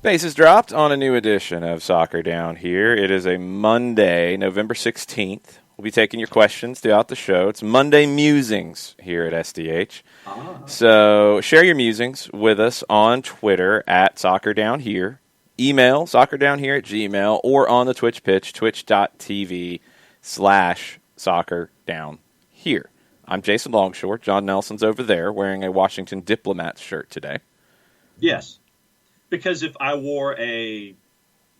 Bases dropped on a new edition of Soccer Down Here. It is a Monday, November 16th. We'll be taking your questions throughout the show. It's Monday Musings here at SDH. So share your musings with us on Twitter at Soccer Down Here. Email soccerdownhere@gmail.com or on the Twitch pitch, twitch.tv/soccerdownhere. I'm Jason Longshore. John Nelson's over there wearing a Washington Diplomats shirt today. Yes. Because if I wore a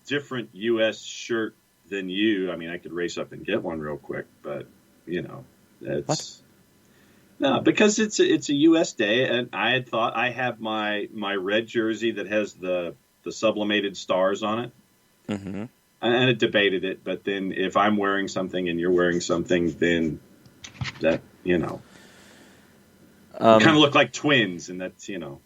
different U.S. shirt than you, I mean, I could race up and get one real quick, but, you know, that's... What? No, because it's a U.S. day, and I had thought I have my red jersey that has the sublimated stars on it. Mm-hmm. And I debated it, but then if I'm wearing something and you're wearing something, then that, you know, kind of look like twins, and that's, you know.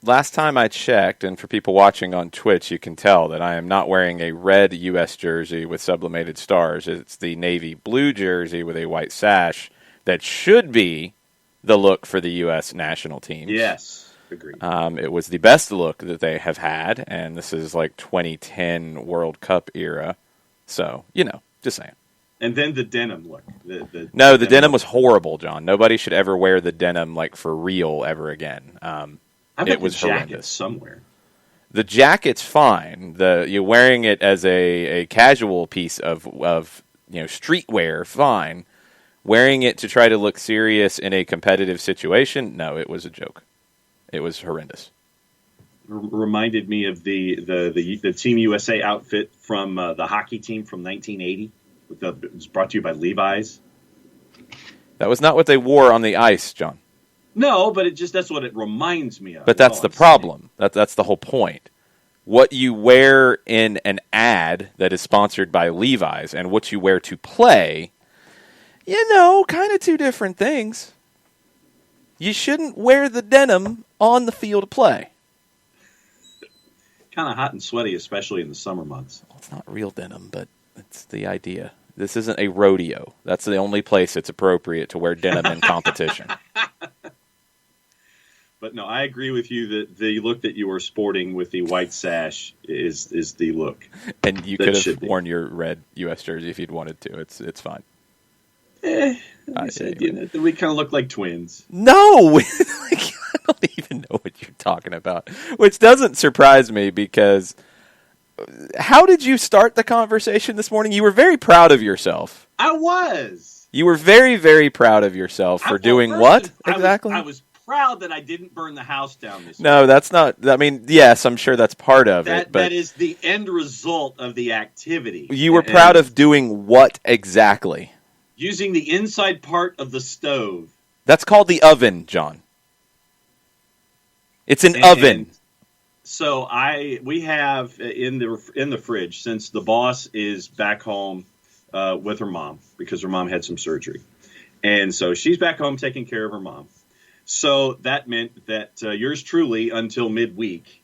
Last time I checked, and for people watching on Twitch, you can tell that I am not wearing a red U.S. jersey with sublimated stars. It's the navy blue jersey with a white sash that should be the look for the U.S. national team. Yes, agreed. It was the best look that they have had, and this is like 2010 World Cup era. So, you know, just saying. And then the denim look. The denim was horrible, John. Nobody should ever wear the denim like for real ever again. It was horrendous. Somewhere. The jacket's fine. You're wearing it as a casual piece of streetwear, fine. Wearing it to try to look serious in a competitive situation, no, it was a joke. It was horrendous. Reminded me of the Team USA outfit from the hockey team from 1980. It was brought to you by Levi's. That was not what they wore on the ice, John. No, but that's what it reminds me of. But that's the problem. That's the whole point. What you wear in an ad that is sponsored by Levi's and what you wear to play, kind of two different things. You shouldn't wear the denim on the field of play. Kind of hot and sweaty, especially in the summer months. Well, it's not real denim, but it's the idea. This isn't a rodeo. That's the only place it's appropriate to wear denim in competition. But no, I agree with you that the look that you were sporting with the white sash is the look. And you could have worn your red U.S. jersey if you'd wanted to. It's fine. I said, we kind of look like twins. No! I don't even know what you're talking about. Which doesn't surprise me because how did you start the conversation this morning? You were very proud of yourself. I was. You were very, very proud of yourself for doing what exactly? I was proud that I didn't burn the house down this No, that's not. I mean, yes, I'm sure that's part of it. But that is the end result of the activity. You were proud of doing what exactly? Using the inside part of the stove. That's called the oven, John. It's an oven. So we have in the fridge, since the boss is back home with her mom because her mom had some surgery, and so she's back home taking care of her mom. So that meant that yours truly, until midweek,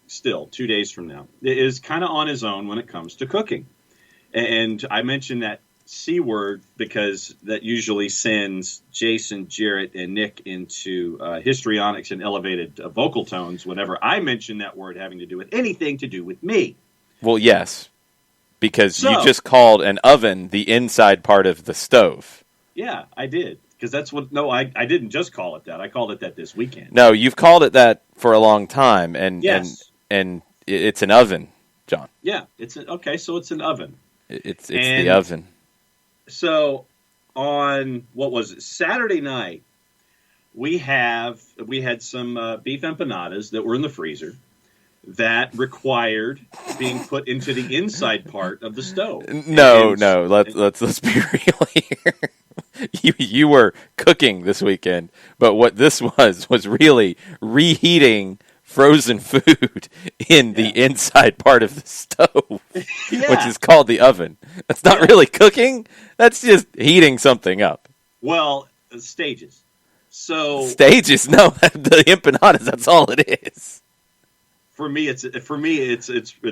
still 2 days from now, is kind of on his own when it comes to cooking. And I mentioned that C word because that usually sends Jason, Jarrett, and Nick into histrionics and elevated vocal tones whenever I mention that word having to do with anything to do with me. Well, yes, because you just called an oven the inside part of the stove. Yeah, I did. Because that's what. No, I didn't just call it that. I called it that this weekend. No, you've called it that for a long time, and yes. and it's an oven, John. Yeah, okay. So it's an oven. It's the oven. So on what was it, Saturday night, we had some beef empanadas that were in the freezer that required being put into the inside part of the stove. No. Let's be real here. You were cooking this weekend, but what this was really reheating frozen food in the inside part of the stove, which is called the oven. That's not really cooking. That's just heating something up. Well, stages. Stages? No, the empanadas. That's all it is. For me, it's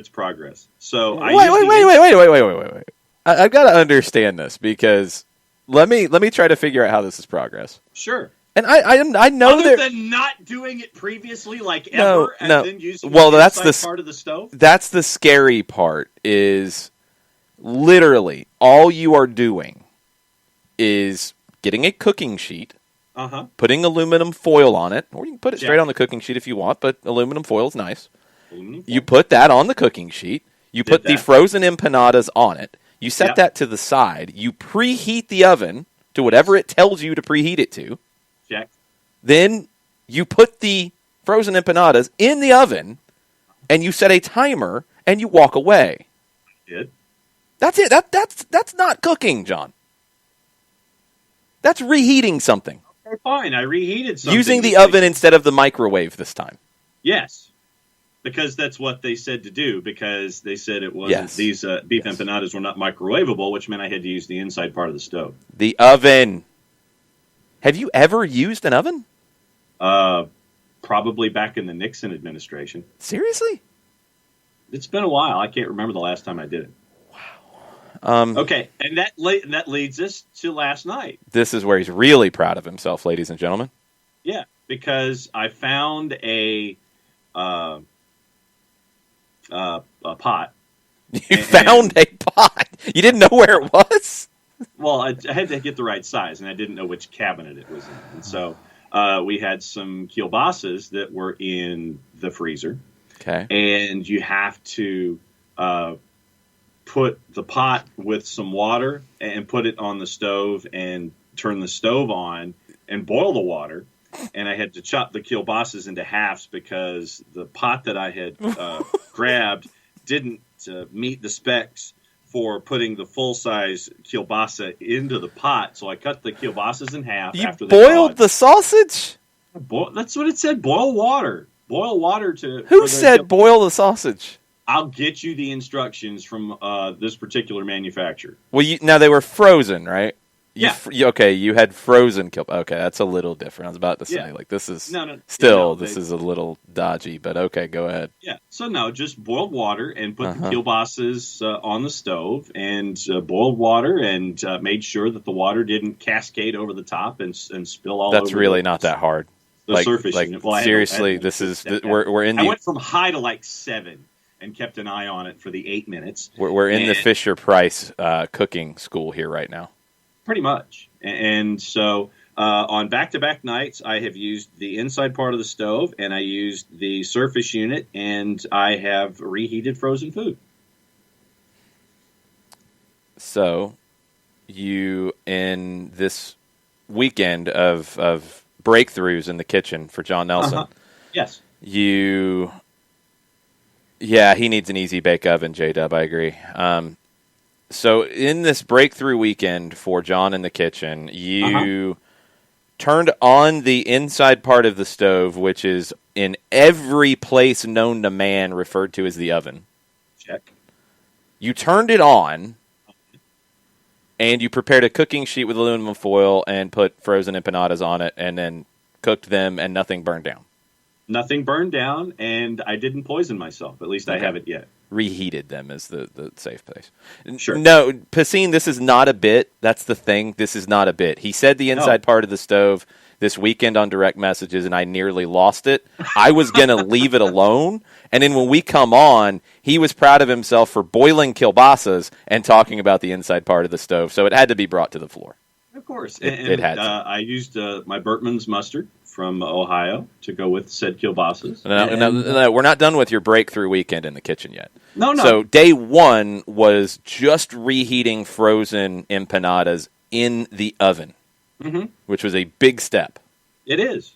progress. So wait. I've got to understand this because let me try to figure out how this is progress. Sure. And I know other than not doing it previously, like ever, and then using that's the part of the stove. That's the scary part. Is literally all you are doing is getting a cooking sheet, putting aluminum foil on it, or you can put it straight on the cooking sheet if you want, but aluminum foil is nice. You put that on the cooking sheet. You put the frozen empanadas on it. You set that to the side. You preheat the oven to whatever it tells you to preheat it to. Check. Then you put the frozen empanadas in the oven, and you set a timer, and you walk away. Did. That's it. That's not cooking, John. That's reheating something. Okay, fine. I reheated something. Using the oven instead of the microwave this time. Yes. Because that's what they said to do, because they said it wasn't these beef empanadas were not microwavable, which meant I had to use the inside part of the stove. The oven. Have you ever used an oven? Probably back in the Nixon administration. Seriously? It's been a while. I can't remember the last time I did it. Wow. Okay, and that leads us to last night. This is where he's really proud of himself, ladies and gentlemen. Yeah, because I found a pot. You found a pot? You didn't know where it was? Well, I had to get the right size, and I didn't know which cabinet it was in. And so we had some kielbasa's that were in the freezer. Okay. And you have to put the pot with some water and put it on the stove and turn the stove on and boil the water. And I had to chop the kielbasa's into halves because the pot that I had grabbed didn't meet the specs for putting the full-size kielbasa into the pot. So I cut the kielbasa's in half. You after boiled the sausage? That's what it said. Boil water. Boil water to... Who said boil the sausage? I'll get you the instructions from this particular manufacturer. Well, now they were frozen, right? Yeah. Okay, you had frozen kielbasa. Okay, that's a little different. I was about to say, this is this is a little dodgy, but okay, go ahead. Yeah, so no, just boiled water and put the kielbasa's on the stove and boiled water and made sure that the water didn't cascade over the top and spill all over. That's really not that hard. The surface unit. Well, seriously, we're in the... I went from high to like 7 and kept an eye on it for the 8 minutes. We're in the Fisher-Price cooking school here right now. Pretty much. And so on back-to-back nights, I have used the inside part of the stove, and I used the surface unit, and I have reheated frozen food. So you, in this weekend of breakthroughs in the kitchen for John Nelson, yes, he needs an easy bake oven, J-Dub, I agree. So in this breakthrough weekend for John in the kitchen, you turned on the inside part of the stove, which is in every place known to man referred to as the oven. Check. You turned it on, and you prepared a cooking sheet with aluminum foil and put frozen empanadas on it, and then cooked them, and nothing burned down. Nothing burned down, and I didn't poison myself. At least I haven't yet. Reheated them is the safe place. Sure. No, Pacine, this is not a bit. That's the thing. This is not a bit. He said the inside part of the stove this weekend on direct messages, and I nearly lost it. I was going to leave it alone, and then when we come on, he was proud of himself for boiling kielbasa's and talking about the inside part of the stove, so it had to be brought to the floor. Of course. It had to. I used my Bertman's mustard from Ohio to go with said kielbasa's. No, we're not done with your breakthrough weekend in the kitchen yet. No. So day one was just reheating frozen empanadas in the oven, which was a big step. It is.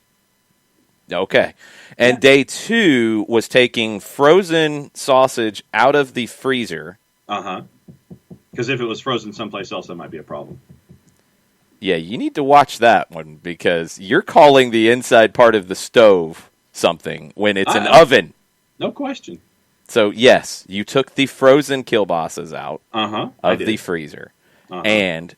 Okay. And day two was taking frozen sausage out of the freezer. Because if it was frozen someplace else, that might be a problem. Yeah, you need to watch that one because you're calling the inside part of the stove something when it's an oven. No question. So, yes, you took the frozen kielbasa's out of the freezer, and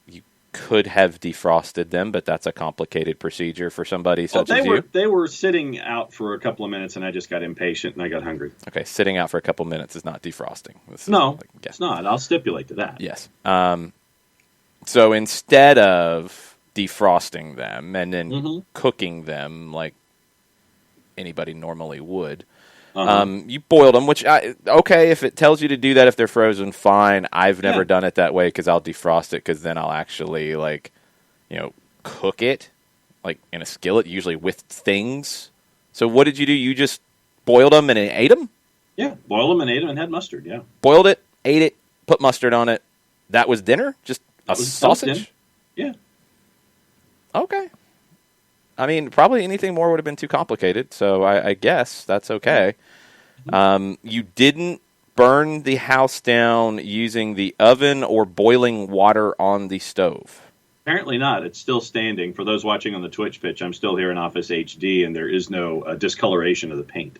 you could have defrosted them, but that's a complicated procedure for somebody such as you. They were sitting out for a couple of minutes, and I just got impatient, and I got hungry. Okay, sitting out for a couple of minutes is not defrosting. It's not. I'll stipulate to that. Yes. So instead of defrosting them and then Mm-hmm. cooking them like anybody normally would. Uh-huh. You boiled them, which, okay, if it tells you to do that if they're frozen, fine. I've never done it that way because I'll defrost it because then I'll actually, cook it, like, in a skillet, usually with things. So what did you do? You just boiled them and ate them? Yeah, boiled them and ate them and had mustard, yeah. Boiled it, ate it, put mustard on it. That was dinner? Just a sausage? Yeah. Okay. I mean, probably anything more would have been too complicated, so I guess that's okay. You didn't burn the house down using the oven or boiling water on the stove. Apparently not. It's still standing. For those watching on the Twitch pitch, I'm still here in Office HD, and there is no discoloration of the paint.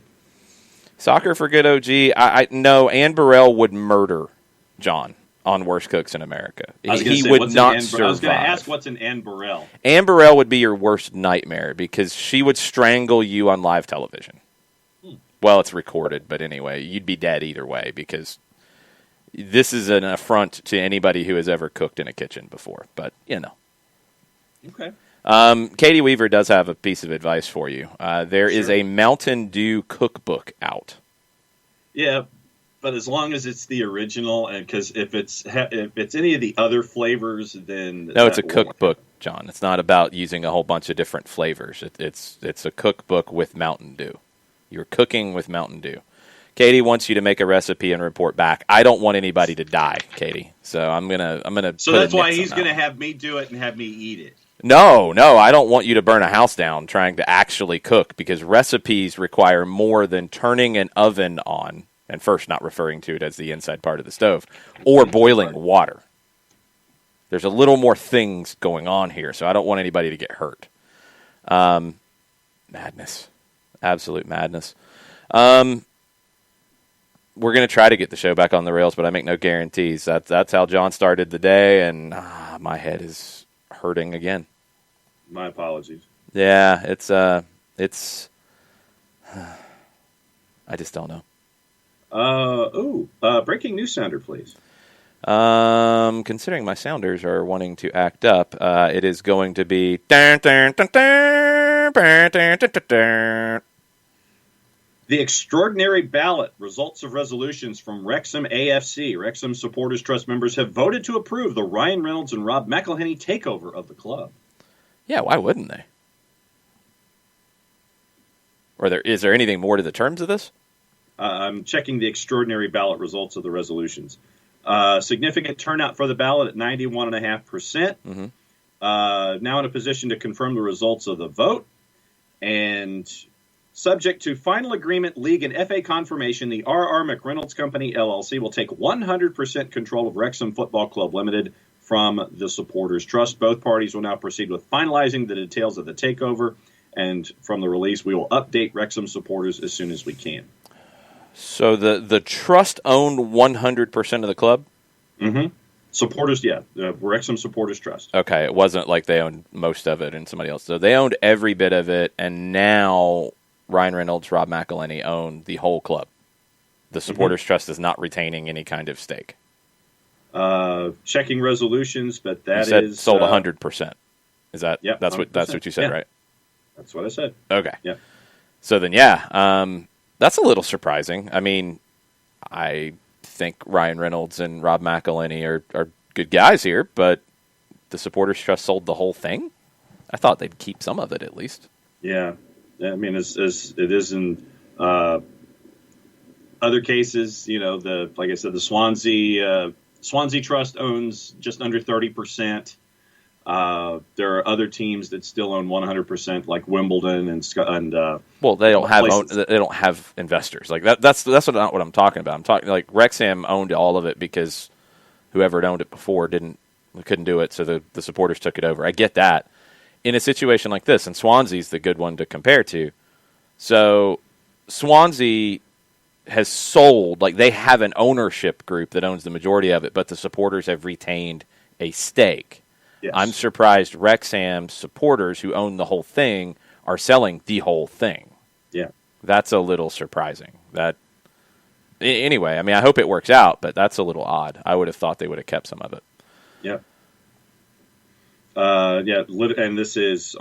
Soccer for Good OG. I know Ann Burrell would murder John on Worst Cooks in America. He would not survive. I was going to ask what's an Ann Burrell. Ann Burrell would be your worst nightmare because she would strangle you on live television. Well, it's recorded, but anyway, you'd be dead either way because this is an affront to anybody who has ever cooked in a kitchen before. But, Okay. Katie Weaver does have a piece of advice for you. There is a Mountain Dew cookbook out. Yeah, but as long as it's the original, and because if it's any of the other flavors, then no, it's a cookbook, John. It's not about using a whole bunch of different flavors. It's a cookbook with Mountain Dew. You're cooking with Mountain Dew. Katie wants you to make a recipe and report back. I don't want anybody to die, Katie. So I'm gonna. So that's why he's gonna have me do it and have me eat it. No, I don't want you to burn a house down trying to actually cook because recipes require more than turning an oven on, and first not referring to it as the inside part of the stove, or boiling water. There's a little more things going on here, so I don't want anybody to get hurt. Madness. Absolute madness. We're going to try to get the show back on the rails, but I make no guarantees. That's how John started the day, and my head is hurting again. My apologies. Yeah, it's I just don't know. Breaking news sounder, please. Considering my sounders are wanting to act up, it is going to be The extraordinary ballot results of resolutions from Wrexham AFC. Wrexham Supporters Trust members have voted to approve the Ryan Reynolds and Rob McElhenney takeover of the club. Yeah, why wouldn't they? Is there anything more to the terms of this? I'm checking the extraordinary ballot results of the resolutions. Significant turnout for the ballot at 91.5%. Mm-hmm. Now in a position to confirm the results of the vote. And subject to final agreement, league, and FA confirmation, the R.R. McReynolds Company, LLC, will take 100% control of Wrexham Football Club Limited from the Supporters Trust. Both parties will now proceed with finalizing the details of the takeover. And from the release, we will update Wrexham supporters as soon as we can. So the trust owned 100% of the club? Mm-hmm. Supporters, yeah. The Wrexham Supporters Trust. Okay, it wasn't like they owned most of it and somebody else. So they owned every bit of it, and now Ryan Reynolds, Rob McElhenney own the whole club. The Supporters Trust is not retaining any kind of stake. Checking resolutions, but that you said is sold 100%. Is that? Yep, that's what you said, right? That's what I said. Okay. Yeah. So then, yeah, that's a little surprising. I mean, I think Ryan Reynolds and Rob McElhenney are good guys here, but the Supporters Trust sold the whole thing? I thought they'd keep some of it at least. Yeah. I mean, as it is in other cases, like I said, the Swansea Trust owns just under 30%. There are other teams that still own 100%, like Wimbledon and well, they don't have investors like that. That's not what I'm talking about. I'm talking like Wrexham owned all of it because whoever had owned it before couldn't do it, so the supporters took it over. I get that. In a situation like this, and Swansea's the good one to compare to. So Swansea has sold, like they have an ownership group that owns the majority of it, but the supporters have retained a stake. Yes. I'm surprised Wrexham supporters who own the whole thing are selling the whole thing. Yeah. That's a little surprising. Anyway, I mean, I hope it works out, but that's a little odd. I would have thought they would have kept some of it. Yeah. And this is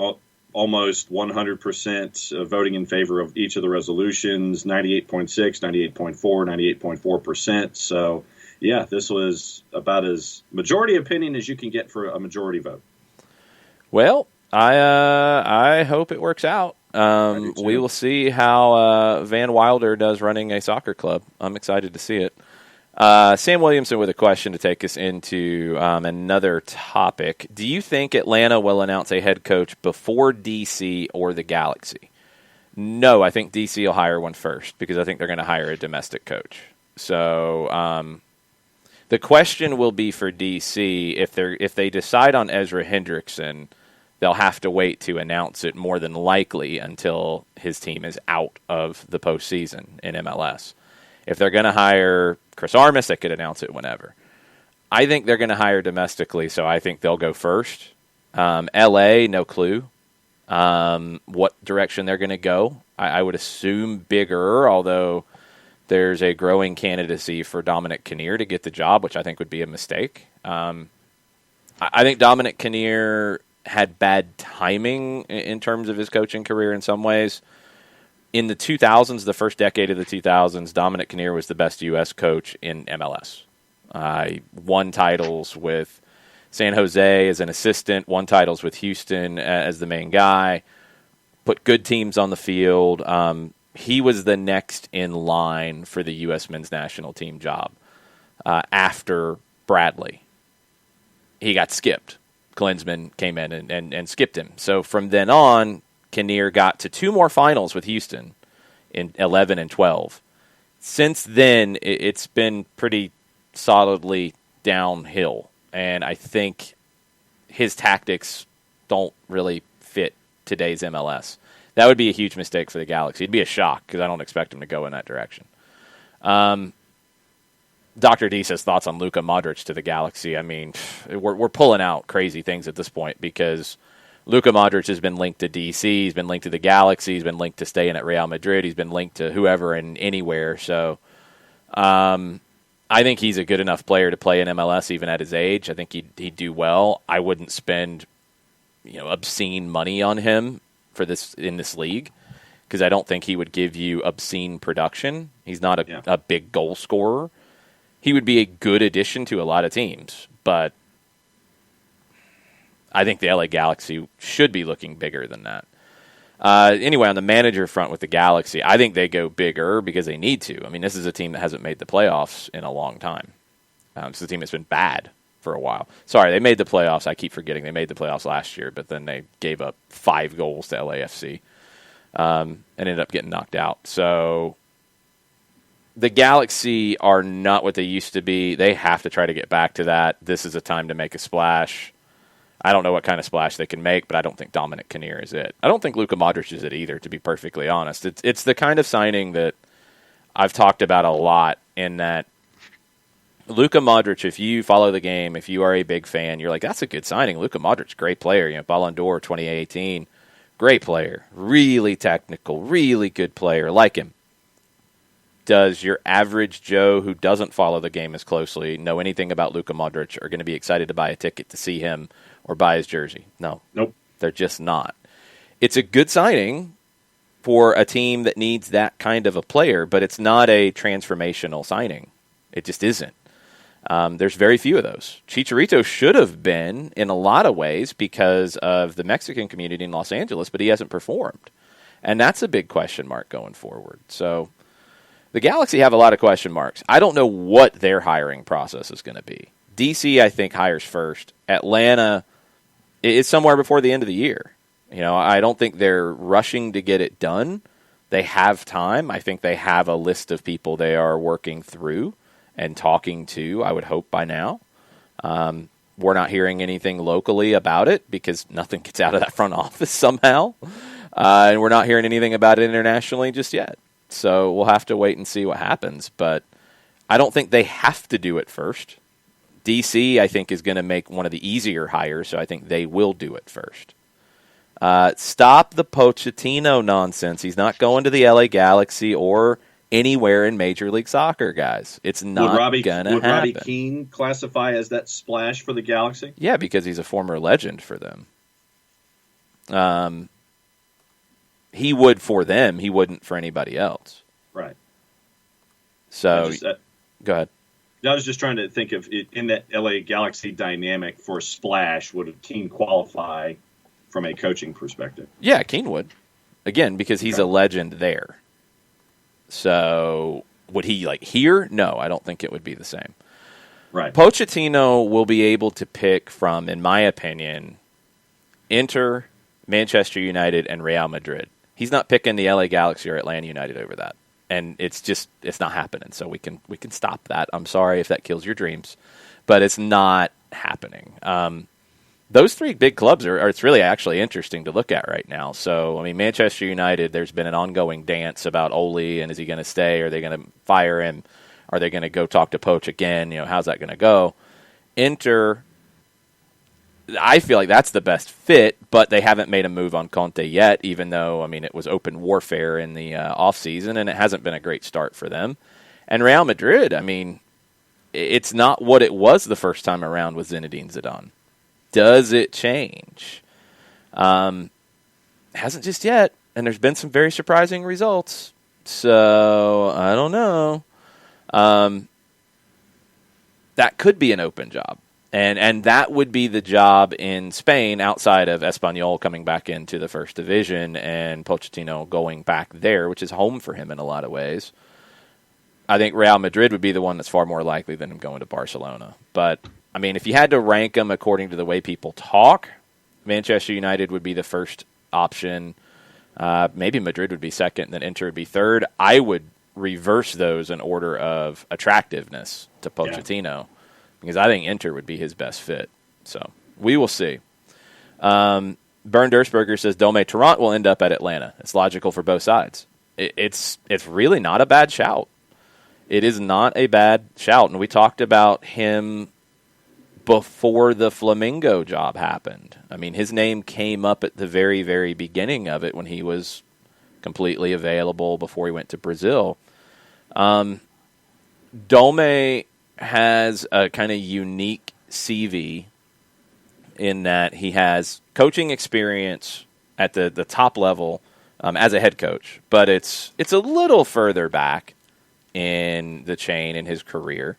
almost 100% voting in favor of each of the resolutions, 98.6, 98.4, 98.4%. So, yeah, this was about as majority opinion as you can get for a majority vote. Well, I hope it works out. We will see how Van Wilder does running a soccer club. I'm excited to see it. Sam Williamson with a question to take us into another topic. Do you think Atlanta will announce a head coach before DC or the Galaxy? No, I think DC will hire one first because I think they're going to hire a domestic coach. So the question will be for DC if they decide on Ezra Hendrickson, they'll have to wait to announce it more than likely until his team is out of the postseason in MLS. If they're going to hire Chris Armas, they could announce it whenever. I think they're going to hire domestically, so I think they'll go first. LA, no clue what direction they're going to go. I would assume bigger, although there's a growing candidacy for Dominic Kinnear to get the job, which I think would be a mistake. I think Dominic Kinnear had bad timing in terms of his coaching career in some ways. In the 2000s, the first decade of the 2000s, Dominic Kinnear was the best U.S. coach in MLS. Won titles with San Jose as an assistant, won titles with Houston as the main guy, put good teams on the field. He was the next in line for the U.S. men's national team job after Bradley. He got skipped. Klinsmann came in and skipped him. So from then on, Kinnear got to 2 more finals with Houston in 11 and 12. Since then, it's been pretty solidly downhill, and I think his tactics don't really fit today's MLS. That would be a huge mistake for the Galaxy. It'd be a shock because I don't expect him to go in that direction. Dr. D says thoughts on Luka Modric to the Galaxy. I mean, we're pulling out crazy things at this point because Luka Modric has been linked to DC, he's been linked to the Galaxy, he's been linked to staying at Real Madrid, he's been linked to whoever and anywhere. So I think he's a good enough player to play in MLS even at his age. I think he'd do well. I wouldn't spend obscene money on him for this in this league because I don't think he would give you obscene production. He's not a big goal scorer. He would be a good addition to a lot of teams, but I think the LA Galaxy should be looking bigger than that. Anyway, on the manager front with the Galaxy, I think they go bigger because they need to. I mean, this is a team that hasn't made the playoffs in a long time. It's a team that's been bad for a while. Sorry, they made the playoffs. I keep forgetting they made the playoffs last year, but then they gave up 5 goals to LAFC and ended up getting knocked out. So the Galaxy are not what they used to be. They have to try to get back to that. This is a time to make a splash. I don't know what kind of splash they can make, but I don't think Dominic Kinnear is it. I don't think Luka Modric is it either, to be perfectly honest. It's the kind of signing that I've talked about a lot in that Luka Modric, if you follow the game, if you are a big fan, you're like, that's a good signing. Luka Modric, great player. Ballon d'Or 2018, great player. Really technical, really good player. Like him. Does your average Joe who doesn't follow the game as closely know anything about Luka Modric or going to be excited to buy a ticket to see him or buy his jersey? No. Nope. They're just not. It's a good signing for a team that needs that kind of a player, but it's not a transformational signing. It just isn't. There's very few of those. Chicharito should have been in a lot of ways because of the Mexican community in Los Angeles, but he hasn't performed. And that's a big question mark going forward. So the Galaxy have a lot of question marks. I don't know what their hiring process is going to be. DC, I think, hires first. Atlanta is somewhere before the end of the year. I don't think they're rushing to get it done. They have time. I think they have a list of people they are working through and talking to, I would hope, by now. We're not hearing anything locally about it because nothing gets out of that front office somehow. And we're not hearing anything about it internationally just yet. So we'll have to wait and see what happens. But I don't think they have to do it first. DC, I think, is going to make one of the easier hires, so I think they will do it first. Stop the Pochettino nonsense. He's not going to the LA Galaxy or anywhere in Major League Soccer, guys. It's not going to happen. Would Robbie Keane classify as that splash for the Galaxy? Yeah, because he's a former legend for them. He would for them. He wouldn't for anybody else. Right. So, go ahead. I was just trying to think of it in that LA Galaxy dynamic for a splash. Would Keane qualify from a coaching perspective? Yeah, Keane would. Again, because he's a legend there. So, would he here? No, I don't think it would be the same. Right. Pochettino will be able to pick from, in my opinion, Inter, Manchester United, and Real Madrid. He's not picking the LA Galaxy or Atlanta United over that. And it's not happening. So we can stop that. I'm sorry if that kills your dreams, but it's not happening. Those three big clubs it's really actually interesting to look at right now. So, I mean, Manchester United, there's been an ongoing dance about Ole, and is he going to stay? Are they going to fire him? Are they going to go talk to Poch again? How's that going to go? Inter, I feel like that's the best fit, but they haven't made a move on Conte yet, even though, I mean, it was open warfare in the offseason, and it hasn't been a great start for them. And Real Madrid, I mean, it's not what it was the first time around with Zinedine Zidane. Does it change? Hasn't just yet, and there's been some very surprising results. So, I don't know. That could be an open job. And that would be the job in Spain outside of Espanyol coming back into the first division and Pochettino going back there, which is home for him in a lot of ways. I think Real Madrid would be the one that's far more likely than him going to Barcelona. But, I mean, if you had to rank them according to the way people talk, Manchester United would be the first option. Maybe Madrid would be second, and then Inter would be third. I would reverse those in order of attractiveness to Pochettino. Yeah. Because I think Inter would be his best fit. So, we will see. Bernd Dursberger says Dome Toronto will end up at Atlanta. It's logical for both sides. It's really not a bad shout. It is not a bad shout. And we talked about him before the Flamengo job happened. I mean, his name came up at the very, very beginning of it when he was completely available before he went to Brazil. Dome has a kind of unique CV in that he has coaching experience at the top level as a head coach, but it's a little further back in the chain in his career.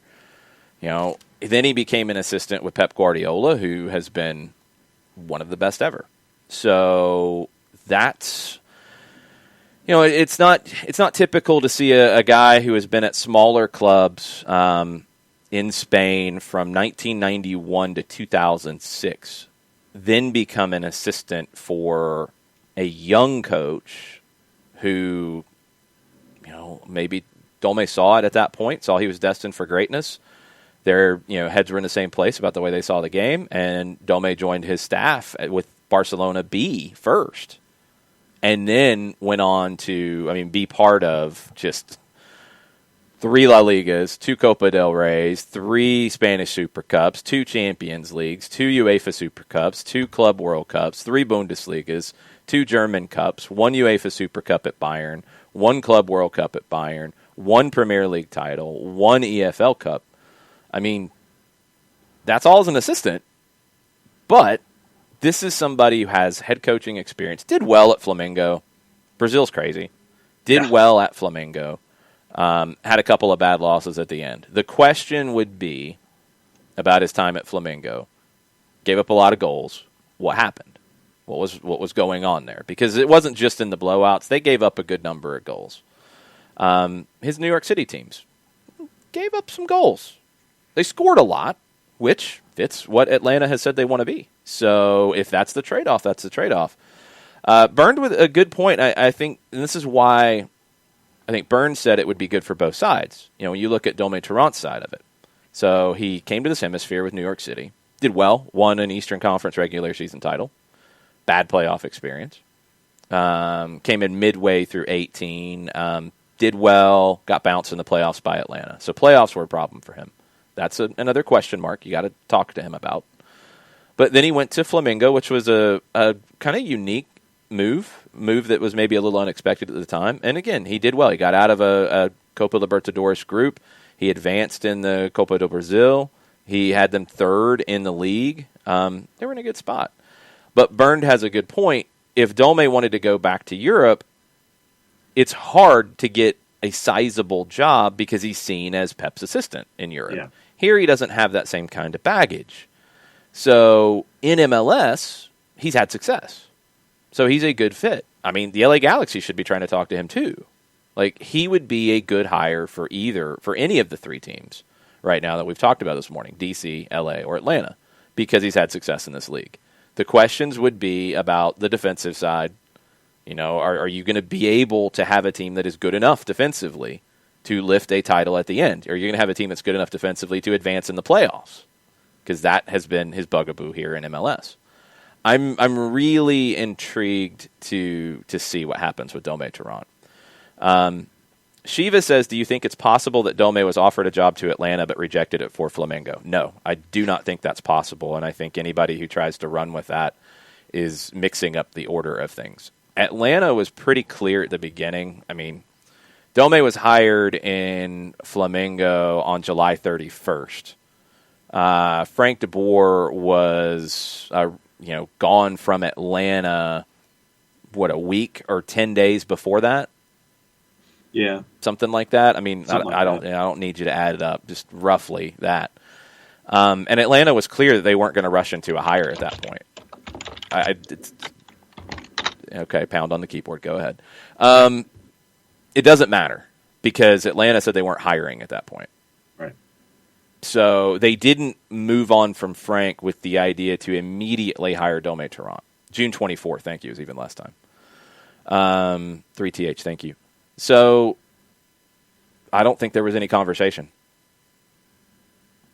Then he became an assistant with Pep Guardiola, who has been one of the best ever. So that's it's not typical to see a guy who has been at smaller clubs in Spain from 1991 to 2006, then become an assistant for a young coach who, maybe Dome saw it at that point, saw he was destined for greatness. Their heads were in the same place about the way they saw the game, and Dome joined his staff with Barcelona B first, and then went on to, be part of just 3 La Ligas, 2 Copa del Reys, 3 Spanish Super Cups, 2 Champions Leagues, 2 UEFA Super Cups, 2 Club World Cups, 3 Bundesligas, 2 German Cups, 1 UEFA Super Cup at Bayern, 1 Club World Cup at Bayern, 1 Premier League title, 1 EFL Cup. I mean, that's all as an assistant, but this is somebody who has head coaching experience, did well at Flamengo. Brazil's crazy. Did well at Flamengo. Had a couple of bad losses at the end. The question would be about his time at Flamengo. Gave up a lot of goals. What happened? What was going on there? Because it wasn't just in the blowouts. They gave up a good number of goals. His New York City teams gave up some goals. They scored a lot, which fits what Atlanta has said they want to be. So if that's the trade-off, that's the trade-off. Burned with a good point. I think, and this is why I think Burns said it would be good for both sides. When you look at Dome Toronto's side of it. So he came to this hemisphere with New York City. Did well. Won an Eastern Conference regular season title. Bad playoff experience. Came in midway through 18. Did well. Got bounced in the playoffs by Atlanta. So playoffs were a problem for him. That's another question mark you got to talk to him about. But then he went to Flamengo, which was a kind of unique move that was maybe a little unexpected at the time. And again, he did well. He got out of a Copa Libertadores group. He advanced in the Copa do Brasil. He had them third in the league. They were in a good spot. But Bernd has a good point. If Dome wanted to go back to Europe, it's hard to get a sizable job because he's seen as Pep's assistant in Europe. Yeah. Here he doesn't have that same kind of baggage. So in MLS, he's had success. So he's a good fit. I mean, the LA Galaxy should be trying to talk to him too. Like, he would be a good hire for any of the three teams right now that we've talked about this morning, DC, LA, or Atlanta, because he's had success in this league. The questions would be about the defensive side. You know, are you going to be able to have a team that is good enough defensively to lift a title at the end? Or are you going to have a team that's good enough defensively to advance in the playoffs? Because that has been his bugaboo here in MLS. I'm really intrigued to see what happens with Dome Toronto. Shiva says, do you think it's possible that Dome was offered a job to Atlanta but rejected it for Flamengo? No, I do not think that's possible, and I think anybody who tries to run with that is mixing up the order of things. Atlanta was pretty clear at the beginning. I mean, Dome was hired in Flamengo on July 31st. Frank de Boer was gone from Atlanta, a week or 10 days before that? Yeah. Something like that. I mean, I don't need you to add it up, just roughly that. And Atlanta was clear that they weren't going to rush into a hire at that point. Okay, pound on the keyboard. Go ahead. It doesn't matter because Atlanta said they weren't hiring at that point. Right. So they didn't move on from Frank with the idea to immediately hire Dome Toronto. June 24th, thank you, is even less time. 3TH, thank you. So I don't think there was any conversation.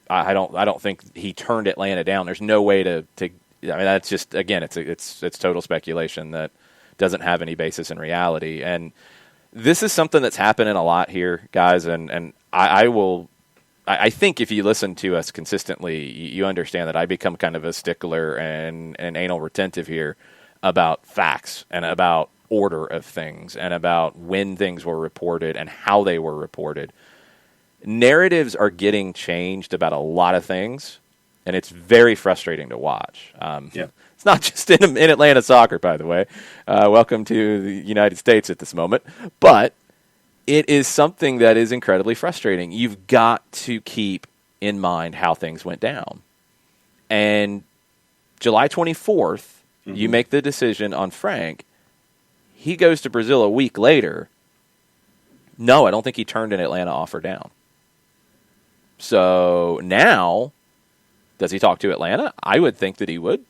I don't think he turned Atlanta down. There's no way to I mean, that's just, again, it's total speculation that doesn't have any basis in reality. And this is something that's happening a lot here, guys. And I think if you listen to us consistently, you understand that I become kind of a stickler and anal retentive here about facts and about order of things and about when things were reported and how they were reported. Narratives are getting changed about a lot of things, and it's very frustrating to watch. It's not just in Atlanta soccer, by the way. Welcome to the United States at this moment. But it is something that is incredibly frustrating. You've got to keep in mind how things went down. And July 24th, you make the decision on Frank. He goes to Brazil a week later. No, I don't think he turned an Atlanta offer down. So now, does he talk to Atlanta? I would think that he would.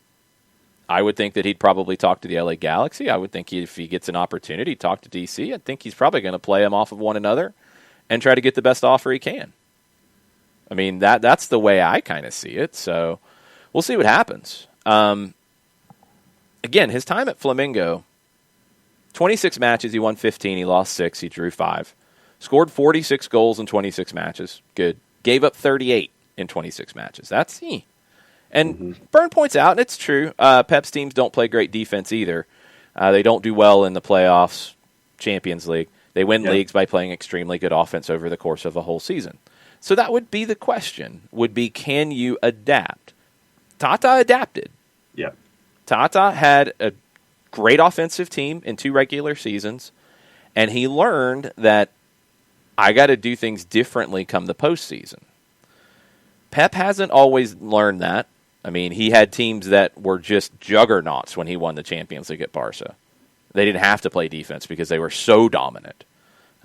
I would think that he'd probably talk to the LA Galaxy. I would think if he gets an opportunity to talk to DC, I think he's probably going to play them off of one another and try to get the best offer he can. I mean, that's the way I kind of see it. So we'll see what happens. Again, his time at Flamengo, 26 matches, he won 15, he lost 6, he drew 5. Scored 46 goals in 26 matches. Good. Gave up 38 in 26 matches. That's he. And Byrne points out, and it's true, Pep's teams don't play great defense either. They don't do well in the playoffs, Champions League. They win leagues by playing extremely good offense over the course of a whole season. So that would be the question, can you adapt? Tata adapted. Yeah. Tata had a great offensive team in 2 regular seasons, and he learned that I got to do things differently come the postseason. Pep hasn't always learned that. I mean, he had teams that were just juggernauts when he won the Champions League at Barca. They didn't have to play defense because they were so dominant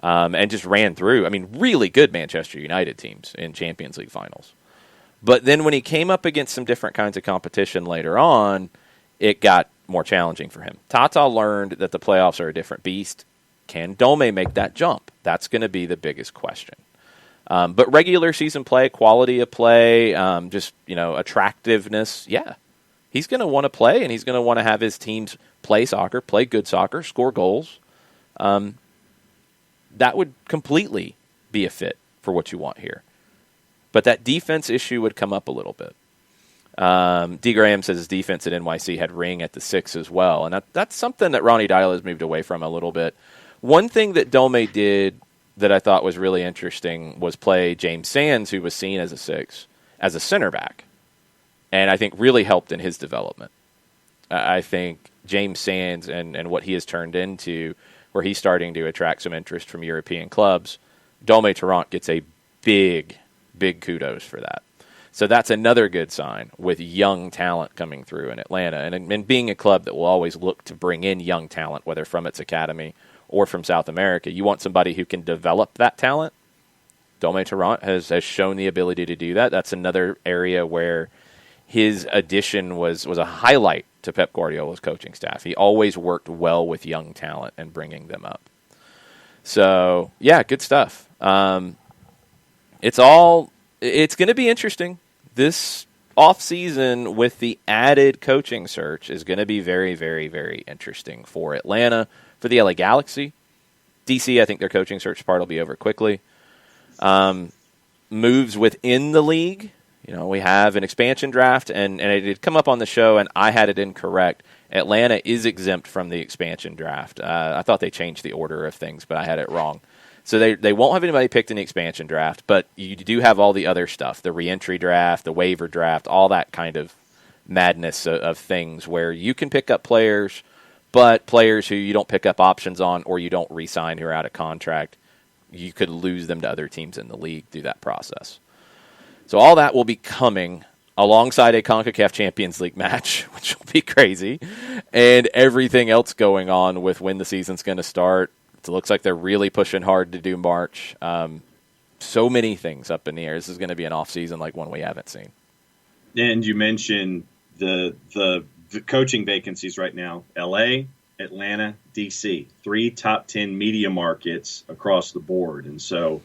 and just ran through. I mean, really good Manchester United teams in Champions League finals. But then when he came up against some different kinds of competition later on, it got more challenging for him. Tata learned that the playoffs are a different beast. Can Dome make that jump? That's going to be the biggest question. But regular season play, quality of play, attractiveness, yeah. He's going to want to play, and he's going to want to have his teams play soccer, play good soccer, score goals. That would completely be a fit for what you want here. But that defense issue would come up a little bit. D. Graham says his defense at NYC had ring at the 6 as well, and that's something that Ronnie Deila has moved away from a little bit. One thing that Dome did that I thought was really interesting was play James Sands, who was seen as a 6, as a center back, and I think really helped in his development. I think James Sands and what he has turned into, where he's starting to attract some interest from European clubs, Dome Tarrant gets a big kudos for that. So that's another good sign with young talent coming through in Atlanta. And being a club that will always look to bring in young talent, whether from its academy or from South America, you want somebody who can develop that talent. Dome Tarrant has shown the ability to do that. That's another area where his addition was a highlight to Pep Guardiola's coaching staff. He always worked well with young talent and bringing them up. So, yeah, good stuff. It's going to be interesting. This offseason with the added coaching search is going to be very, very, very interesting for Atlanta, for the LA Galaxy. DC, I think their coaching search part will be over quickly. Moves within the league. We have an expansion draft, and it had come up on the show, and I had it incorrect. Atlanta is exempt from the expansion draft. I thought they changed the order of things, but I had it wrong. So they won't have anybody picked in the expansion draft, but you do have all the other stuff, the reentry draft, the waiver draft, all that kind of madness of things where you can pick up players, but players who you don't pick up options on or you don't re-sign who are out of contract, you could lose them to other teams in the league through that process. So all that will be coming alongside a CONCACAF Champions League match, which will be crazy, and everything else going on with when the season's going to start. It looks like they're really pushing hard to do March. So many things up in the air. This is going to be an off-season like one we haven't seen. And you mentioned the coaching vacancies right now. L.A., Atlanta, D.C., 3 top 10 media markets across the board. And so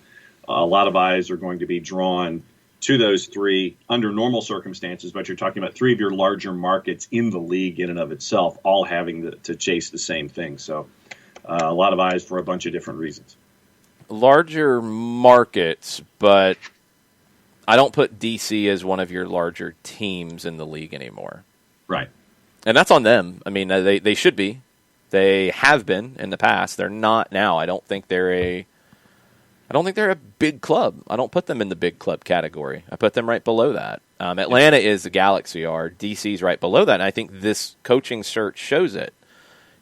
a lot of eyes are going to be drawn to those 3 under normal circumstances, but you're talking about 3 of your larger markets in the league in and of itself, all having to chase the same thing. So a lot of eyes for a bunch of different reasons. Larger markets, but I don't put DC as one of your larger teams in the league anymore. Right. And that's on them. I mean, they should be. They have been in the past. They're not now. I don't think they're a big club. I don't put them in the big club category. I put them right below that. Atlanta is the Galaxy are. DC's right below that, and I think this coaching search shows it.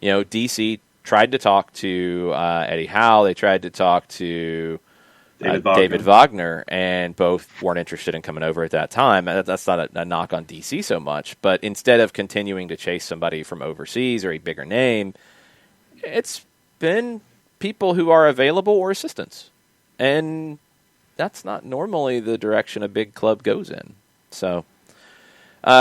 DC tried to talk to Eddie Howe. They tried to talk to David Wagner, and both weren't interested in coming over at that time. That's not a knock on DC so much, but instead of continuing to chase somebody from overseas or a bigger name, it's been people who are available or assistants. And that's not normally the direction a big club goes in. So,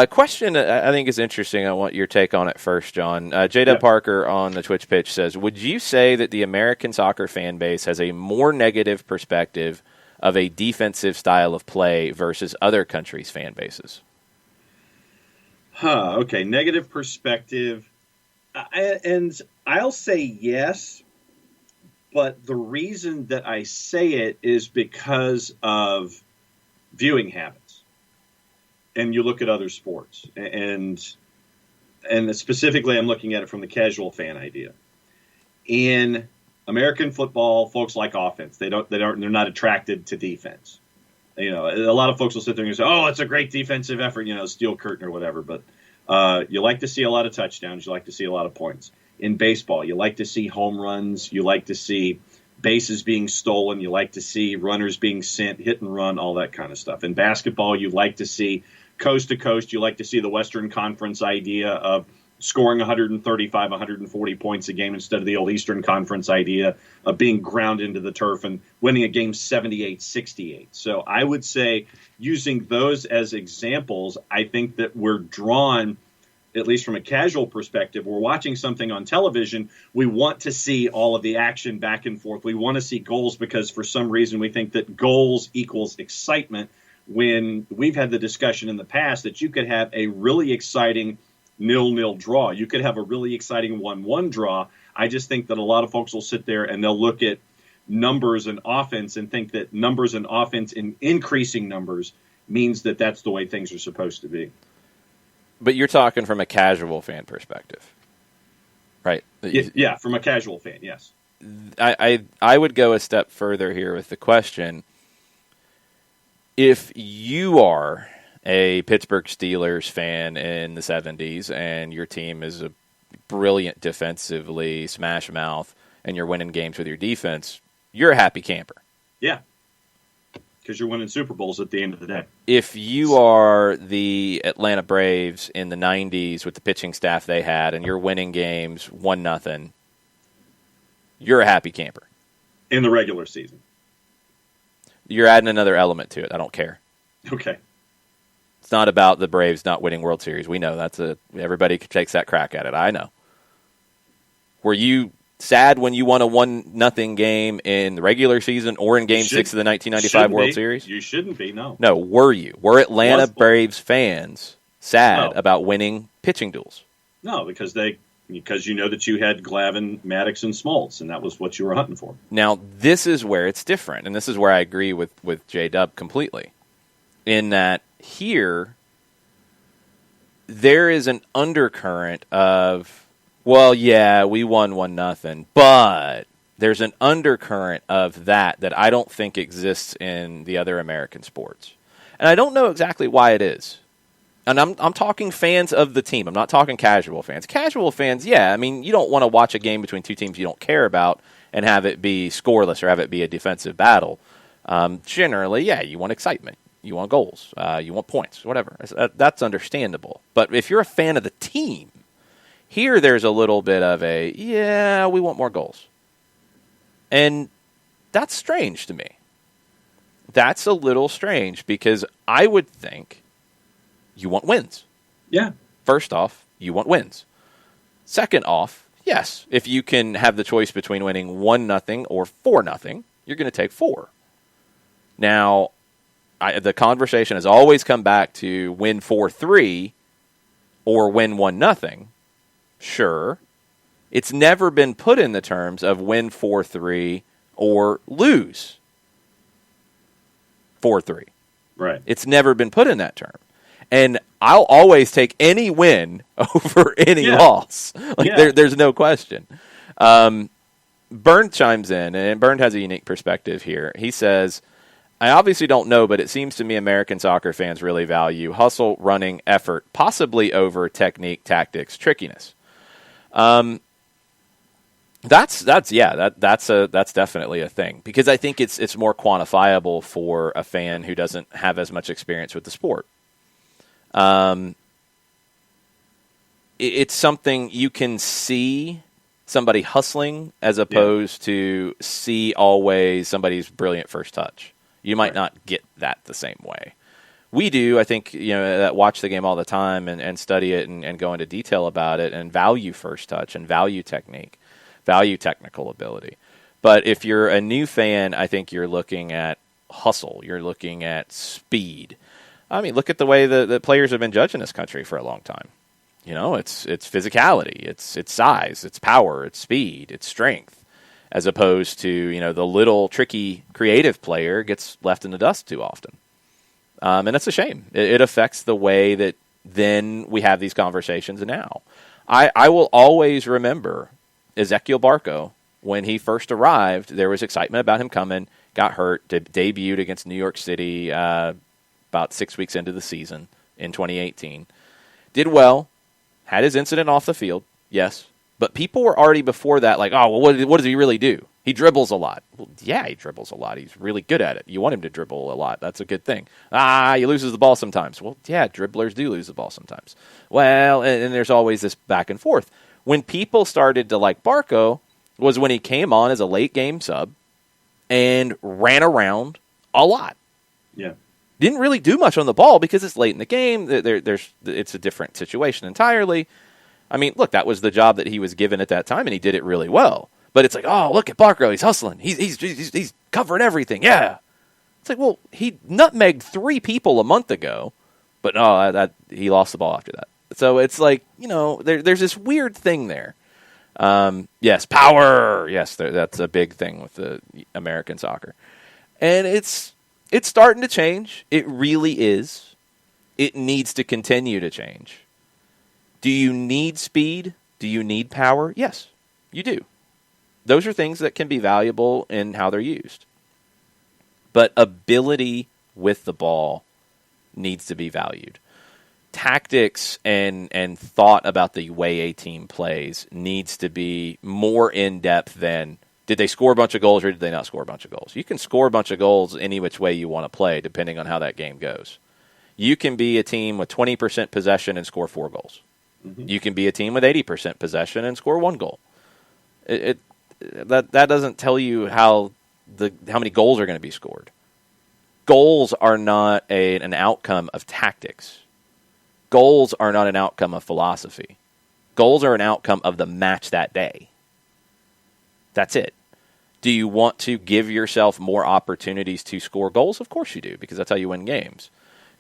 question I think is interesting. I want your take on it first, John. J.W. Parker on the Twitch pitch says, would you say that the American soccer fan base has a more negative perspective of a defensive style of play versus other countries' fan bases? Okay, negative perspective. And I'll say yes. But the reason that I say it is because of viewing habits. And you look at other sports. And specifically, I'm looking at it from the casual fan idea. In American football, folks like offense. They're not attracted to defense. A lot of folks will sit there and say, oh, it's a great defensive effort, steel curtain or whatever. But you like to see a lot of touchdowns. You like to see a lot of points. In baseball, you like to see home runs. You like to see bases being stolen. You like to see runners being sent, hit and run, all that kind of stuff. In basketball, you like to see coast to coast. You like to see the Western Conference idea of scoring 135, 140 points a game instead of the old Eastern Conference idea of being ground into the turf and winning a game 78-68. So I would say using those as examples, I think that we're drawn, at least from a casual perspective, we're watching something on television, we want to see all of the action back and forth. We want to see goals because for some reason we think that goals equals excitement, when we've had the discussion in the past that you could have a really exciting 0-0 draw. You could have a really exciting 1-1 draw. I just think that a lot of folks will sit there and they'll look at numbers and offense and think that numbers and offense in increasing numbers means that that's the way things are supposed to be. But you're talking from a casual fan perspective, right? Yeah, from a casual fan, yes. I would go a step further here with the question. If you are a Pittsburgh Steelers fan in the 70s and your team is a brilliant defensively, smash mouth, and you're winning games with your defense, you're a happy camper. Yeah. Because you're winning Super Bowls at the end of the day. If you are the Atlanta Braves in the 90s with the pitching staff they had and you're winning games 1-0, you're a happy camper. In the regular season. You're adding another element to it. I don't care. Okay. It's not about the Braves not winning World Series. We know everybody takes that crack at it. I know. Were you sad when you won a 1-0 game in the regular season or in Game 6 of the 1995 World Series? You shouldn't be, no. No, were you? Were Atlanta Braves fans sad about winning pitching duels? No, because you know that you had Glavine, Maddox, and Smoltz, and that was what you were hunting for. Now, this is where it's different, and this is where I agree with J-Dub completely, in that here there is an undercurrent of, well, yeah, we won 1-0, but there's an undercurrent of that I don't think exists in the other American sports. And I don't know exactly why it is. And I'm talking fans of the team. I'm not talking casual fans. Casual fans, yeah, I mean, you don't want to watch a game between two teams you don't care about and have it be scoreless or have it be a defensive battle. Generally, yeah, you want excitement. You want goals. You want points, whatever. That's understandable. But if you're a fan of the team, here there's a little bit of we want more goals. And that's strange to me. That's a little strange because I would think you want wins. Yeah. First off, you want wins. Second off, yes, if you can have the choice between winning 1-0 or 4-0, you're going to take 4. Now, the conversation has always come back to win 4-3 or win 1-0. Sure. It's never been put in the terms of win 4-3 or lose 4-3. Right. It's never been put in that term. And I'll always take any win over any loss. There's no question. Bernd chimes in, and Bernd has a unique perspective here. He says, I obviously don't know, but it seems to me American soccer fans really value hustle, running, effort, possibly over technique, tactics, trickiness. That's definitely a thing because I think it's more quantifiable for a fan who doesn't have as much experience with the sport. It's something you can see somebody hustling as opposed to see always somebody's brilliant first touch. You might not get that the same way. We do, I think, that watch the game all the time and study it and go into detail about it and value first touch and value technique, value technical ability. But if you're a new fan, I think you're looking at hustle. You're looking at speed. I mean, look at the way the players have been judged in this country for a long time. It's physicality, it's size, it's power, it's speed, it's strength, as opposed to, the little tricky creative player gets left in the dust too often. And that's a shame. It affects the way that then we have these conversations now. I will always remember Ezequiel Barco. When he first arrived, there was excitement about him coming, got hurt, debuted against New York City about 6 weeks into the season in 2018. Did well, had his incident off the field, yes. But people were already before that like, oh, well, what does he really do? He dribbles a lot. Well, yeah, he dribbles a lot. He's really good at it. You want him to dribble a lot. That's a good thing. He loses the ball sometimes. Well, yeah, dribblers do lose the ball sometimes. Well, and there's always this back and forth. When people started to like Barco was when he came on as a late game sub and ran around a lot. Yeah. Didn't really do much on the ball because it's late in the game. It's a different situation entirely. I mean, look, that was the job that he was given at that time, and he did it really well. But it's like, oh, look at Barco. He's hustling. He's covering everything. Yeah. It's like, well, he nutmegged 3 people a month ago, but no, he lost the ball after that. So it's like, there's this weird thing there. Yes, power. Yes, that's a big thing with the American soccer. And it's starting to change. It really is. It needs to continue to change. Do you need speed? Do you need power? Yes, you do. those are things that can be valuable in how they're used. But ability with the ball needs to be valued. Tactics and thought about the way a team plays needs to be more in-depth than did they score a bunch of goals or did they not score a bunch of goals. You can score a bunch of goals any which way you want to play depending on how that game goes. You can be a team with 20% possession and score 4 goals. Mm-hmm. You can be a team with 80% possession and score 1 goal. That doesn't tell you how many goals are going to be scored. Goals are not an outcome of tactics. Goals are not an outcome of philosophy. Goals are an outcome of the match that day. That's it. Do you want to give yourself more opportunities to score goals? Of course you do, because that's how you win games.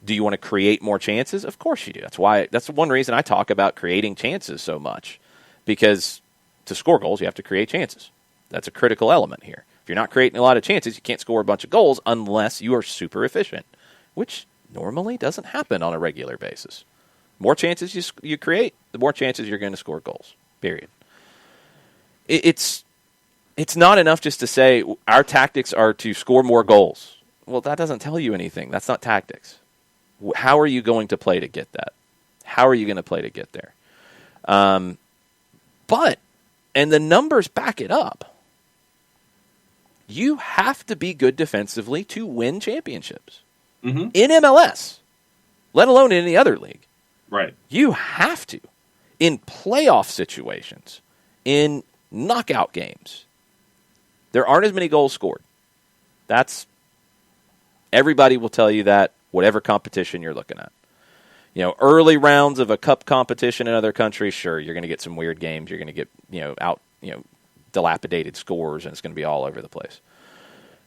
Do you want to create more chances? Of course you do. That's one reason I talk about creating chances so much, because to score goals, you have to create chances. That's a critical element here. If you're not creating a lot of chances, you can't score a bunch of goals unless you are super efficient, which normally doesn't happen on a regular basis. More chances you create, the more chances you're going to score goals, period. It's not enough just to say our tactics are to score more goals. Well, that doesn't tell you anything. That's not tactics. How are you going to play to get that? How are you going to play to get there? And the numbers back it up. You have to be good defensively to win championships. Mm-hmm. In MLS, let alone in any other league. Right. You have to. In playoff situations, in knockout games, there aren't as many goals scored. Everybody will tell you that, whatever competition you're looking at. Early rounds of a cup competition in other countries, sure, you're going to get some weird games. You're going to get, dilapidated scores, and it's going to be all over the place.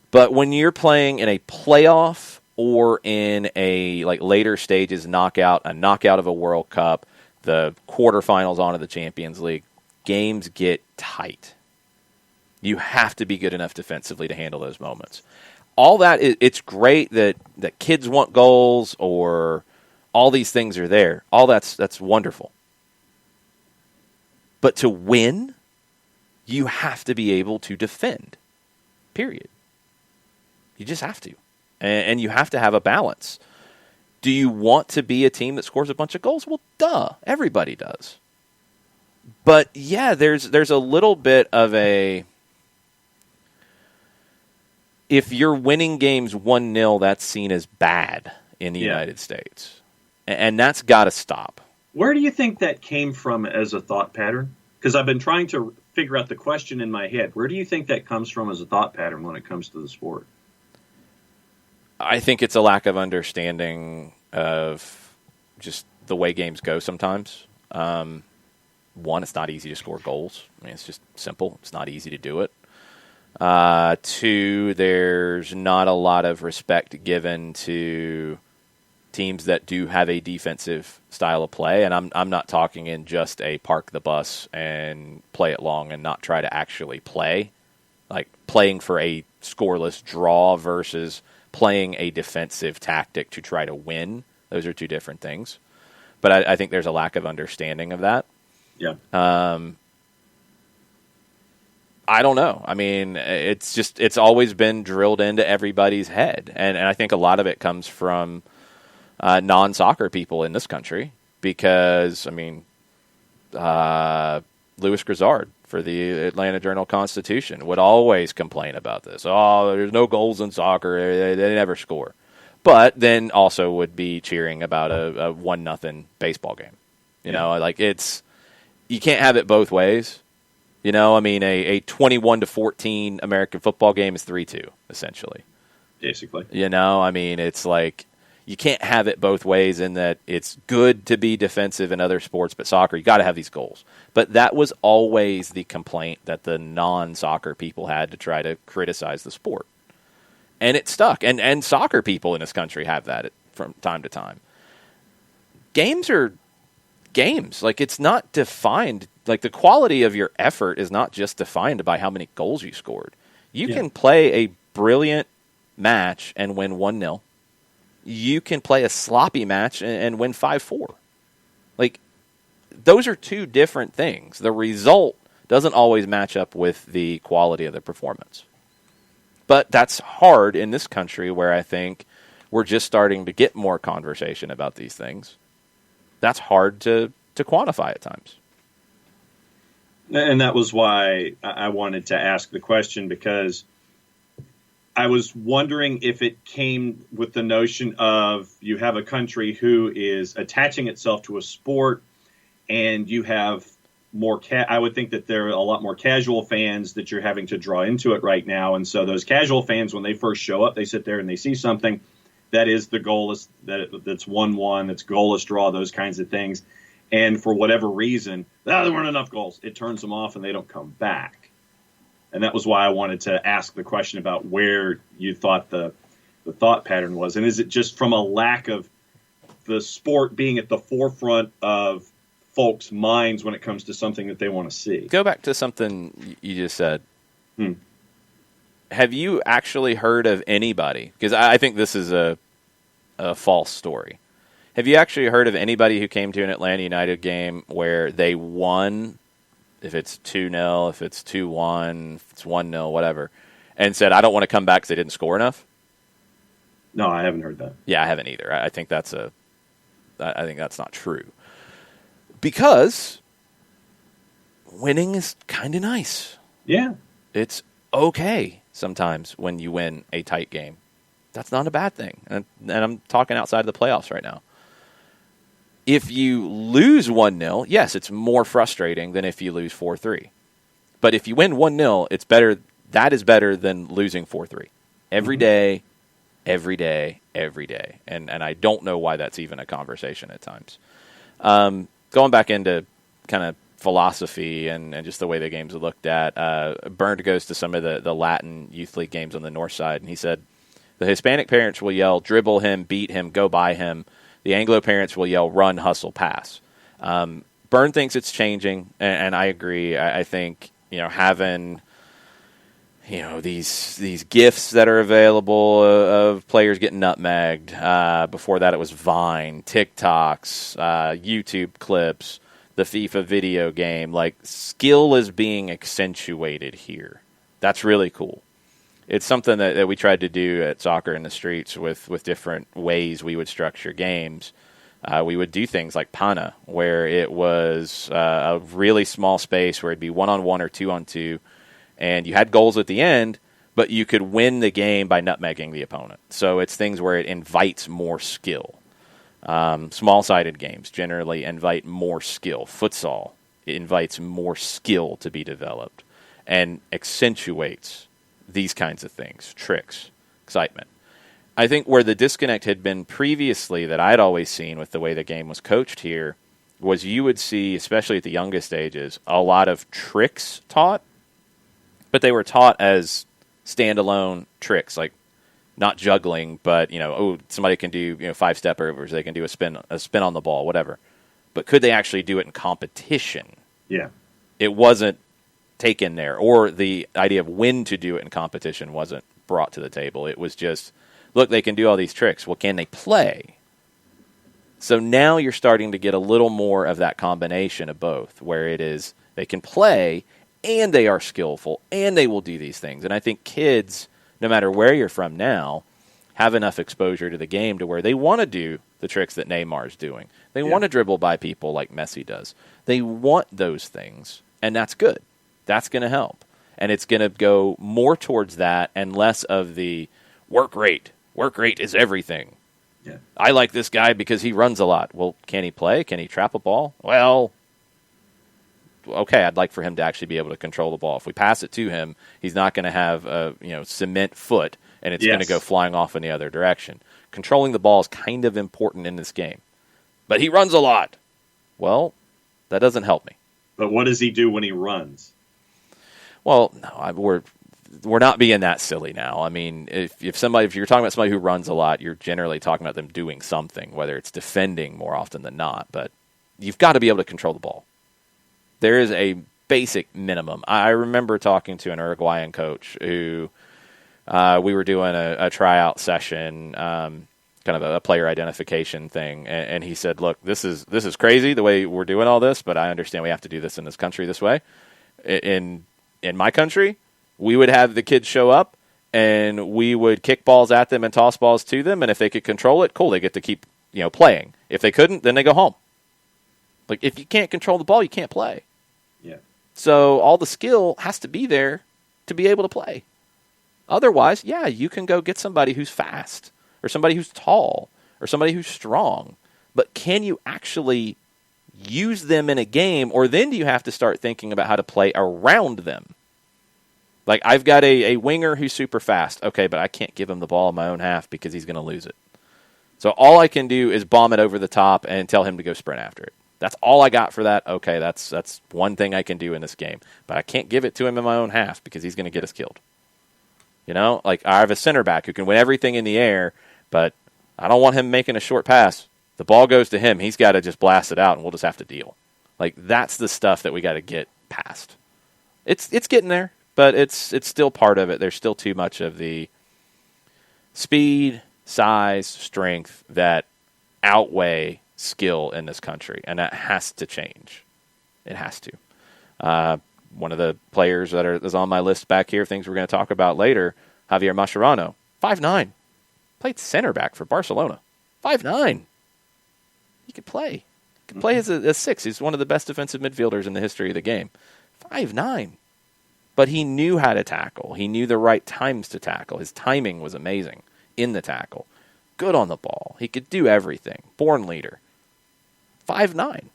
But when you're playing in a playoff or in a later stages a knockout of a World Cup, the quarterfinals onto the Champions League, games get tight. You have to be good enough defensively to handle those moments. All that, it's great that kids want goals or all these things are there. All that's wonderful. But to win, you have to be able to defend, period. You just have to. And you have to have a balance. Do you want to be a team that scores a bunch of goals? Well, duh. Everybody does. But, yeah, there's a little bit of a... If you're winning games 1-0, that's seen as bad in the United States. And that's got to stop. Where do you think that came from as a thought pattern? Because I've been trying to figure out the question in my head. Where do you think that comes from as a thought pattern when it comes to the sport? I think it's a lack of understanding of just the way games go sometimes. One, it's not easy to score goals. I mean, it's just simple. It's not easy to do it. 2, there's not a lot of respect given to teams that do have a defensive style of play, and I'm not talking in just a park the bus and play it long and not try to actually play, like playing for a scoreless draw versus playing a defensive tactic to try to win. Those are 2 different things. But I think there's a lack of understanding of that. Yeah. I don't know. I mean, it's always been drilled into everybody's head. And I think a lot of it comes from non-soccer people in this country because, I mean, Louis Grizzard for the Atlanta Journal-Constitution would always complain about this. Oh, there's no goals in soccer. They never score. But then also would be cheering about a 1-0 baseball game. You know, you can't have it both ways. You know, I mean, a 21-14 American football game is 3-2, essentially. Basically. You know, I mean, it's like you can't have it both ways in that it's good to be defensive in other sports, but soccer, you got to have these goals. But that was always the complaint that the non-soccer people had to try to criticize the sport. And it stuck. And soccer people in this country have that from time to time. Games are games. Like, it's not defined. Like, the quality of your effort is not just defined by how many goals you scored. You can play a brilliant match and win 1-0. You can play a sloppy match and win 5-4. Like, those are 2 different things. The result doesn't always match up with the quality of the performance. But that's hard in this country where I think we're just starting to get more conversation about these things. That's hard to quantify at times. And that was why I wanted to ask the question, because I was wondering if it came with the notion of you have a country who is attaching itself to a sport, and you have more I would think that there are a lot more casual fans that you're having to draw into it right now. And so those casual fans, when they first show up, they sit there and they see something that is the goalless, that's 1-1, that's goalless draw, those kinds of things. And for whatever reason, there weren't enough goals. It turns them off and they don't come back. And that was why I wanted to ask the question about where you thought the thought pattern was. And is it just from a lack of the sport being at the forefront of folks' minds when it comes to something that they want to see? Go back to something you just said. Have you actually heard of anybody, because I think this is a false story, have you actually heard of anybody who came to an Atlanta United game where they won, if it's 2-0, if it's 2-1, if it's 1-0, whatever, and said, I don't want to come back because they didn't score enough? No, I haven't heard that. Yeah, I haven't either. I think that's not true. Because winning is kind of nice. Yeah. It's okay sometimes when you win a tight game. That's not a bad thing. And I'm talking outside of the playoffs right now. If you lose 1-0, yes, it's more frustrating than if you lose 4-3. But if you win 1-0, it's better. That is better than losing 4-3. Every day, every day, every day. And I don't know why that's even a conversation at times. Going back into kind of philosophy and just the way the games are looked at, Bernd goes to some of the Latin youth league games on the north side, and he said, the Hispanic parents will yell, dribble him, beat him, go by him. The Anglo parents will yell, run, hustle, pass. Bernd thinks it's changing, and I agree. I think, having these gifts that are available of players getting nutmegged. Before that, it was Vine, TikToks, YouTube clips, the FIFA video game. Like, skill is being accentuated here. That's really cool. It's something that we tried to do at Soccer in the Streets with different ways we would structure games. We would do things like Pana, where it was a really small space where it'd be 1-on-1 or 2-on-2, and you had goals at the end, but you could win the game by nutmegging the opponent. So it's things where it invites more skill. Small-sided games generally invite more skill. Futsal invites more skill to be developed and accentuates these kinds of things, tricks, excitement. I think where the disconnect had been previously that I'd always seen with the way the game was coached here was you would see, especially at the youngest ages, a lot of tricks taught, but they were taught as standalone tricks, like not juggling, but somebody can do 5-step overs, they can do a spin on the ball, whatever. But could they actually do it in competition? Yeah, it wasn't taken there, or the idea of when to do it in competition wasn't brought to the table. It was just, look, they can do all these tricks. Well, can they play? So now you're starting to get a little more of that combination of both, where it is they can play and they are skillful and they will do these things. And I think kids, no matter where you're from now, have enough exposure to the game to where they want to do the tricks that Neymar's doing. They want to dribble by people like Messi does. They want those things, and that's good. That's going to help. And it's going to go more towards that and less of the work rate. Work rate is everything. Yeah. I like this guy because he runs a lot. Well, can he play? Can he trap a ball? Well, okay, I'd like for him to actually be able to control the ball. If we pass it to him, he's not going to have a cement foot, and it's going to go flying off in the other direction. Controlling the ball is kind of important in this game. But he runs a lot. Well, that doesn't help me. But what does he do when he runs? Well, no, we're not being that silly now. I mean, if you're talking about somebody who runs a lot, you're generally talking about them doing something, whether it's defending more often than not. But you've got to be able to control the ball. There is a basic minimum. I remember talking to an Uruguayan coach who we were doing a tryout session, kind of a player identification thing, and he said, "Look, this is crazy the way we're doing all this, but I understand we have to do this in this country this way." In my country, we would have the kids show up, and we would kick balls at them and toss balls to them, and if they could control it, cool, they get to keep playing. If they couldn't, then they go home. Like, if you can't control the ball, you can't play. Yeah. So all the skill has to be there to be able to play. Otherwise, yeah, you can go get somebody who's fast or somebody who's tall or somebody who's strong. But can you actually use them in a game, or then do you have to start thinking about how to play around them? Like, I've got a winger who's super fast. Okay, but I can't give him the ball in my own half because he's going to lose it. So all I can do is bomb it over the top and tell him to go sprint after it. That's all I got for that. Okay, that's one thing I can do in this game. But I can't give it to him in my own half because he's going to get us killed. Like, I have a center back who can win everything in the air, but I don't want him making a short pass. The ball goes to him. He's got to just blast it out, and we'll just have to deal. Like, that's the stuff that we got to get past. It's getting there, but it's still part of it. There's still too much of the speed, size, strength that outweigh skill in this country, and that has to change. It has to. One of the players that is on my list back here, things we're going to talk about later, Javier Mascherano, 5'9", played center back for Barcelona. 5'9". He could play. He could play as a 6. He's one of the best defensive midfielders in the history of the game. 5'9". But he knew how to tackle. He knew the right times to tackle. His timing was amazing in the tackle. Good on the ball. He could do everything. Born leader. 5'9".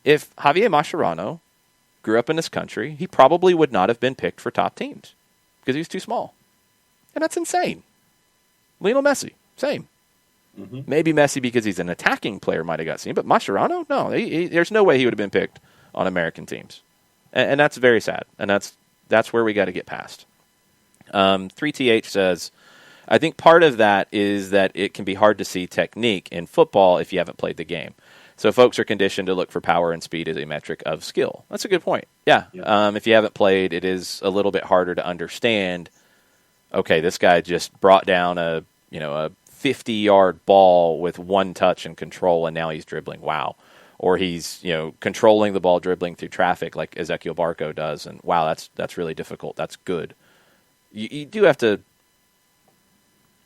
If Javier Mascherano grew up in this country, he probably would not have been picked for top teams because he was too small. And that's insane. Lionel Messi, same. Mm-hmm. Maybe Messi, because he's an attacking player, might have got seen, but Mascherano, no. There's no way he would have been picked on American teams. And that's very sad. And that's where we got to get past. 3TH says, I think part of that is that it can be hard to see technique in football if you haven't played the game. So folks are conditioned to look for power and speed as a metric of skill. That's a good point. Yeah. If you haven't played, it is a little bit harder to understand. Okay, this guy just brought down a 50-yard ball with one touch and control, and now he's dribbling. Wow. Or he's controlling the ball, dribbling through traffic like Ezequiel Barco does, and wow, that's really difficult. That's good. You do have to.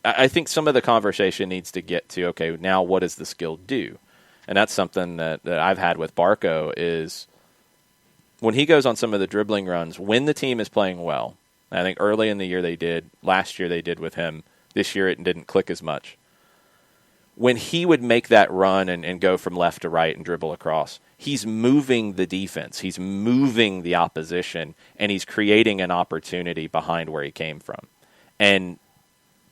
I think some of the conversation needs to get to, okay, now what does the skill do? And that's something that I've had with Barco is when he goes on some of the dribbling runs, when the team is playing well, and I think early in the year they did, last year they did with him, this year it didn't click as much. When he would make that run and go from left to right and dribble across, he's moving the defense, he's moving the opposition, and he's creating an opportunity behind where he came from. And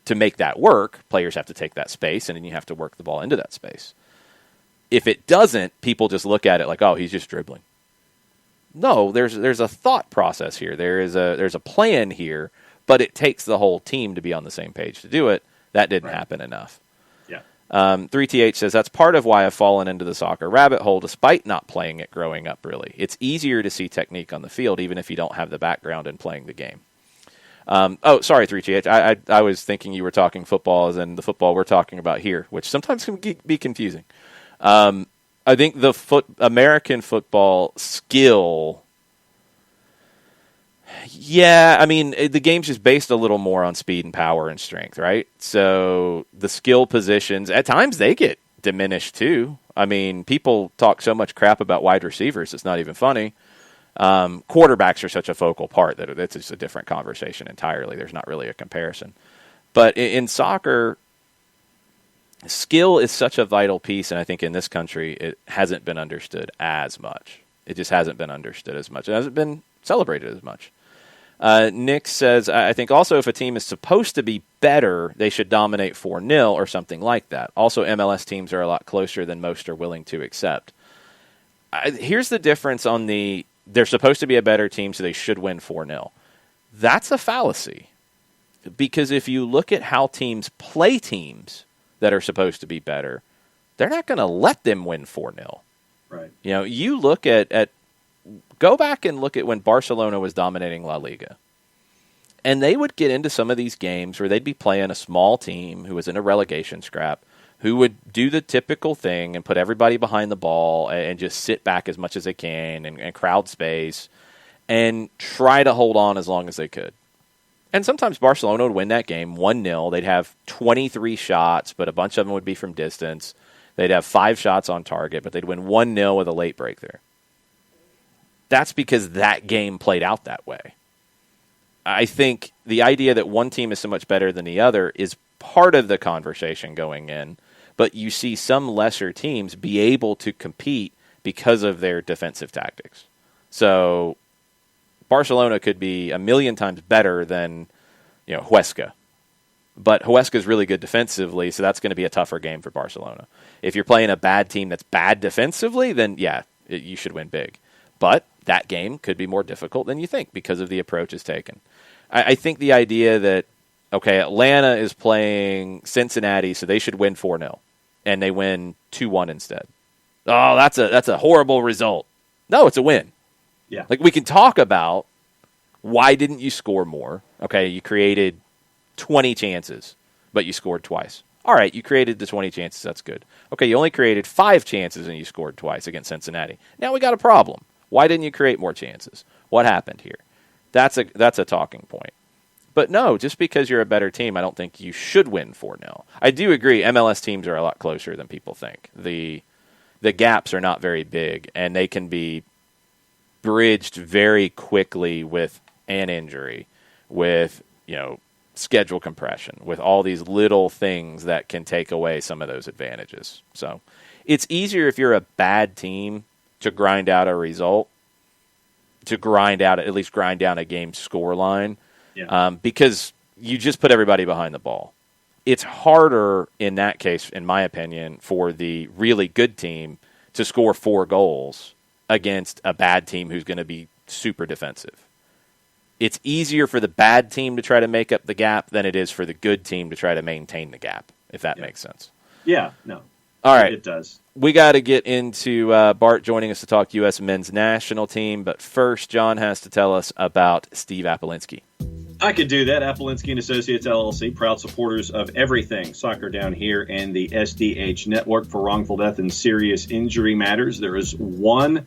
to make that work, players have to take that space, and then you have to work the ball into that space. If it doesn't, people just look at it like, oh, he's just dribbling. No, there's a thought process here. There's a plan here, but it takes the whole team to be on the same page to do it. That didn't happen enough. Yeah. 3TH says, that's part of why I've fallen into the soccer rabbit hole despite not playing it growing up, really. It's easier to see technique on the field, even if you don't have the background in playing the game. Sorry, 3TH. I was thinking you were talking football as in the football we're talking about here, which sometimes can be confusing. I think the American football skill, the game's just based a little more on speed and power and strength, right? So the skill positions, at times they get diminished too. I mean, people talk so much crap about wide receivers, it's not even funny. Quarterbacks are such a focal part that it's just a different conversation entirely. There's not really a comparison. But in soccer, skill is such a vital piece, and I think in this country it hasn't been understood as much. It just hasn't been understood as much. It hasn't been celebrated as much. Nick says, I think also if a team is supposed to be better, they should dominate 4-0 or something like that. Also, MLS teams are a lot closer than most are willing to accept. Here's the difference on they're supposed to be a better team, so they should win 4-0. That's a fallacy. Because if you look at how teams play teams that are supposed to be better, they're not going to let them win 4-0. Right. You look at go back and look at when Barcelona was dominating La Liga. And they would get into some of these games where they'd be playing a small team who was in a relegation scrap, who would do the typical thing and put everybody behind the ball and just sit back as much as they can and crowd space. and try to hold on as long as they could. And sometimes Barcelona would win that game 1-0. They'd have 23 shots, but a bunch of them would be from distance. They'd have 5 shots on target, but they'd win 1-0 with a late break there. That's because that game played out that way. I think the idea that one team is so much better than the other is part of the conversation going in, but you see some lesser teams be able to compete because of their defensive tactics. So Barcelona could be a million times better than, Huesca. But Huesca is really good defensively, so that's going to be a tougher game for Barcelona. If you're playing a bad team that's bad defensively, then you should win big. But that game could be more difficult than you think because of the approach is taken. I think the idea that, Atlanta is playing Cincinnati, so they should win 4-0, and they win 2-1 instead. Oh, that's a horrible result. No, it's a win. Yeah. Like, we can talk about why didn't you score more? Okay, you created 20 chances, but you scored twice. All right, you created the 20 chances. That's good. Okay, you only created 5 chances and you scored twice against Cincinnati. Now we got a problem. Why didn't you create more chances? What happened here? That's a talking point. But no, just because you're a better team, I don't think you should win 4-0. I do agree MLS teams are a lot closer than people think. The gaps are not very big, and they can be bridged very quickly with an injury, with, schedule compression, with all these little things that can take away some of those advantages. So it's easier if you're a bad team to grind out a result, at least grind down a game scoreline, because you just put everybody behind the ball. It's harder in that case, in my opinion, for the really good team to score 4 goals against a bad team who's going to be super defensive. It's easier for the bad team to try to make up the gap than it is for the good team to try to maintain the gap, if that makes sense. Yeah, no. All right. It does. We got to get into Bart joining us to talk U.S. men's national team, but first, John has to tell us about Steve Apolinsky. I could do that. Apolinsky & Associates, LLC, proud supporters of everything soccer down here and the SDH network for wrongful death and serious injury matters. There is one line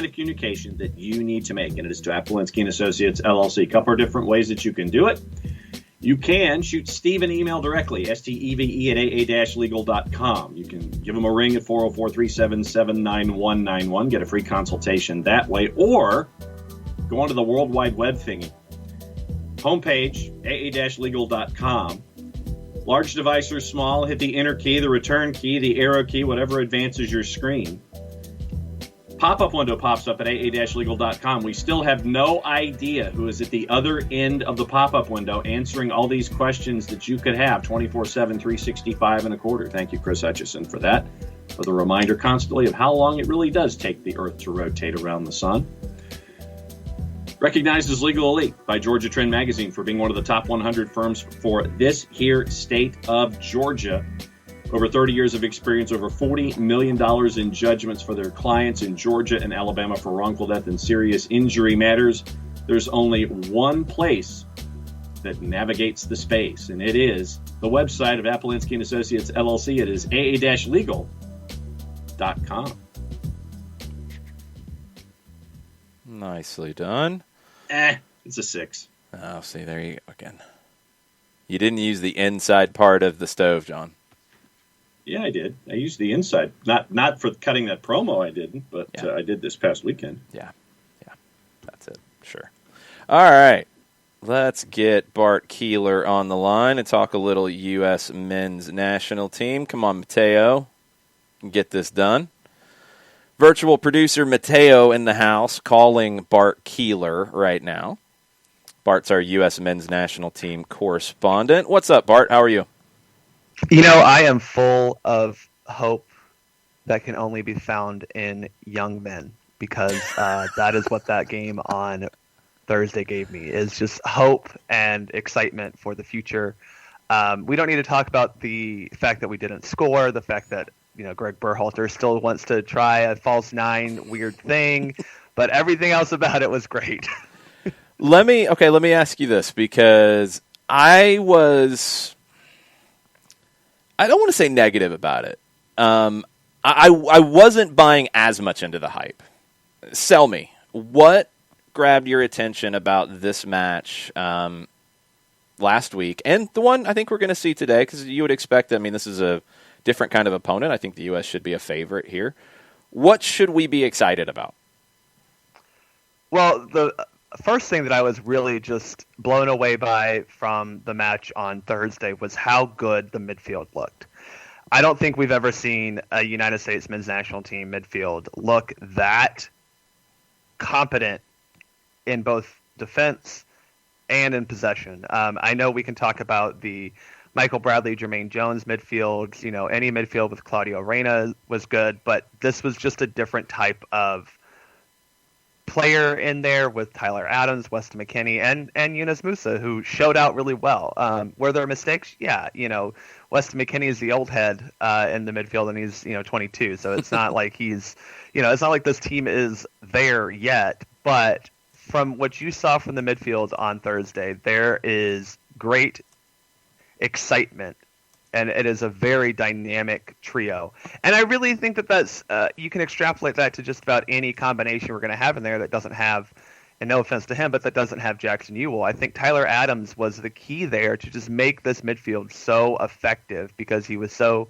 of communication that you need to make, and it is to Apolinsky & Associates, LLC. A couple of different ways that you can do it. You can shoot Steve an email directly, steve@aa-legal.com. You can give him a ring at 404-377-9191, get a free consultation that way, or go onto the World Wide Web thingy. Homepage, aa-legal.com. Large device or small, hit the enter key, the return key, the arrow key, whatever advances your screen. Pop-up window pops up at aa-legal.com. We still have no idea who is at the other end of the pop-up window answering all these questions that you could have 24/7, 365 and a quarter. Thank you, Chris Hutchison, for that. For the reminder constantly of how long it really does take the Earth to rotate around the sun. Recognized as Legal Elite by Georgia Trend Magazine for being one of the top 100 firms for this here state of Georgia. Over 30 years of experience, over $40 million in judgments for their clients in Georgia and Alabama for wrongful death and serious injury matters. There's only one place that navigates the space, and it is the website of Apolinsky & Associates, LLC. It is aa-legal.com. Nicely done. It's a 6. Oh, see, there you go again. You didn't use the inside part of the stove, John. Yeah, I did. I used the inside. Not for cutting that promo, I didn't, but I did this past weekend. Yeah, that's it. Sure. All right. Let's get Bart Keeler on the line and talk a little U.S. men's national team. Come on, Mateo. Get this done. Virtual producer Mateo in the house calling Bart Keeler right now. Bart's our U.S. men's national team correspondent. What's up, Bart? How are you? I am full of hope that can only be found in young men because that is what that game on Thursday gave me, is just hope and excitement for the future. We don't need to talk about the fact that we didn't score, the fact that Greg Berhalter still wants to try a false 9 weird thing, but everything else about it was great. Let me ask you this, because I don't want to say negative about it. I wasn't buying as much into the hype. Sell me. What grabbed your attention about this match last week, and the one I think we're going to see today? Because you would expect, I mean, this is a different kind of opponent. I think the U.S. should be a favorite here. What should we be excited about? Well, the first thing that I was really just blown away by from the match on Thursday was how good the midfield looked. I don't think we've ever seen a United States men's national team midfield look that competent in both defense and in possession. I know we can talk about the Michael Bradley, Jermaine Jones midfield. You know, any midfield with Claudio Reyna was good, but this was just a different type of player in there with Tyler Adams, Weston McKennie, and Yunus Musa, who showed out really well. Were there mistakes? Yeah, you know, Weston McKennie is the old head in the midfield, and he's 22, so it's not like he's it's not like this team is there yet. But from what you saw from the midfield on Thursday, there is great excitement, and it is a very dynamic trio. And I really think that that's you can extrapolate that to just about any combination we're going to have in there that doesn't have, and no offense to him, but that doesn't have Jackson Ewell. I think Tyler Adams was the key there to just make this midfield so effective because he was so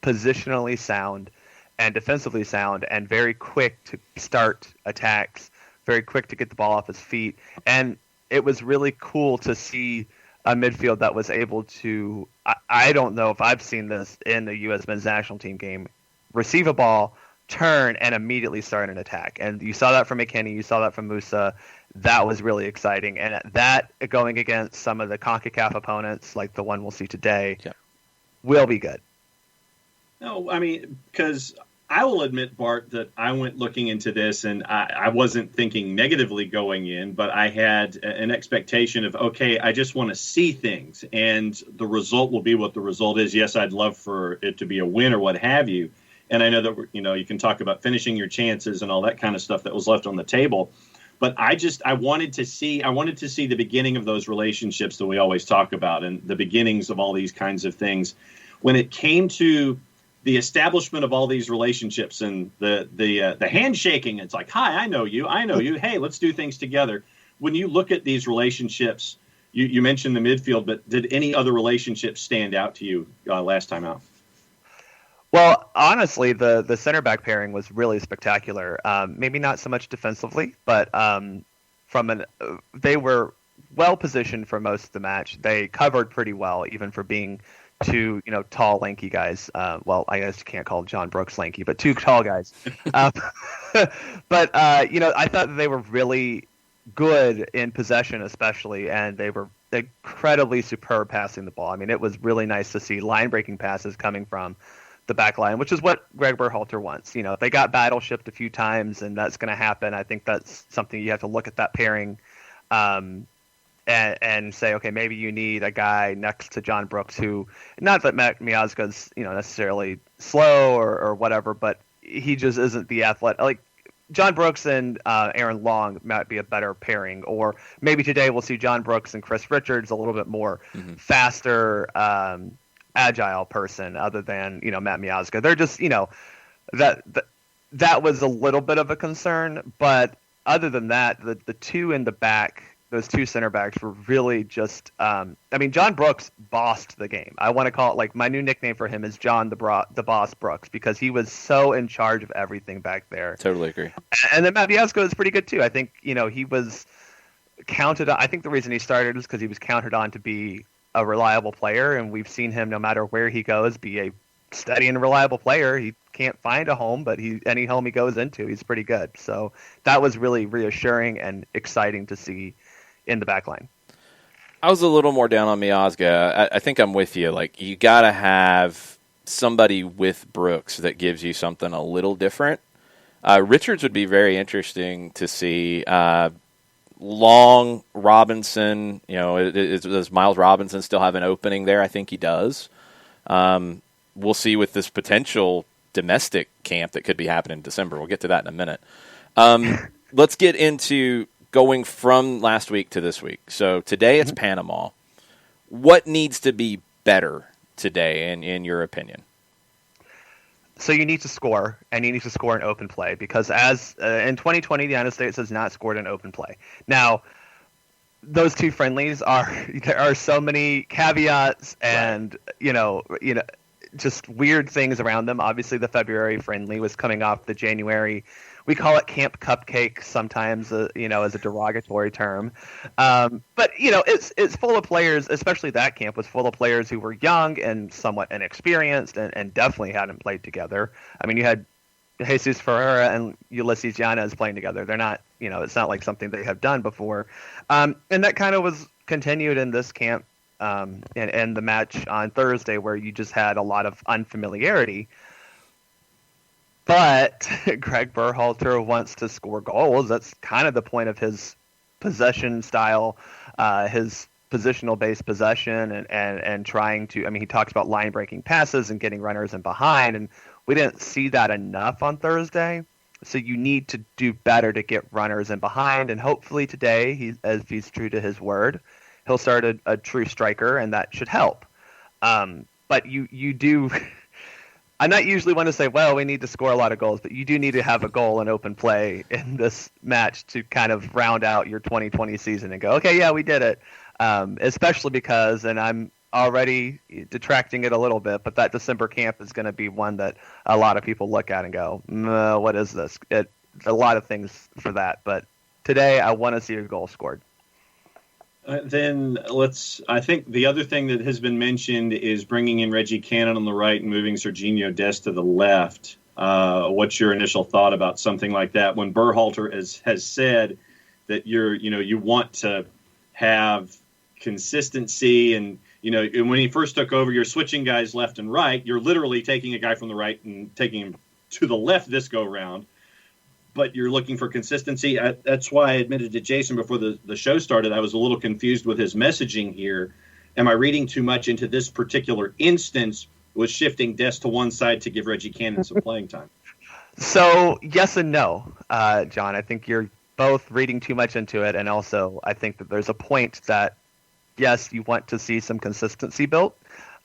positionally sound and defensively sound and very quick to start attacks, very quick to get the ball off his feet. And it was really cool to see a midfield that was able to, I don't know if I've seen this in the U.S. men's national team game, receive a ball, turn, and immediately start an attack. And you saw that from McKennie, you saw that from Musa. That was really exciting. And that going against some of the CONCACAF opponents, like the one we'll see today, will be good. No, I mean, because I will admit, Bart, that I went looking into this and I wasn't thinking negatively going in, but I had an expectation of, okay, I just want to see things and the result will be what the result is. Yes, I'd love for it to be a win or what have you. And I know that, you can talk about finishing your chances and all that kind of stuff that was left on the table. But I wanted to see the beginning of those relationships that we always talk about and the beginnings of all these kinds of things. When it came to the establishment of all these relationships and the handshaking, it's like, hi, I know you. Hey, let's do things together. When you look at these relationships, you mentioned the midfield, but did any other relationships stand out to you last time out? Well, honestly, the center back pairing was really spectacular. Maybe not so much defensively, but they were well positioned for most of the match. They covered pretty well, even for being two, tall, lanky guys. Well, I guess you can't call John Brooks lanky, but two tall guys. But I thought that they were really good in possession, especially, and they were incredibly superb passing the ball. I mean, it was really nice to see line-breaking passes coming from the back line, which is what Greg Berhalter wants. They got battleshipped a few times, and that's going to happen. I think that's something you have to look at that pairing and say, okay, maybe you need a guy next to John Brooks who, not that Matt Miazga's necessarily slow or whatever, but he just isn't the athletic. Like John Brooks and Aaron Long might be a better pairing, or maybe today we'll see John Brooks and Chris Richards, a little bit more faster, agile person other than Matt Miazga. They're just that was a little bit of a concern, but other than that, the two in the back, those two center backs were really just John Brooks bossed the game. I want to call it, like, my new nickname for him is John the Boss Brooks, because he was so in charge of everything back there. Totally agree. And then Matt Miazga is pretty good too. I think he was counted on. I think the reason he started was because he was counted on to be a reliable player, and we've seen him, no matter where he goes, be a steady and reliable player. He can't find a home, but any home he goes into, he's pretty good. So that was really reassuring and exciting to see in the back line. I was a little more down on Miazga. I think I'm with you. Like, you got to have somebody with Brooks that gives you something a little different. Richards would be very interesting to see. Long, Robinson, does Miles Robinson still have an opening there? I think he does. We'll see with this potential domestic camp that could be happening in December. We'll get to that in a minute. Let's get into going from last week to this week. So today it's Panama. What needs to be better today, in your opinion? So you need to score, and you need to score in open play because as in 2020, the United States has not scored in open play. Now, those two friendlies there are so many caveats and just weird things around them. Obviously, the February friendly was coming off the January. We call it Camp Cupcake sometimes, as a derogatory term. But it's full of players, especially that camp was full of players who were young and somewhat inexperienced and definitely hadn't played together. I mean, you had Jesus Ferreira and Ulysses Yanez playing together. They're not, it's not like something they have done before. And that kind of was continued in this camp and the match on Thursday where you just had a lot of unfamiliarity. But Greg Berhalter wants to score goals. That's kind of the point of his possession style, his positional-based possession, and trying to. I mean, he talks about line-breaking passes and getting runners in behind, and we didn't see that enough on Thursday. So you need to do better to get runners in behind, and hopefully today, if he's true to his word, he'll start a true striker, and that should help. But you do. I'm not usually one to say, well, we need to score a lot of goals, but you do need to have a goal in open play in this match to kind of round out your 2020 season and go, okay, yeah, we did it. Especially because, and I'm already detracting it a little bit, but that December camp is going to be one that a lot of people look at and go, what is this? A lot of things for that. But today I want to see a goal scored. I think the other thing that has been mentioned is bringing in Reggie Cannon on the right and moving Serginho Dest to the left. What's your initial thought about something like that when Berhalter has said that you want to have consistency and, when he first took over, you're switching guys left and right. You're literally taking a guy from the right and taking him to the left this go round. But you're looking for consistency. That's why I admitted to Jason before the show started, I was a little confused with his messaging here. Am I reading too much into this particular instance with shifting Dest to one side to give Reggie Cannon some playing time? So, yes and no, John. I think you're both reading too much into it. And also, I think that there's a point that, yes, you want to see some consistency built.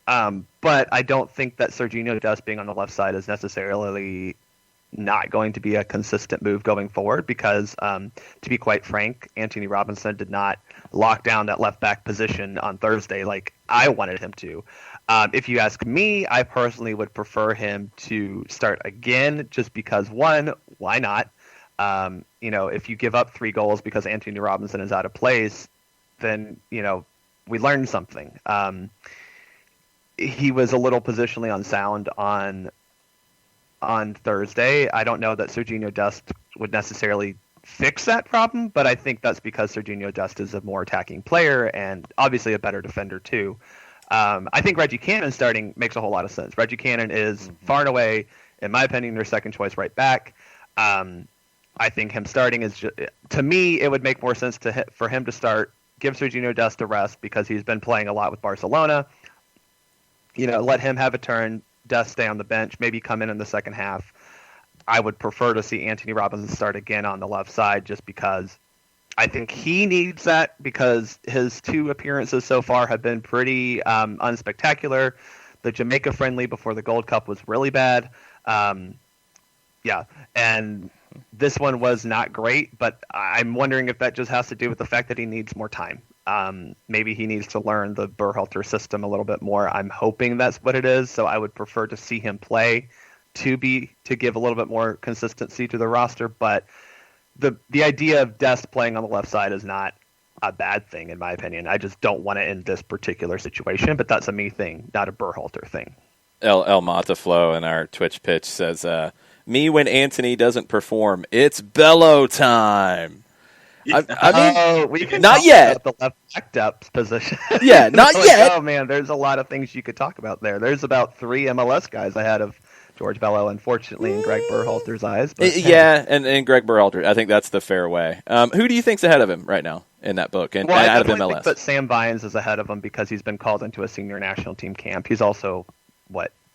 But I don't think that Serginho Dest being on the left side is necessarily not going to be a consistent move going forward because, to be quite frank, Anthony Robinson did not lock down that left back position on Thursday like I wanted him to. If you ask me, I personally would prefer him to start again just because, one, why not? If you give up 3 goals because Anthony Robinson is out of place, then, we learned something. He was a little positionally unsound on Thursday. I don't know that Serginho Dest would necessarily fix that problem, but I think that's because Serginho Dest is a more attacking player and obviously a better defender too. I think Reggie Cannon starting makes a whole lot of sense. Reggie Cannon is far and away, in my opinion, their second choice right back. I think him starting is to me, it would make more sense for him to start, give Serginho Dest a rest because he's been playing a lot with Barcelona. Let him have a turn. Dest stay on the bench, maybe come in the second half. I would prefer to see Anthony Robinson start again on the left side just because I think he needs that because his 2 appearances so far have been pretty unspectacular. The Jamaica friendly before the Gold Cup was really bad. And this one was not great, but I'm wondering if that just has to do with the fact that he needs more time. Maybe he needs to learn the Berhalter system a little bit more. I'm hoping that's what it is. So I would prefer to see him play to give a little bit more consistency to the roster. But the idea of Dest playing on the left side is not a bad thing, in my opinion. I just don't want it in this particular situation, but that's a me thing, not a Berhalter thing. El Mataflow in our Twitch pitch says, me when Anthony doesn't perform, it's bellow time. I mean, we can not talk yet. about the left back depth position. Yeah, not yet. Oh man, there's a lot of things you could talk about there. There's about 3 MLS guys ahead of George Bello, unfortunately, in Greg Berhalter's eyes. But, yeah, and Greg Berhalter. I think that's the fair way. Who do you think's ahead of him right now in that book and out of MLS? I think that Sam Vines is ahead of him because he's been called into a senior national team camp. He's also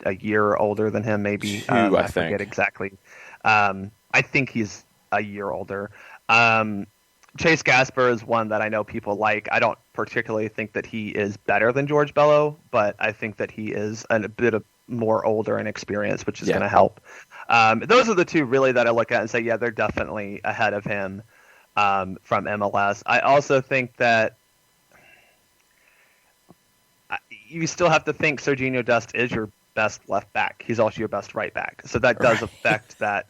a year older than him, maybe. 2, I forget exactly. I think he's a year older. Chase Gasper is one that I know people like. I don't particularly think that he is better than George Bello, but I think that he is a bit of more older and experienced, which is going to help. Those are the two really that I look at and say, yeah, they're definitely ahead of him from MLS. I also think that you still have to think Sergiño Dest is your best left back. He's also your best right back. So that does affect that.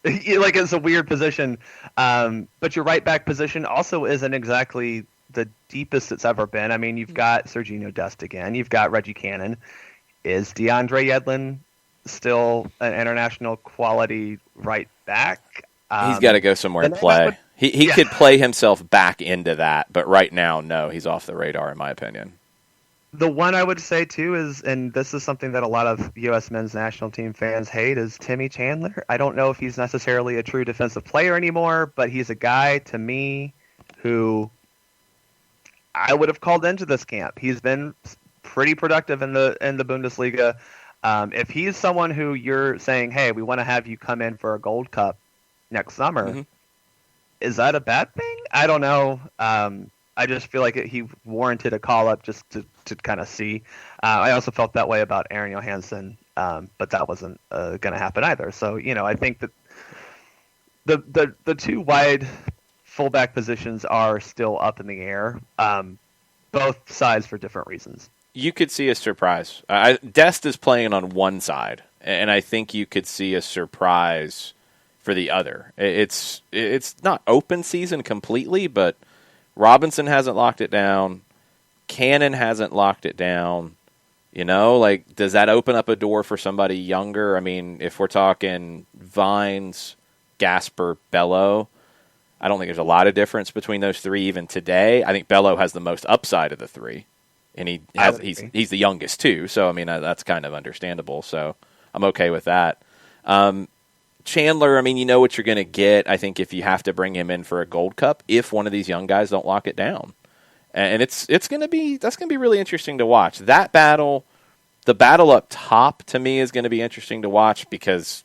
Like, it's a weird position. But your right back position also isn't exactly the deepest it's ever been. I mean, you've got Sergiño Dest again. You've got Reggie Cannon. Is DeAndre Yedlin still an international quality right back? He's got to go somewhere and play. He could play himself back into that, but right now, no, he's off the radar, in my opinion. The one I would say, too, is, and this is something that a lot of U.S. men's national team fans hate, is Timmy Chandler. I don't know if he's necessarily a true defensive player anymore, but he's a guy, to me, who I would have called into this camp. He's been pretty productive in the Bundesliga. If he's someone who you're saying, hey, we want to have you come in for a Gold Cup next summer, is that a bad thing? I don't know. I just feel like he warranted a call-up just to kind of see. I also felt that way about Aaron Johansson, but that wasn't going to happen either. So, I think that the two wide fullback positions are still up in the air, both sides for different reasons. You could see a surprise. Dest is playing on one side, and I think you could see a surprise for the other. It's not open season completely, but Robinson hasn't locked it down. Cannon hasn't locked it down. Does that open up a door for somebody younger? I mean, if we're talking Vines, Gasper, Bello, I don't think there's a lot of difference between those three even today. I think Bello has the most upside of the three, and he's the youngest too. So, I mean, that's kind of understandable. So I'm okay with that. Chandler, I mean, you know what you're going to get, I think, if you have to bring him in for a Gold Cup, if one of these young guys don't lock it down. And that's going to be really interesting to watch. That battle, the battle up top, to me, is going to be interesting to watch because,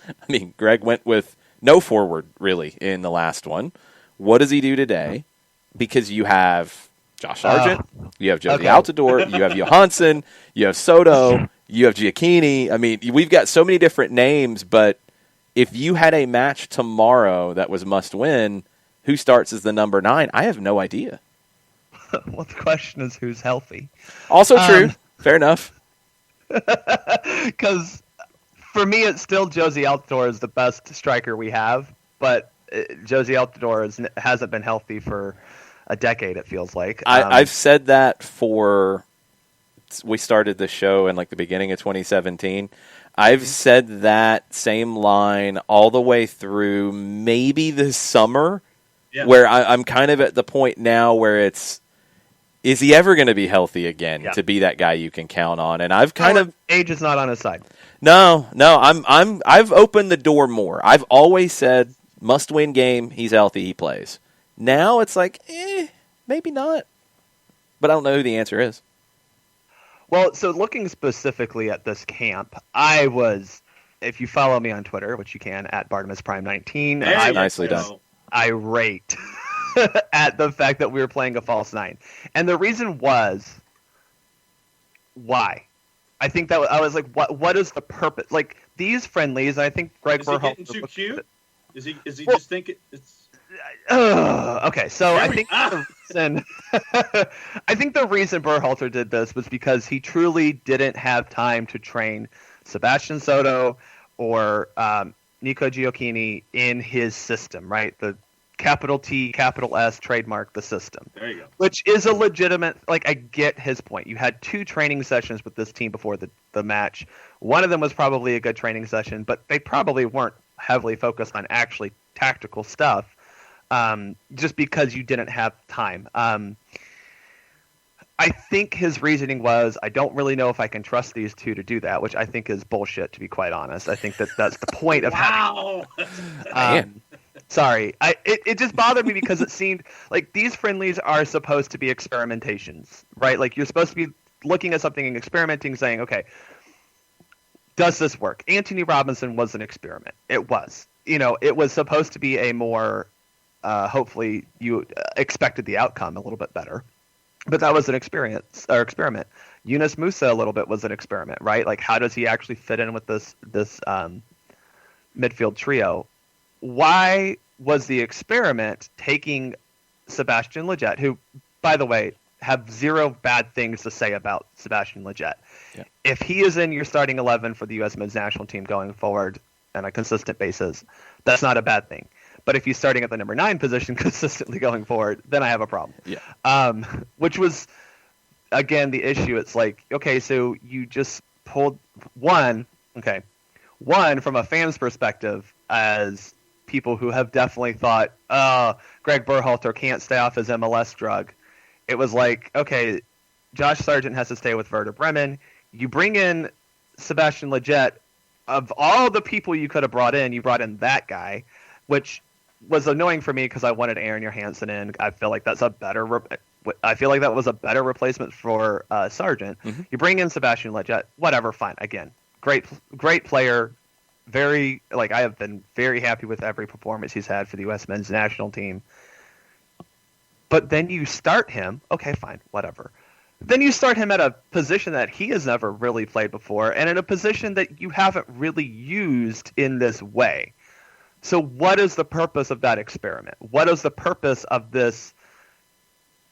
I mean, Greg went with no forward, really, in the last one. What does he do today? Because you have Josh Sargent, you have Josie Altidore, you have Johansson, you have Soto, you have Giacchini. I mean, we've got so many different names, but if you had a match tomorrow that was must win, who starts as the number 9? I have no idea. Well, the question is who's healthy. Also true. Fair enough. Because for me, it's still Josie Altidore is the best striker we have, but Josie Altidore hasn't been healthy for a decade, it feels like. I've said that we started the show in the beginning of 2017. I've said that same line all the way through maybe this summer, where I'm kind of at the point now where is he ever going to be healthy again to be that guy you can count on? And I've age is not on his side. No, I've opened the door more. I've always said must win game. He's healthy, he plays. Now it's maybe not, but I don't know who the answer is. Well, so looking specifically at this camp, I was, if you follow me on Twitter, which you can, at BartimusPrime19, nicely done. Irate at the fact that we were playing a false 9. And the reason was, why? I think that I was like, what is the purpose? Like, these friendlies, I think Greg Berhalter... Is he getting too cute? Is he just thinking... Okay, so I think the reason Berhalter did this was because he truly didn't have time to train Sebastian Soto or Nico Gioacchini in his system, right? The capital T, capital S, trademark the system. There you go. Which is a legitimate, I get his point. You had 2 training sessions with this team before the match. One of them was probably a good training session, but they probably weren't heavily focused on actually tactical stuff. Just because you didn't have time. I think his reasoning was, I don't really know if I can trust these two to do that, which I think is bullshit, to be quite honest. I think that's the point of having... Sorry. It just bothered me because it seemed like these friendlies are supposed to be experimentations, right? Like, you're supposed to be looking at something and experimenting, saying, okay, does this work? Anthony Robinson was an experiment. It was. It was supposed to be a more... hopefully you expected the outcome a little bit better. But that was an experiment. Yunus Musa a little bit was an experiment, right? Like, how does he actually fit in with this midfield trio? Why was the experiment taking Sebastian Lletget, who, by the way, have zero bad things to say about Sebastian Lletget? Yeah. If he is in your starting 11 for the U.S. men's national team going forward on a consistent basis, that's not a bad thing. But if he's starting at the number 9 position consistently going forward, then I have a problem. Yeah. Which was, again, the issue. It's like, okay, so you just pulled one from a fan's perspective, as people who have definitely thought, Greg Berhalter can't stay off his MLS drug. It was like, okay, Josh Sargent has to stay with Werder Bremen. You bring in Sebastian Lletget. Of all the people you could have brought in, you brought in that guy, which was annoying for me because I wanted Aaron Johansson in. I feel like that was a better replacement for Sargent. Mm-hmm. You bring in Sebastian Lletget, whatever, fine. Again, great player. I have been very happy with every performance he's had for the U.S. men's national team. But then you start him, okay, fine, whatever. Then you start him at a position that he has never really played before, and in a position that you haven't really used in this way. So what is the purpose of that experiment? What is the purpose of this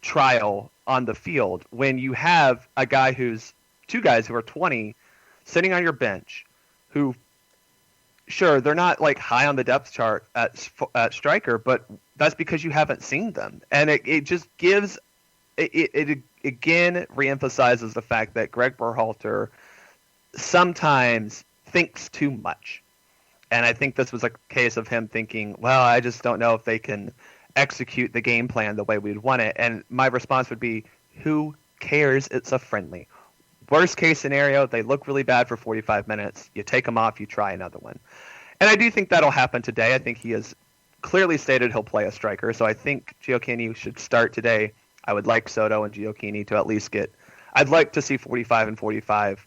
trial on the field when you have two guys who are 20 sitting on your bench who, sure, they're not like high on the depth chart at striker, but that's because you haven't seen them. And it just gives it again reemphasizes the fact that Greg Berhalter sometimes thinks too much. And I think this was a case of him thinking, well, I just don't know if they can execute the game plan the way we'd want it. And my response would be, who cares? It's a friendly. Worst case scenario, they look really bad for 45 minutes. You take them off, you try another one. And I do think that'll happen today. I think he has clearly stated he'll play a striker. So I think Gioacchini should start today. I would like Soto and Gioacchini to at least I'd like to see 45 and 45.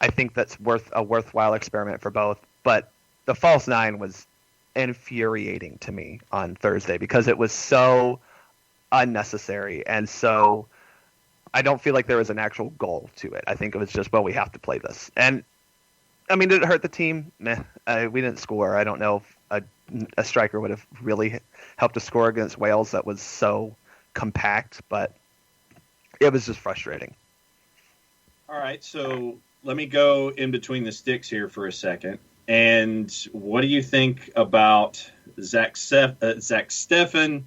I think that's a worthwhile experiment for both. But the false 9 was infuriating to me on Thursday because it was so unnecessary. And so I don't feel like there was an actual goal to it. I think it was just, well, we have to play this. And, I mean, did it hurt the team? Meh. We didn't score. I don't know if a striker would have really helped to score against Wales that was so compact, but it was just frustrating. All right, so let me go in between the sticks here for a second. And what do you think about Zach Steffen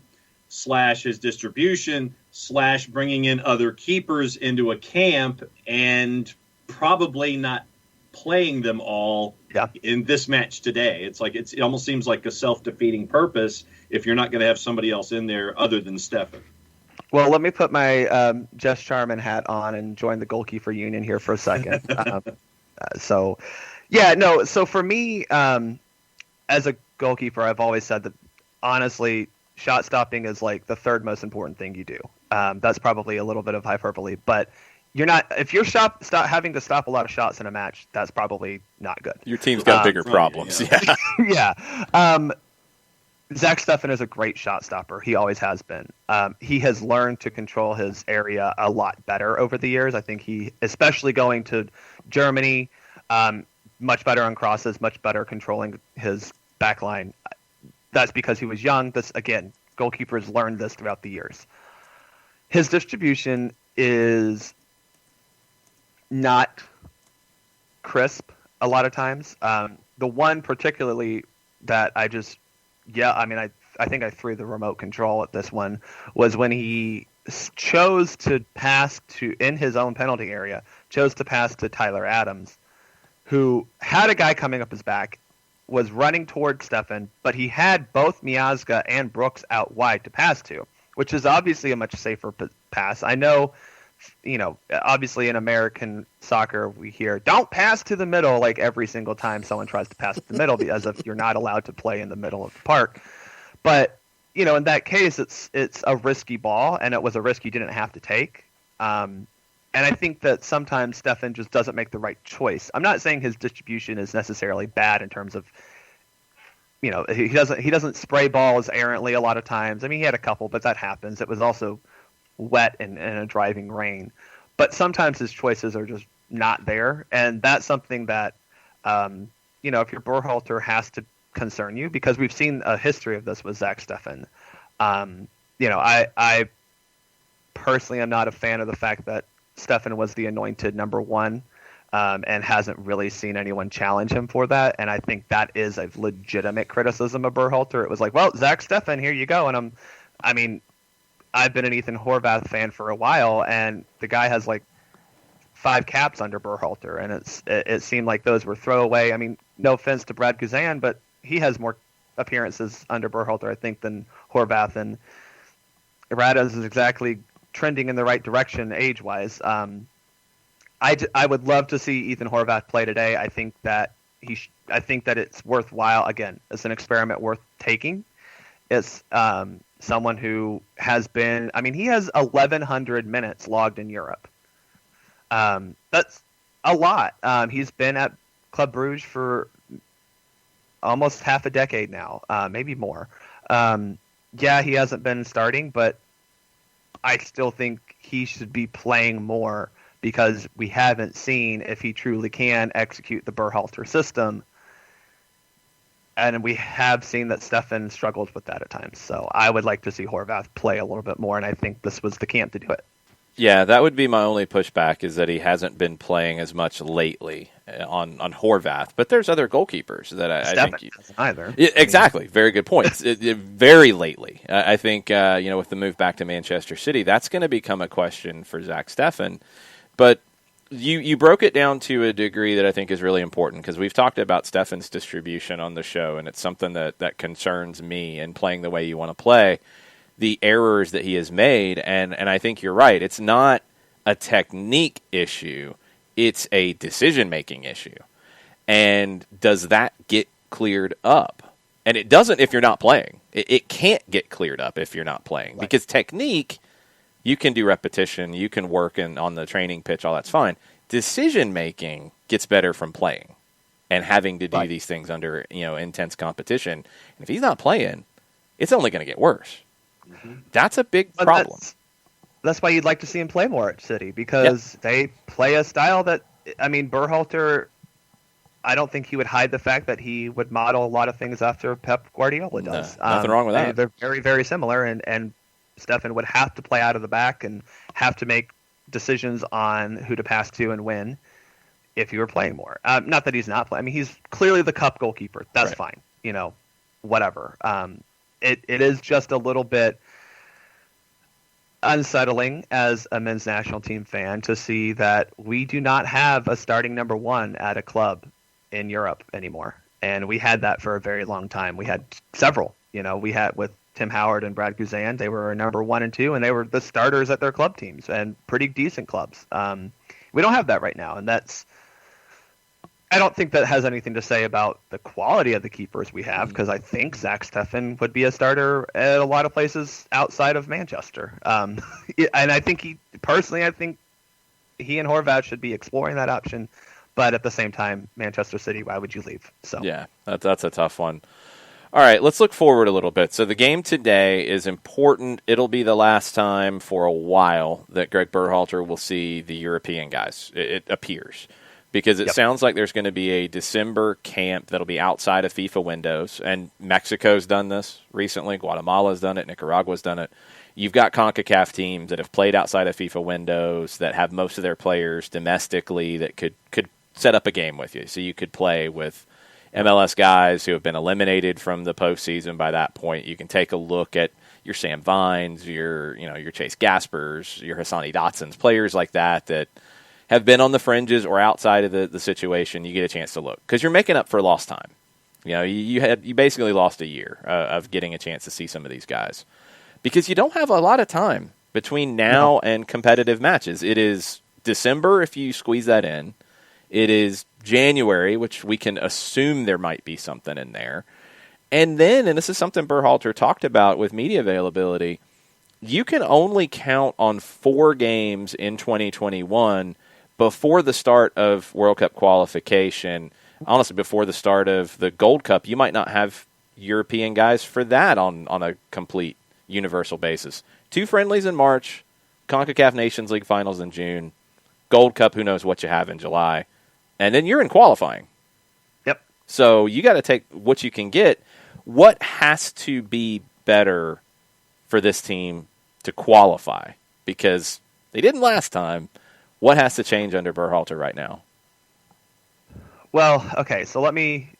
/ his distribution / bringing in other keepers into a camp and probably not playing them all in this match today? It's like it almost seems like a self-defeating purpose if you're not going to have somebody else in there other than Steffen. Well, let me put my Jess Charman hat on and join the goalkeeper union here for a second. So for me, as a goalkeeper, I've always said that, honestly, shot stopping is like the third most important thing you do. That's probably a little bit of hyperbole, but if you're having to stop a lot of shots in a match, that's probably not good. Your team's got bigger problems. Yeah. Yeah. Zach Steffen is a great shot stopper. He always has been. He has learned to control his area a lot better over the years. I think especially going to Germany, much better on crosses, much better controlling his back line. That's because he was young. Again, goalkeepers learned this throughout the years. His distribution is not crisp a lot of times. The one particularly that I think I threw the remote control at this one was when he chose to pass in his own penalty area, chose to pass to Tyler Adams, who had a guy coming up his back, was running toward Steffen, but he had both Miazga and Brooks out wide to pass to, which is obviously a much safer pass. I know, obviously in American soccer we hear, don't pass to the middle like every single time someone tries to pass to the middle, as if you're not allowed to play in the middle of the park. But, in that case, it's a risky ball, and it was a risk you didn't have to take. And I think that sometimes Steffen just doesn't make the right choice. I'm not saying his distribution is necessarily bad in terms of, he doesn't spray balls errantly a lot of times. I mean, he had a couple, but that happens. It was also wet and a driving rain. But sometimes his choices are just not there, and that's something that, if your Berhalter has to concern you, because we've seen a history of this with Zach Steffen. I personally am not a fan of the fact that Steffen was the anointed number one, and hasn't really seen anyone challenge him for that. And I think that is a legitimate criticism of Berhalter. It was like, well, Zach Steffen, here you go. And I've been an Ethan Horvath fan for a while, and the guy has like 5 caps under Berhalter, and it seemed like those were throwaway. I mean, no offense to Brad Guzan, but he has more appearances under Berhalter, I think, than Horvath, and Radas is exactly trending in the right direction age-wise. I would love to see Ethan Horvath play today. I think that it's worthwhile. Again, it's an experiment worth taking. It's someone who has been. I mean, he has 1,100 minutes logged in Europe. That's a lot. He's been at Club Brugge for almost half a decade now, maybe more. Yeah, he hasn't been starting, but I still think he should be playing more, because we haven't seen if he truly can execute the Berhalter system. And we have seen that Steffen struggles with that at times. So I would like to see Horvath play a little bit more, and I think this was the camp to do it. Yeah, that would be my only pushback, is that he hasn't been playing as much lately on Horvath. But there's other goalkeepers that I think doesn't either. Exactly, very good points. Very lately, I think with the move back to Manchester City, that's going to become a question for Zach Steffen. But you broke it down to a degree that I think is really important, because we've talked about Steffen's distribution on the show, and it's something that concerns me in playing the way you want to play. The errors that he has made, and I think you're right. It's not a technique issue. It's a decision-making issue. And does that get cleared up? And it doesn't if you're not playing. It can't get cleared up if you're not playing. Right. Because technique, you can do repetition, you can work on the training pitch, all that's fine. Decision-making gets better from playing and having to do these things under intense competition. And if he's not playing, it's only going to get worse. Mm-hmm. That's a big problem. That's why you'd like to see him play more at City, because they play a style that, Berhalter, I don't think he would hide the fact that he would model a lot of things after Pep Guardiola does. No, nothing wrong with that. They're very, very similar, and Steffen would have to play out of the back and have to make decisions on who to pass to and when if he were playing more. Not that he's not playing. I mean, he's clearly the cup goalkeeper. That's fine. Whatever. It is just a little bit unsettling as a men's national team fan to see that we do not have a starting number one at a club in Europe anymore. And we had that for a very long time. We had several. We had with Tim Howard and Brad Guzan. They were number 1 and 2, and they were the starters at their club teams, and pretty decent clubs. We don't have that right now, and I don't think that has anything to say about the quality of the keepers we have, because I think Zach Steffen would be a starter at a lot of places outside of Manchester. And I think he and Horvath should be exploring that option. But at the same time, Manchester City, why would you leave? So yeah, that's a tough one. All right, let's look forward a little bit. So the game today is important. It'll be the last time for a while that Greg Berhalter will see the European guys, it appears. Because it sounds like there's going to be a December camp that'll be outside of FIFA windows. And Mexico's done this recently. Guatemala's done it. Nicaragua's done it. You've got CONCACAF teams that have played outside of FIFA windows, that have most of their players domestically, that could set up a game with you. So you could play with MLS guys who have been eliminated from the postseason by that point. You can take a look at your Sam Vines, your Chase Gaspers, your Hassani Dotsons, players like that have been on the fringes or outside of the situation. You get a chance to look, because you're making up for lost time. You basically lost a year of getting a chance to see some of these guys, because you don't have a lot of time between now and competitive matches. It is December if you squeeze that in. It is January, which we can assume there might be something in there. And then, and this is something Berhalter talked about with media availability, you can only count on 4 games in 2021 before the start of World Cup qualification. Honestly, before the start of the Gold Cup, you might not have European guys for that on a complete universal basis. 2 friendlies in March, CONCACAF Nations League finals in June, Gold Cup, who knows what you have in July, and then you're in qualifying. Yep. So you got to take what you can get. What has to be better for this team to qualify? Because they didn't last time. What has to change under Berhalter right now? Well, okay, so let me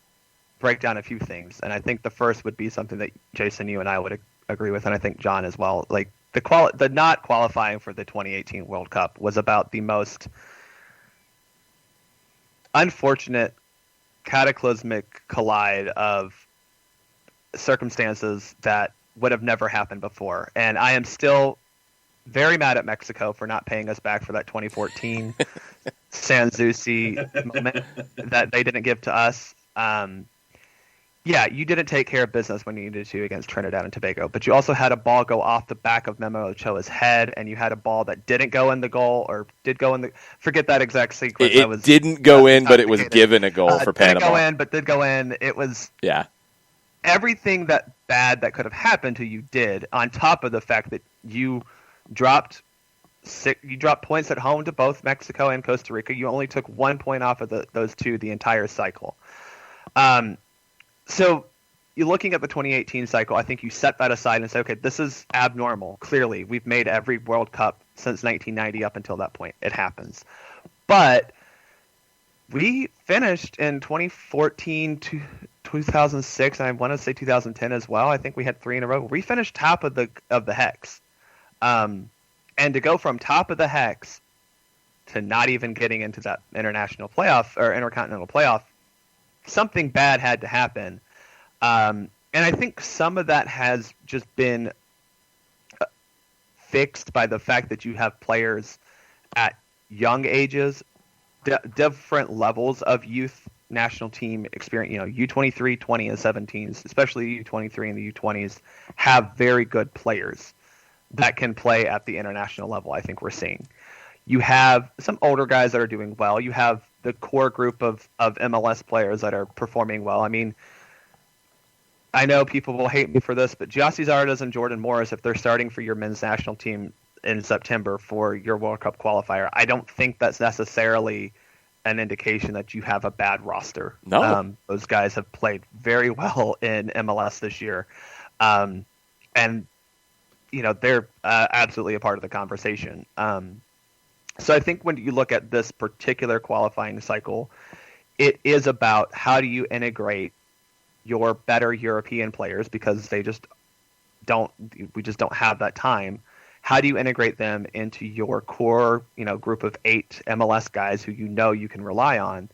break down a few things, and I think the first would be something that Jason, you and I would agree with, and I think John as well. Like the not qualifying for the 2018 World Cup was about the most unfortunate, cataclysmic collide of circumstances that would have never happened before. And I am still very mad at Mexico for not paying us back for that 2014 Sanssouci moment that they didn't give to us. Yeah, you didn't take care of business when you needed to against Trinidad and Tobago, but you also had a ball go off the back of Memo Ochoa's head, and you had a ball that didn't go in the goal or did go in the. Forget that exact sequence. It didn't go in, but it was given a goal for Panama. Didn't go in, but did go in. It was everything that bad that could have happened to you did, on top of the fact that you dropped points at home to both Mexico and Costa Rica. You only took 1 point off of those two the entire cycle. So you're looking at the 2018 cycle. I think you set that aside and say, okay, this is abnormal. Clearly, we've made every World Cup since 1990 up until that point. It happens. But we finished in 2014 to 2006, and I want to say 2010 as well. I think we had 3 in a row. We finished top of the hex. And to go from top of the hex to not even getting into that international playoff or intercontinental playoff, something bad had to happen. And I think some of that has just been fixed by the fact that you have players at young ages, different levels of youth national team experience. U23, 20, and 17s, especially U23 and the U20s, have very good players that can play at the international level. I think we're seeing. You have some older guys that are doing well. You have the core group of MLS players that are performing well. I mean, I know people will hate me for this, but Gyasi Zardes and Jordan Morris, if they're starting for your men's national team in September for your World Cup qualifier, I don't think that's necessarily an indication that you have a bad roster. No. Those guys have played very well in MLS this year. And, they're absolutely a part of the conversation. So I think when you look at this particular qualifying cycle, it is about how do you integrate your better European players, because we just don't have that time. How do you integrate them into your core, group of 8 MLS guys who you can rely on?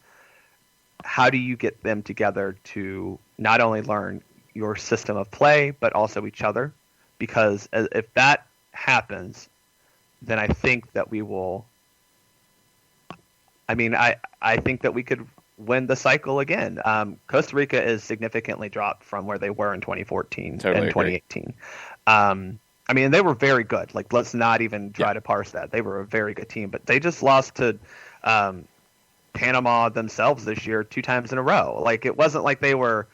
How do you get them together to not only learn your system of play, but also each other? Because if that happens, then I think that we will. I mean, I think that we could win the cycle again. Costa Rica is significantly dropped from where they were in 2014 and 2018. I mean, they were very good. Like, let's not even try to parse that. They were a very good team, but they just lost to Panama themselves this year 2 times in a row. Like, it wasn't like they were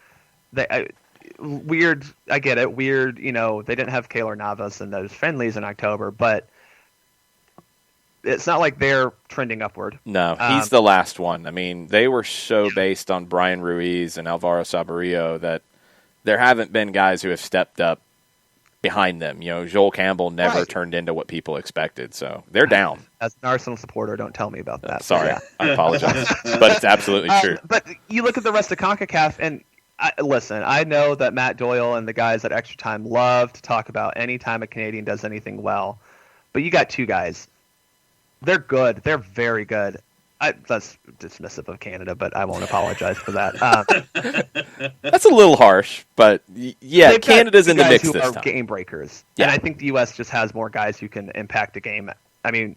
weird. I get it. Weird. They didn't have Keylor Navas in those friendlies in October, but it's not like they're trending upward. No, he's the last one. I mean, they were so based on Brian Ruiz and Alvaro Saborio that there haven't been guys who have stepped up behind them. Joel Campbell never turned into what people expected, so they're down. As an Arsenal supporter, don't tell me about that. Sorry, yeah. I apologize, but it's absolutely true. But you look at the rest of CONCACAF, and listen, I know that Matt Doyle and the guys at Extra Time love to talk about any time a Canadian does anything well, but you got 2 guys. They're good. They're very good. That's dismissive of Canada, but I won't apologize for that. That's a little harsh, but yeah, Canada's in the mix this time. Game breakers, and I think the U.S. just has more guys who can impact a game. I mean,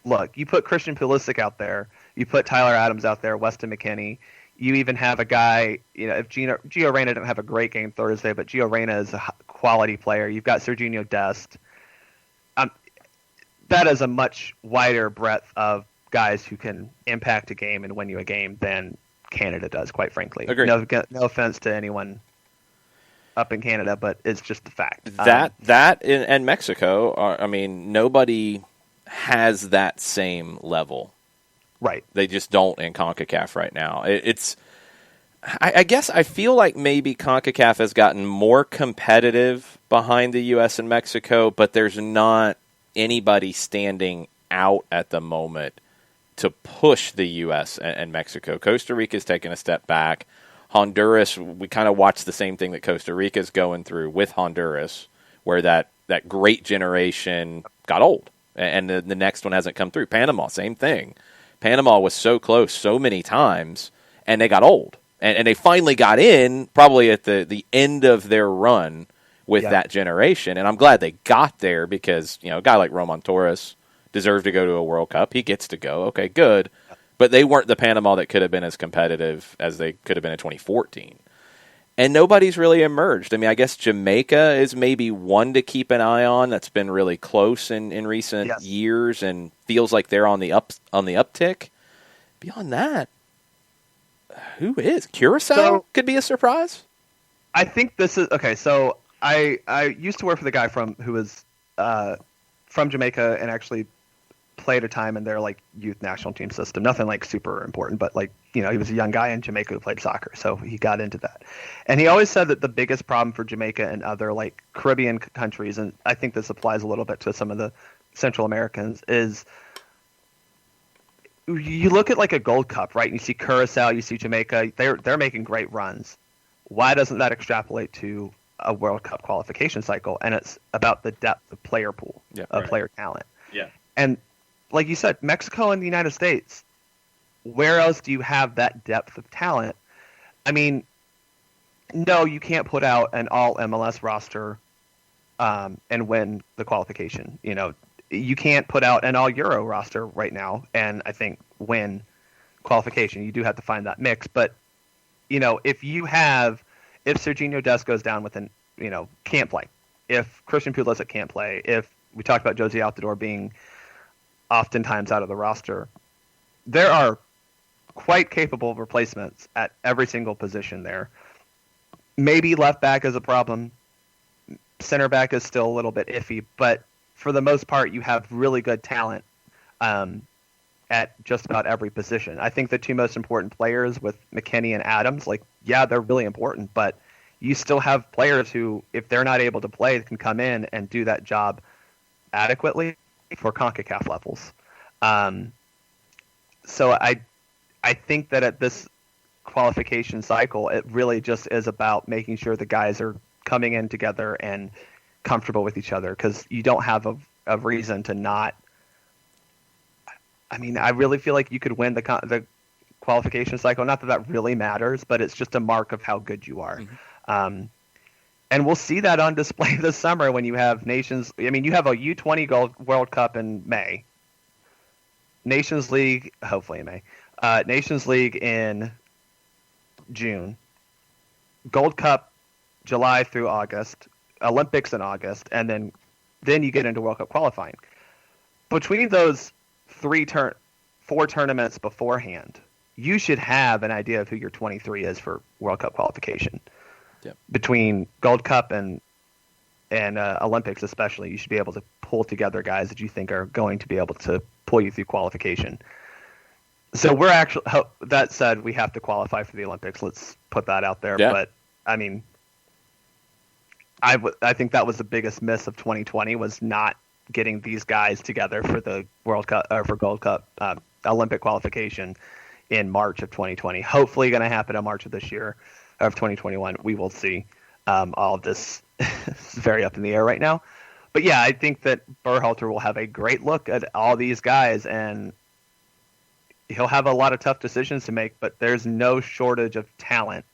look, you put Christian Pulisic out there, you put Tyler Adams out there, Weston McKennie. You even have a guy, if Gio Reyna didn't have a great game Thursday, but Gio Reyna is a quality player. You've got Serginho Dest. That is a much wider breadth of guys who can impact a game and win you a game than Canada does, quite frankly. Agreed. No offense to anyone up in Canada, but it's just a fact. And Mexico nobody has that same level. Right. They just don't in CONCACAF right now. I guess I feel like maybe CONCACAF has gotten more competitive behind the U.S. and Mexico, but there's not anybody standing out at the moment to push the U.S. and Mexico. Costa Rica's taken a step back. Honduras, we kind of watched the same thing that Costa Rica's going through with Honduras, where that great generation got old, and the next one hasn't come through. Panama, same thing. Panama was so close so many times, and they got old. And they finally got in probably at the end of their run with that generation. And I'm glad they got there because, a guy like Roman Torres deserved to go to a World Cup. He gets to go. Okay, good. But they weren't the Panama that could have been as competitive as they could have been in 2014. And nobody's really emerged. I mean, I guess Jamaica is maybe one to keep an eye on that's been really close in recent years and feels like they're on the uptick. Beyond that, who is? Curacao could be a surprise? I think this is okay. So I used to work for the guy who was from Jamaica and actually played a time in their youth national team system. Nothing super important, but he was a young guy in Jamaica who played soccer, so he got into that. And he always said that the biggest problem for Jamaica and other Caribbean countries, and I think this applies a little bit to some of the Central Americans, is you look at a Gold Cup, right? And you see Curacao, you see Jamaica, they're making great runs. Why doesn't that extrapolate to a World Cup qualification cycle? And it's about the depth of player pool, player talent. Yeah. And like you said, Mexico and the United States, where else do you have that depth of talent? I mean, no, you can't put out an all MLS roster and win the qualification. You can't put out an all Euro roster right now and I think win qualification. You do have to find that mix. But, if Serginho Dest goes down can't play, if Christian Pulisic can't play, if we talked about Josie Altidore being oftentimes out of the roster, there are quite capable replacements at every single position there. Maybe left back is a problem. Center back is still a little bit iffy, but for the most part, you have really good talent at just about every position. I think the two most important players with McKennie and Adams, they're really important, but you still have players who, if they're not able to play, can come in and do that job adequately for CONCACAF levels. So I think that at this qualification cycle, it really just is about making sure the guys are coming in together and comfortable with each other, because you don't have a reason to not. I mean, I really feel like you could win the qualification cycle. Not that really matters, but it's just a mark of how good you are. Mm-hmm. And we'll see that on display this summer when you have nations. I mean, you have a U20 World Cup in May. Nations League, hopefully in May. Nations League in June. Gold Cup July through August. Olympics in August, and then you get into World Cup qualifying. Between those 4 tournaments beforehand, you should have an idea of who your 23 is for World Cup qualification. Yep. Between Gold Cup and Olympics especially, you should be able to pull together guys that you think are going to be able to pull you through qualification. So we're actually, that said, we have to qualify for the Olympics. Let's put that out there. Yeah. But I mean, I think that was the biggest miss of 2020 was not getting these guys together for the World Cup or for Gold Cup Olympic qualification in March of 2020. Hopefully going to happen in March of this year of 2021. We will see. All of this is very up in the air right now. But yeah, I think that Berhalter will have a great look at all these guys, and he'll have a lot of tough decisions to make, but there's no shortage of talent.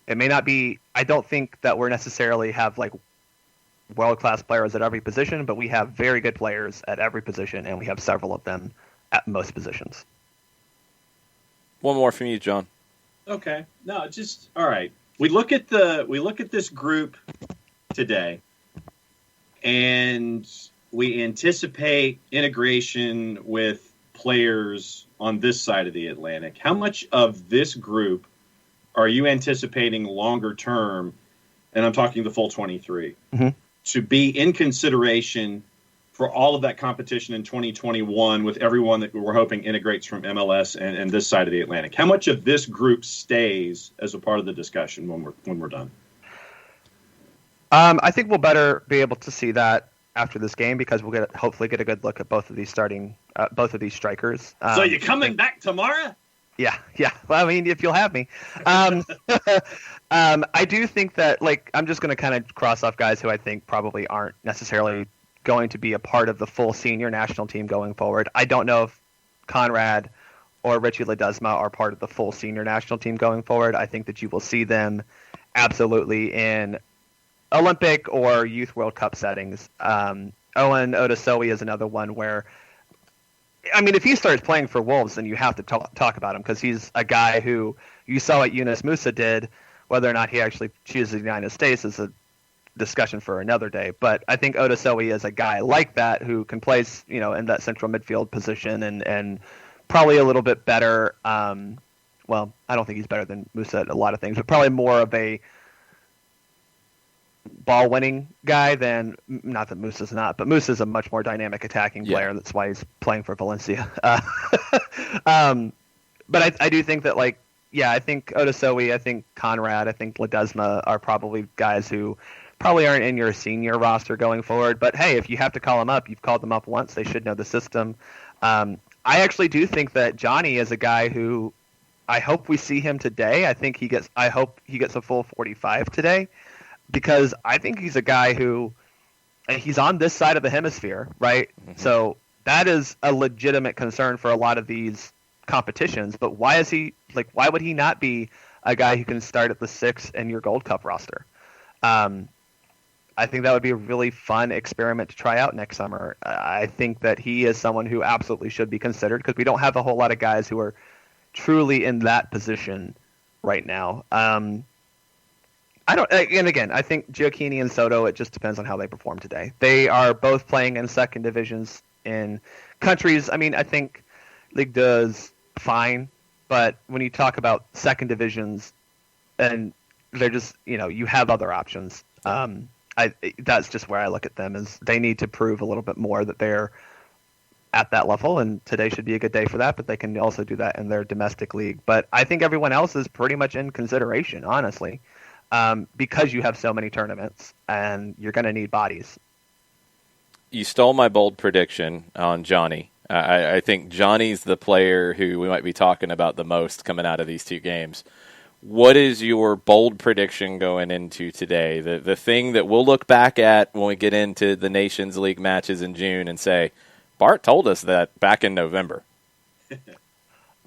It may not be, I don't think that we're necessarily have world-class players at every position, but we have very good players at every position, and we have several of them at most positions. One more from you, John. Okay. No, just all right. We look at this group today, and we anticipate integration with players on this side of the Atlantic. How much of this group are you anticipating longer term and I'm talking the full 23, Mhm. to be in consideration for all of that competition in 2021 with everyone that we're hoping integrates from MLS and this side of the Atlantic? How much of this group stays as a part of the discussion when we're done? I think we'll better be able to see that after this game because we'll hopefully get a good look at both of these strikers. So you're coming back tomorrow? Yeah. Well, I mean, if you'll have me. I do think that, like, I'm just going to kind of cross off guys who I think probably aren't necessarily going to be a part of the full senior national team going forward. I don't know if Conrad or Richie Ledesma are part of the full senior national team going forward. I think that you will see them absolutely in Olympic or Youth World Cup settings. Owen Odasowe is another one where, I mean, if he starts playing for Wolves, then you have to talk about him because he's a guy who you saw what Yunus Musa did. Whether or not he actually chooses the United States is a discussion for another day. But I think Odasowe is a guy like that who can play, in that central midfield position and probably a little bit better. Well, I don't think he's better than Musa at a lot of things, but probably more of a ball-winning guy than, not that Musa's not, but Musa's a much more dynamic attacking player. That's why he's playing for Valencia. But I do think that, I think Odasowe, I think Conrad, I think Ledesma are probably guys who probably aren't in your senior roster going forward. But hey, if you have to call them up, you've called them up once. They should know the system. I actually do think that Johnny is a guy who I hope we see him today. I hope he gets a full 45 today because I think he's a guy who he's on this side of the hemisphere, right? Mm-hmm. So that is a legitimate concern for a lot of these competitions. But why would he not be a guy who can start at the 6 in your Gold Cup roster? I think that would be a really fun experiment to try out next summer. I think that he is someone who absolutely should be considered because we don't have a whole lot of guys who are truly in that position right now. I think Gioacchini and Soto, it just depends on how they perform today. They are both playing in second divisions in countries. I mean, I think Ligue 2 is fine, but when you talk about second divisions and they're just, you have other options. That's just where I look at them is they need to prove a little bit more that they're at that level, and today should be a good day for that, but they can also do that in their domestic league. But I think everyone else is pretty much in consideration, honestly, because you have so many tournaments and you're going to need bodies. You stole my bold prediction on Johnny. I think Johnny's the player who we might be talking about the most coming out of these two games. What is your bold prediction going into today? The thing that we'll look back at when we get into the Nations League matches in June and say, Bart told us that back in November.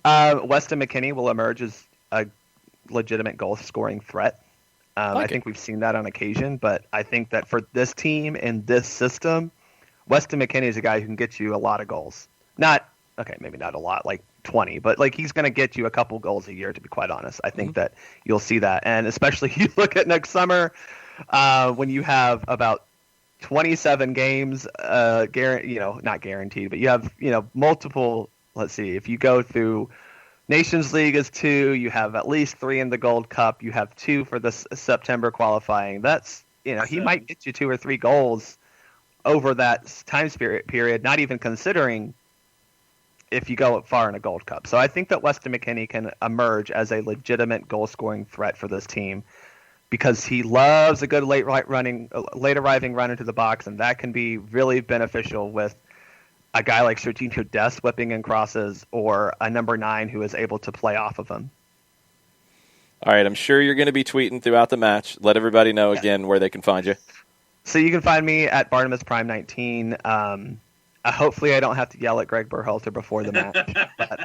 Weston McKennie will emerge as a legitimate goal-scoring threat. I think we've seen that on occasion, but I think that for this team and this system, Weston McKennie is a guy who can get you a lot of goals. Maybe not a lot, like 20, but he's going to get you a couple goals a year, to be quite honest. I think that you'll see that. And especially you look at next summer when you have about 27 games, not guaranteed, but you have, multiple, let's see, if you go through Nations League is 2, you have at least 3 in the Gold Cup, you have 2 for the September qualifying. That's, he might get you 2 or 3 goals over that time period, not even considering if you go far in a Gold Cup. So I think that Weston McKennie can emerge as a legitimate goal-scoring threat for this team because he loves a good late arriving run into the box, and that can be really beneficial with a guy like Serginho Dest whipping in crosses or a number 9 who is able to play off of him. All right, I'm sure you're going to be tweeting throughout the match. Let everybody know again where they can find you. So you can find me at Barnabas Prime 19. Hopefully I don't have to yell at Greg Berhalter before the match. But,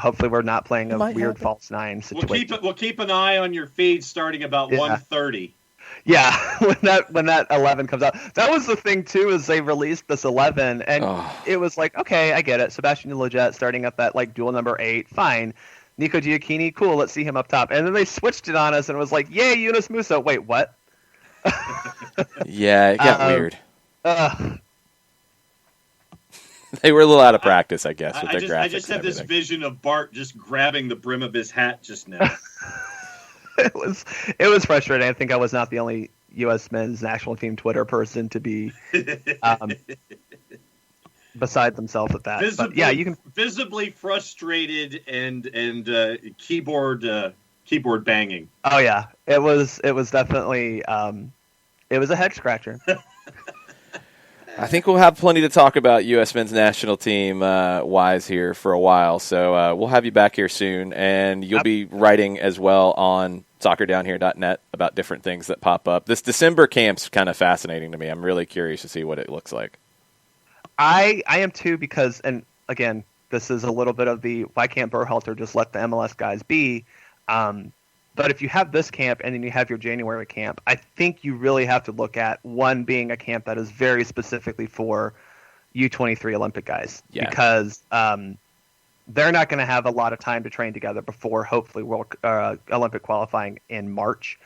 hopefully we're not playing a weird false 9 situation. We'll keep an eye on your feed starting about 1:30. Yeah, when that 11 comes out. That was the thing, too, is they released this 11, and it was like, okay, I get it. Sebastian Lletget starting up that, dual number 8, fine. Nico Gioacchini, cool, let's see him up top. And then they switched it on us, and it was like, yay, Yunus Musa. Wait, what? Yeah, it got weird. They were a little out of practice, I guess, with their graphics. I just had this vision of Bart just grabbing the brim of his hat just now. it was frustrating. I think I was not the only U.S. men's national team Twitter person to be beside themselves with that. But yeah, you can visibly frustrated and keyboard banging. Oh yeah, it was definitely it was a head scratcher. I think we'll have plenty to talk about U.S. men's national team wise here for a while, so we'll have you back here soon, and you'll be writing as well on soccerdownhere.net about different things that pop up. This December camp's kind of fascinating to me. I'm really curious to see what it looks like. I am too, because, and again, this is a little bit of the why can't Berhalter just let the MLS guys be? But if you have this camp and then you have your January camp, I think you really have to look at one being a camp that is very specifically for U23 Olympic guys, because they're not going to have a lot of time to train together before hopefully Olympic qualifying in March.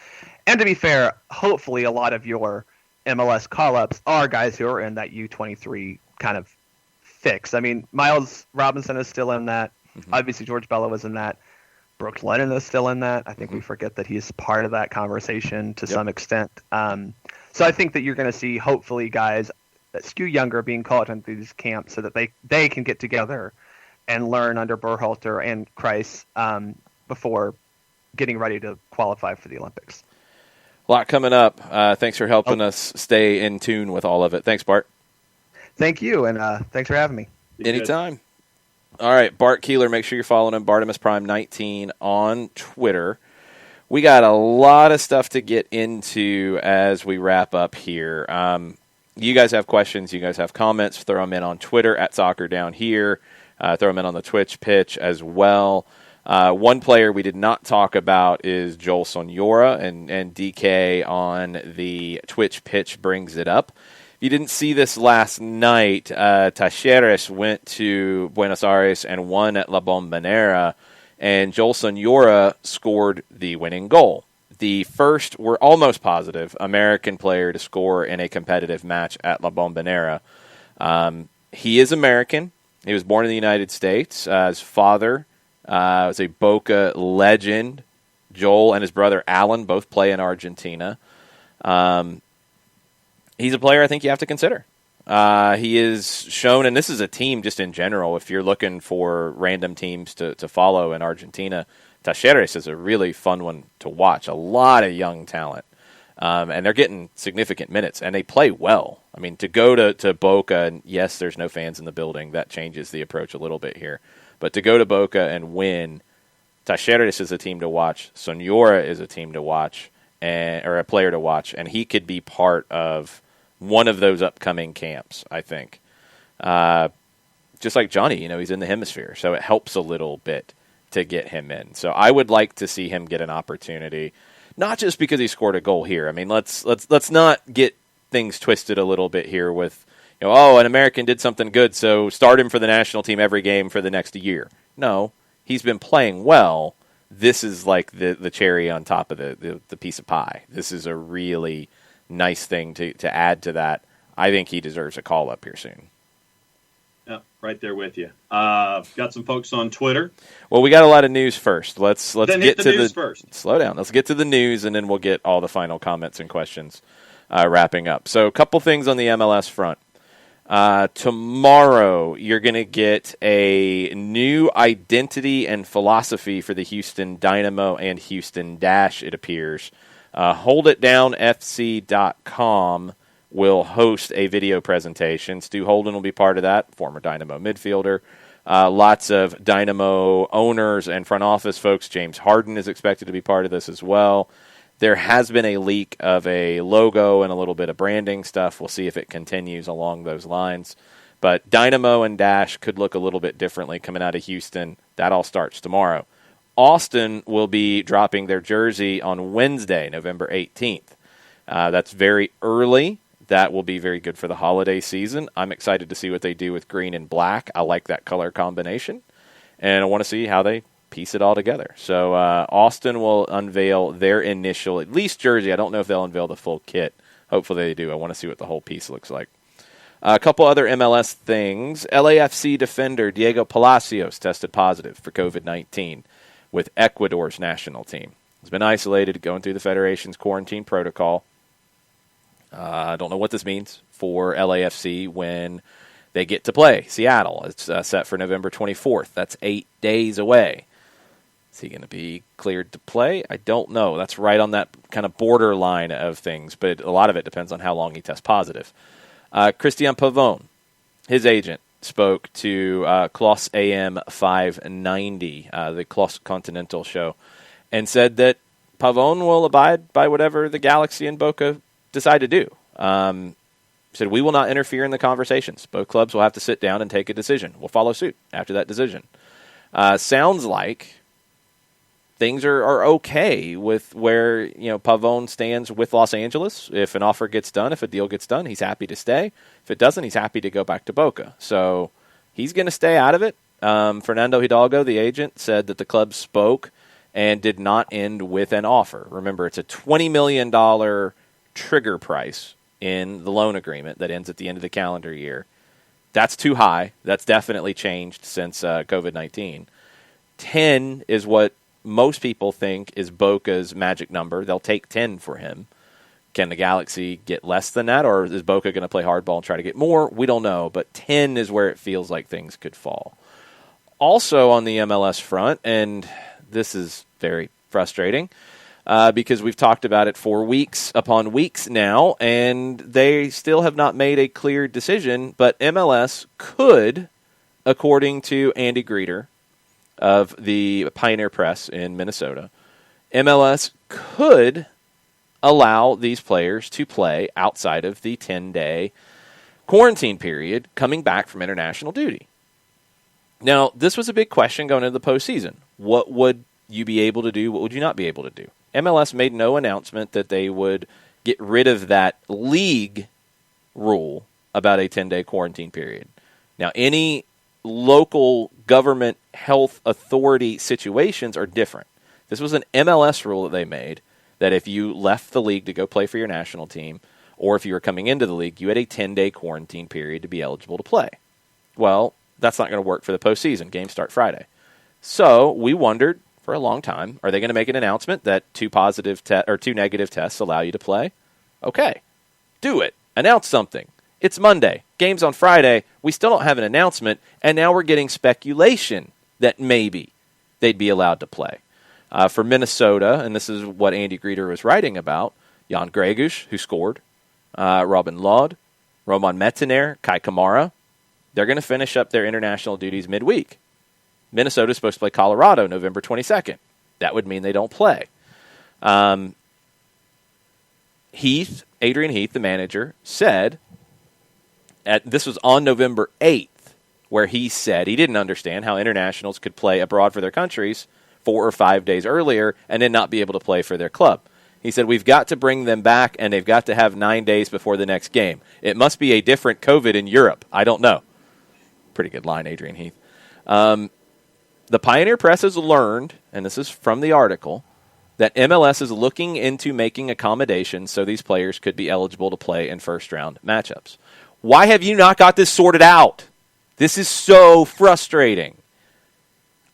And to be fair, hopefully a lot of your MLS call-ups are guys who are in that U23 kind of fix. I mean, Miles Robinson is still in that. Mm-hmm. Obviously, George Bello is in that. Brooks Lennon is still in that. I think we forget that he's part of that conversation to some extent. So I think that you're going to see, hopefully, guys that skew younger being called into these camps so that they can get together and learn under Berhalter and Kreis before getting ready to qualify for the Olympics. A lot coming up. Thanks for helping us stay in tune with all of it. Thanks, Bart. Thank you, and thanks for having me. Anytime. All right, Bart Keeler, make sure you're following him, Bartimus Prime 19 on Twitter. We got a lot of stuff to get into as we wrap up here. You guys have questions, you guys have comments, throw them in on Twitter at Soccer Down Here. Throw them in on the Twitch pitch as well. One player we did not talk about is Joel Sonora, and DK on the Twitch pitch brings it up. If you didn't see this last night, Talleres went to Buenos Aires and won at La Bombonera, and Joel Sonora scored the winning goal. The first, we're almost positive, American player to score in a competitive match at La Bombonera. He is American. He was born in the United States. His father was a Boca legend. Joel and his brother Alan both play in Argentina. He's a player I think you have to consider. He is shown, and this is a team just in general, if you're looking for random teams to follow in Argentina, Talleres is a really fun one to watch. A lot of young talent. And they're getting significant minutes, and they play well. I mean, to go to Boca, and yes, there's no fans in the building. That changes the approach a little bit here. But to go to Boca and win, Talleres is a team to watch. Sonora is a team to watch, or a player to watch, and he could be part of one of those upcoming camps, I think. Just like Johnny, he's in the hemisphere, so it helps a little bit to get him in. So I would like to see him get an opportunity, not just because he scored a goal here. I mean, let's not get things twisted a little bit here with, an American did something good, so start him for the national team every game for the next year. No, he's been playing well. This is like the cherry on top of the piece of pie. This is a really nice thing to add to that. I think he deserves a call up here soon. Yeah, right there with you. Got some folks on Twitter. Well, we got a lot of news first. Let's then get the to news the first. Slow down. Let's get to the news, and then we'll get all the final comments and questions wrapping up. So, a couple things on the MLS front. Tomorrow, you're going to get a new identity and philosophy for the Houston Dynamo and Houston Dash, it appears. HoldItDownFC.com will host a video presentation. Stu Holden will be part of that, former Dynamo midfielder. Lots of Dynamo owners and front office folks. James Harden is expected to be part of this as well. There has been a leak of a logo and a little bit of branding stuff. We'll see if it continues along those lines. But Dynamo and Dash could look a little bit differently coming out of Houston. That all starts tomorrow. Austin will be dropping their jersey on Wednesday, November 18th. That's very early. That will be very good for the holiday season. I'm excited to see what they do with green and black. I like that color combination. And I want to see how they piece it all together. So Austin will unveil their initial, at least jersey. I don't know if they'll unveil the full kit. Hopefully they do. I want to see what the whole piece looks like. A couple other MLS things. LAFC defender Diego Palacios tested positive for COVID-19 with Ecuador's national team. has been isolated, going through the Federation's quarantine protocol. I don't know what this means for LAFC when they get to play Seattle. It's set for November 24th. That's 8 days away. Is he going to be cleared to play? I don't know. That's right on that kind of borderline of things, but a lot of it depends on how long he tests positive. Christian Pavone, his agent, spoke to Kloss AM 590, the Kloss Continental show, and said that Pavone will abide by whatever the Galaxy and Boca decide to do. Said, we will not interfere in the conversations. Both clubs will have to sit down and take a decision. We'll follow suit after that decision. Sounds like things are okay with where Pavone stands with Los Angeles. If an offer gets done, if a deal gets done, he's happy to stay. If it doesn't, he's happy to go back to Boca. So he's going to stay out of it. Fernando Hidalgo, the agent, said that the club spoke and did not end with an offer. Remember, it's a $20 million trigger price in the loan agreement that ends at the end of the calendar year. That's too high. That's definitely changed since COVID-19. 10 is what most people think is Boca's magic number. They'll take 10 for him. Can the Galaxy get less than that, or is Boca going to play hardball and try to get more? We don't know, but 10 is where it feels like things could fall. Also on the MLS front, and this is very frustrating, because we've talked about it for weeks upon weeks now, and they still have not made a clear decision, but MLS could, according to Andy Greeter of the Pioneer Press in Minnesota, MLS could allow these players to play outside of the 10-day quarantine period coming back from international duty. Now, this was a big question going into the postseason. What would you be able to do? What would you not be able to do? MLS made no announcement that they would get rid of that league rule about a 10-day quarantine period. Now, any local government health authority situations are different. This was an MLS rule that they made, that if you left the league to go play for your national team, or if you were coming into the league, you had a 10-day quarantine period to be eligible to play. Well, that's not going to work for the postseason. Games start Friday. So we wondered for a long time, are they going to make an announcement that two negative tests allow you to play? Okay, do it. Announce something. It's Monday. Game's on Friday. We still don't have an announcement, and now we're getting speculation that maybe they'd be allowed to play. For Minnesota, and this is what Andy Greeter was writing about, Jan Gregus, who scored, Robin Lod, Roman Mettener, Kai Kamara, they're going to finish up their international duties midweek. Minnesota's supposed to play Colorado November 22nd. That would mean they don't play. Adrian Heath, the manager, said, this was on November 8th, where he said he didn't understand how internationals could play abroad for their countries 4 or 5 days earlier and then not be able to play for their club. He said, we've got to bring them back, and they've got to have 9 days before the next game. It must be a different COVID in Europe. I don't know. Pretty good line, Adrian Heath. The Pioneer Press has learned, and this is from the article, that MLS is looking into making accommodations so these players could be eligible to play in first-round matchups. Why have you not got this sorted out? This is so frustrating.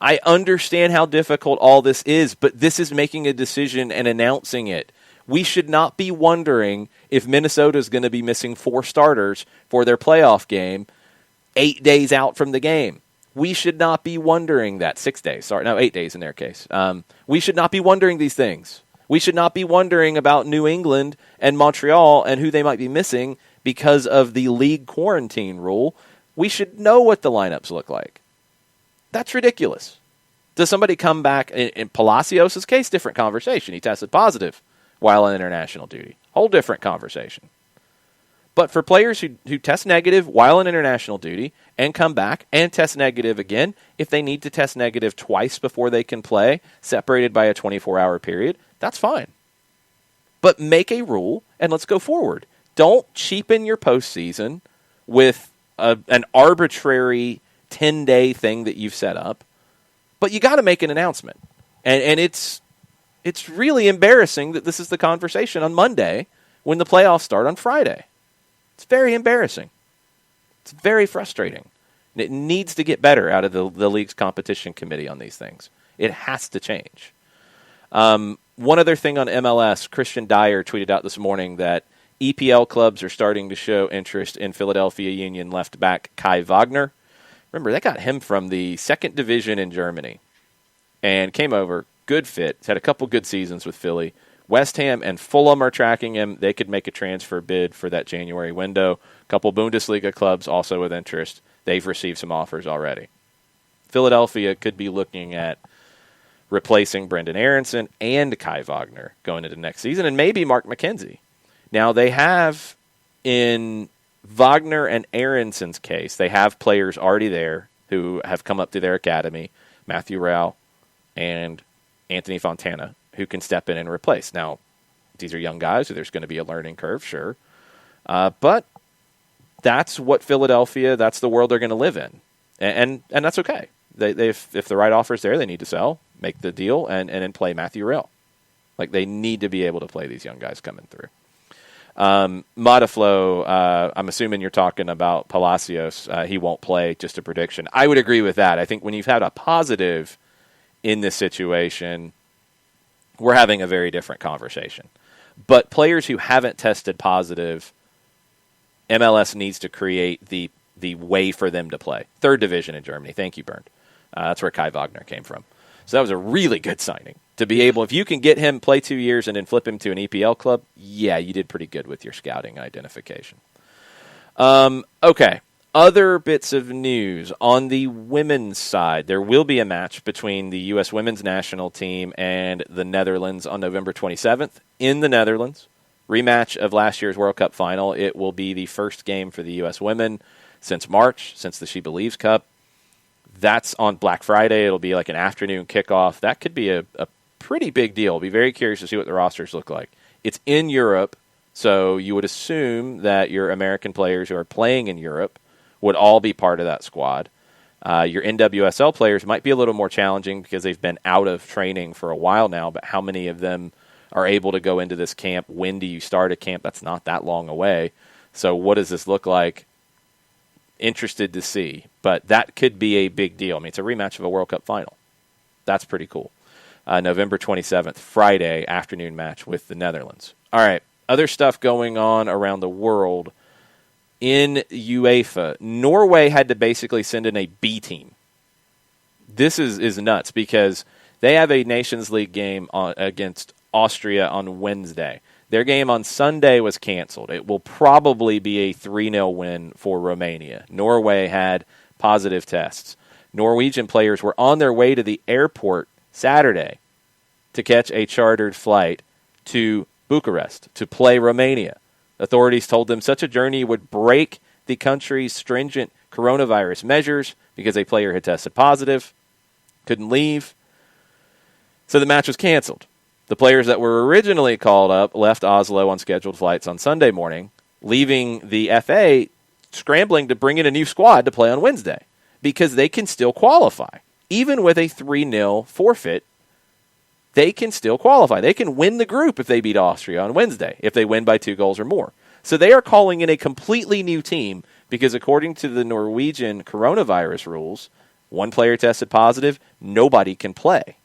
I understand how difficult all this is, but this is making a decision and announcing it. We should not be wondering if Minnesota is going to be missing 4 starters for their playoff game 8 days out from the game. We should not be wondering that. 6 days. 8 days in their case. We should not be wondering these things. We should not be wondering about New England and Montreal and who they might be missing because of the league quarantine rule. We should know what the lineups look like. That's ridiculous. Does somebody come back? In Palacios' case, different conversation. He tested positive while on international duty. Whole different conversation. But for players who test negative while on international duty and come back and test negative again, if they need to test negative twice before they can play, separated by a 24-hour period, that's fine. But make a rule and let's go forward. Don't cheapen your postseason with an arbitrary 10-day thing that you've set up. But you got to make an announcement. And it's really embarrassing that this is the conversation on Monday when the playoffs start on Friday. It's very embarrassing. It's very frustrating. And it needs to get better out of the league's competition committee on these things. It has to change. One other thing on MLS, Christian Dyer tweeted out this morning that EPL clubs are starting to show interest in Philadelphia Union left back Kai Wagner. Remember, they got him from the second division in Germany and came over. Good fit. He's had a couple good seasons with Philly. West Ham and Fulham are tracking him. They could make a transfer bid for that January window. A couple Bundesliga clubs also with interest. They've received some offers already. Philadelphia could be looking at replacing Brendan Aronson and Kai Wagner going into next season, and maybe Mark McKenzie. Now, they have, in Wagner and Aronson's case, they have players already there who have come up to their academy, Matthew Rao and Anthony Fontana, who can step in and replace. Now, these are young guys, so there's going to be a learning curve, sure. But that's what Philadelphia, that's the world they're going to live in. And that's okay. If the right offer's there, they need to sell, make the deal, and then play Matthew Rao. Like, they need to be able to play these young guys coming through. Modaflow, I'm assuming you're talking about Palacios. He won't play, just a prediction. I would agree with that. I think when you've had a positive in this situation, we're having a very different conversation. But players who haven't tested positive, MLS needs to create the way for them to play. Third division in Germany. Thank you, Bernd. That's where Kai Wagner came from. So that was a really good signing. To be able, if you can get him, play 2 years, and then flip him to an EPL club, yeah, you did pretty good with your scouting and identification. Okay, other bits of news. On the women's side, there will be a match between the U.S. women's national team and the Netherlands on November 27th in the Netherlands. Rematch of last year's World Cup final. It will be the first game for the U.S. women since March, since the She Believes Cup. That's on Black Friday. It'll be like an afternoon kickoff. That could be a pretty big deal. I'll be very curious to see what the rosters look like. It's in Europe, so you would assume that your American players who are playing in Europe would all be part of that squad. Your NWSL players might be a little more challenging because they've been out of training for a while now, but how many of them are able to go into this camp? When do you start a camp? That's not that long away. So what does this look like? Interested to see, but that could be a big deal. I mean, it's a rematch of a World Cup final. That's pretty cool. November 27th, Friday afternoon match with the Netherlands. All right, other stuff going on around the world. In UEFA, Norway had to basically send in a B team. This is nuts because they have a Nations League game against Austria on Wednesday. Their game on Sunday was canceled. It will probably be a 3-0 win for Romania. Norway had positive tests. Norwegian players were on their way to the airport Saturday to catch a chartered flight to Bucharest to play Romania. Authorities told them such a journey would break the country's stringent coronavirus measures because a player had tested positive, couldn't leave. So the match was canceled. The players that were originally called up left Oslo on scheduled flights on Sunday morning, leaving the FA scrambling to bring in a new squad to play on Wednesday because they can still qualify. Even with a 3-0 forfeit, they can still qualify. They can win the group if they beat Austria on Wednesday, if they win by 2 goals or more. So they are calling in a completely new team because according to the Norwegian coronavirus rules, one player tested positive, nobody can play.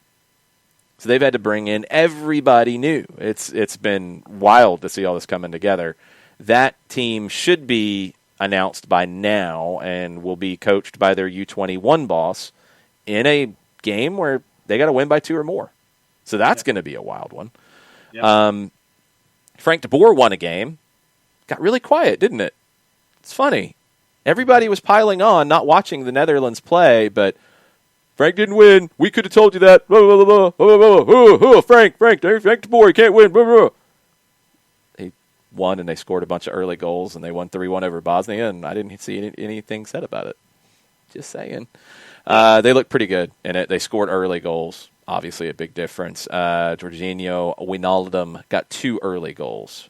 So they've had to bring in everybody new. It's been wild to see all this coming together. That team should be announced by now and will be coached by their U21 boss in a game where they got to win by 2 or more. So that's going to be a wild one. Yep. Frank de Boer won a game. Got really quiet, didn't it? It's funny. Everybody was piling on, not watching the Netherlands play, but Frank didn't win. We could have told you that. Frank de Boer, he can't win. He won, and they scored a bunch of early goals, and they won 3-1 over Bosnia, and I didn't see anything said about it. Just saying. They looked pretty good in it. They scored early goals. Obviously a big difference. Jorginho Wijnaldum got 2 early goals.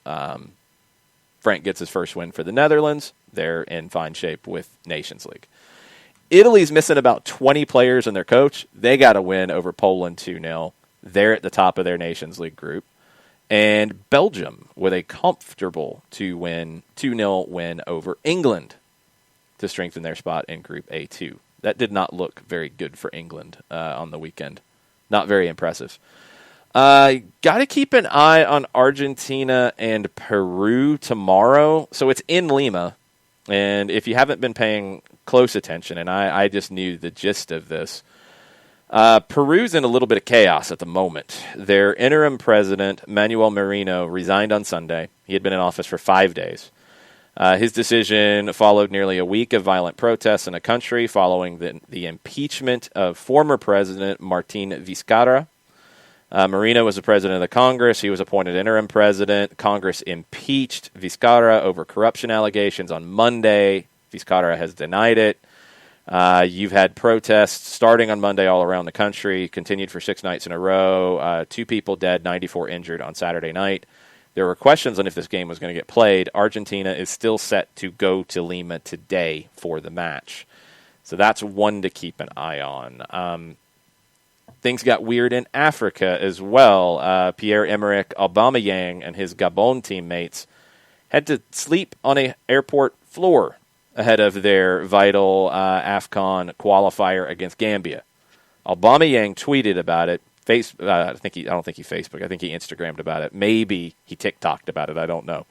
Frank gets his first win for the Netherlands. They're in fine shape with Nations League. Italy's missing about 20 players and their coach. They got a win over Poland 2-0. They're at the top of their Nations League group. And Belgium with a comfortable 2-0 win over England to strengthen their spot in Group A2. That did not look very good for England on the weekend. Not very impressive. Got to keep an eye on Argentina and Peru tomorrow. So it's in Lima. And if you haven't been paying close attention, and I just knew the gist of this, Peru's in a little bit of chaos at the moment. Their interim president, Manuel Merino, resigned on Sunday. He had been in office for 5 days. His decision followed nearly a week of violent protests in the country following the impeachment of former President Martin Vizcarra. Merino was the president of the Congress. He was appointed interim president. Congress impeached Vizcarra over corruption allegations on Monday. Vizcarra has denied it. You've had protests starting on Monday all around the country, continued for 6 nights in a row. 2 people dead, 94 injured on Saturday night. There were questions on if this game was going to get played. Argentina is still set to go to Lima today for the match. So that's one to keep an eye on. Things got weird in Africa as well. Pierre-Emerick Aubameyang and his Gabon teammates had to sleep on an airport floor ahead of their vital AFCON qualifier against Gambia. Aubameyang tweeted about it. I don't think he Facebooked. I think he Instagrammed about it. Maybe he TikToked about it. I don't know.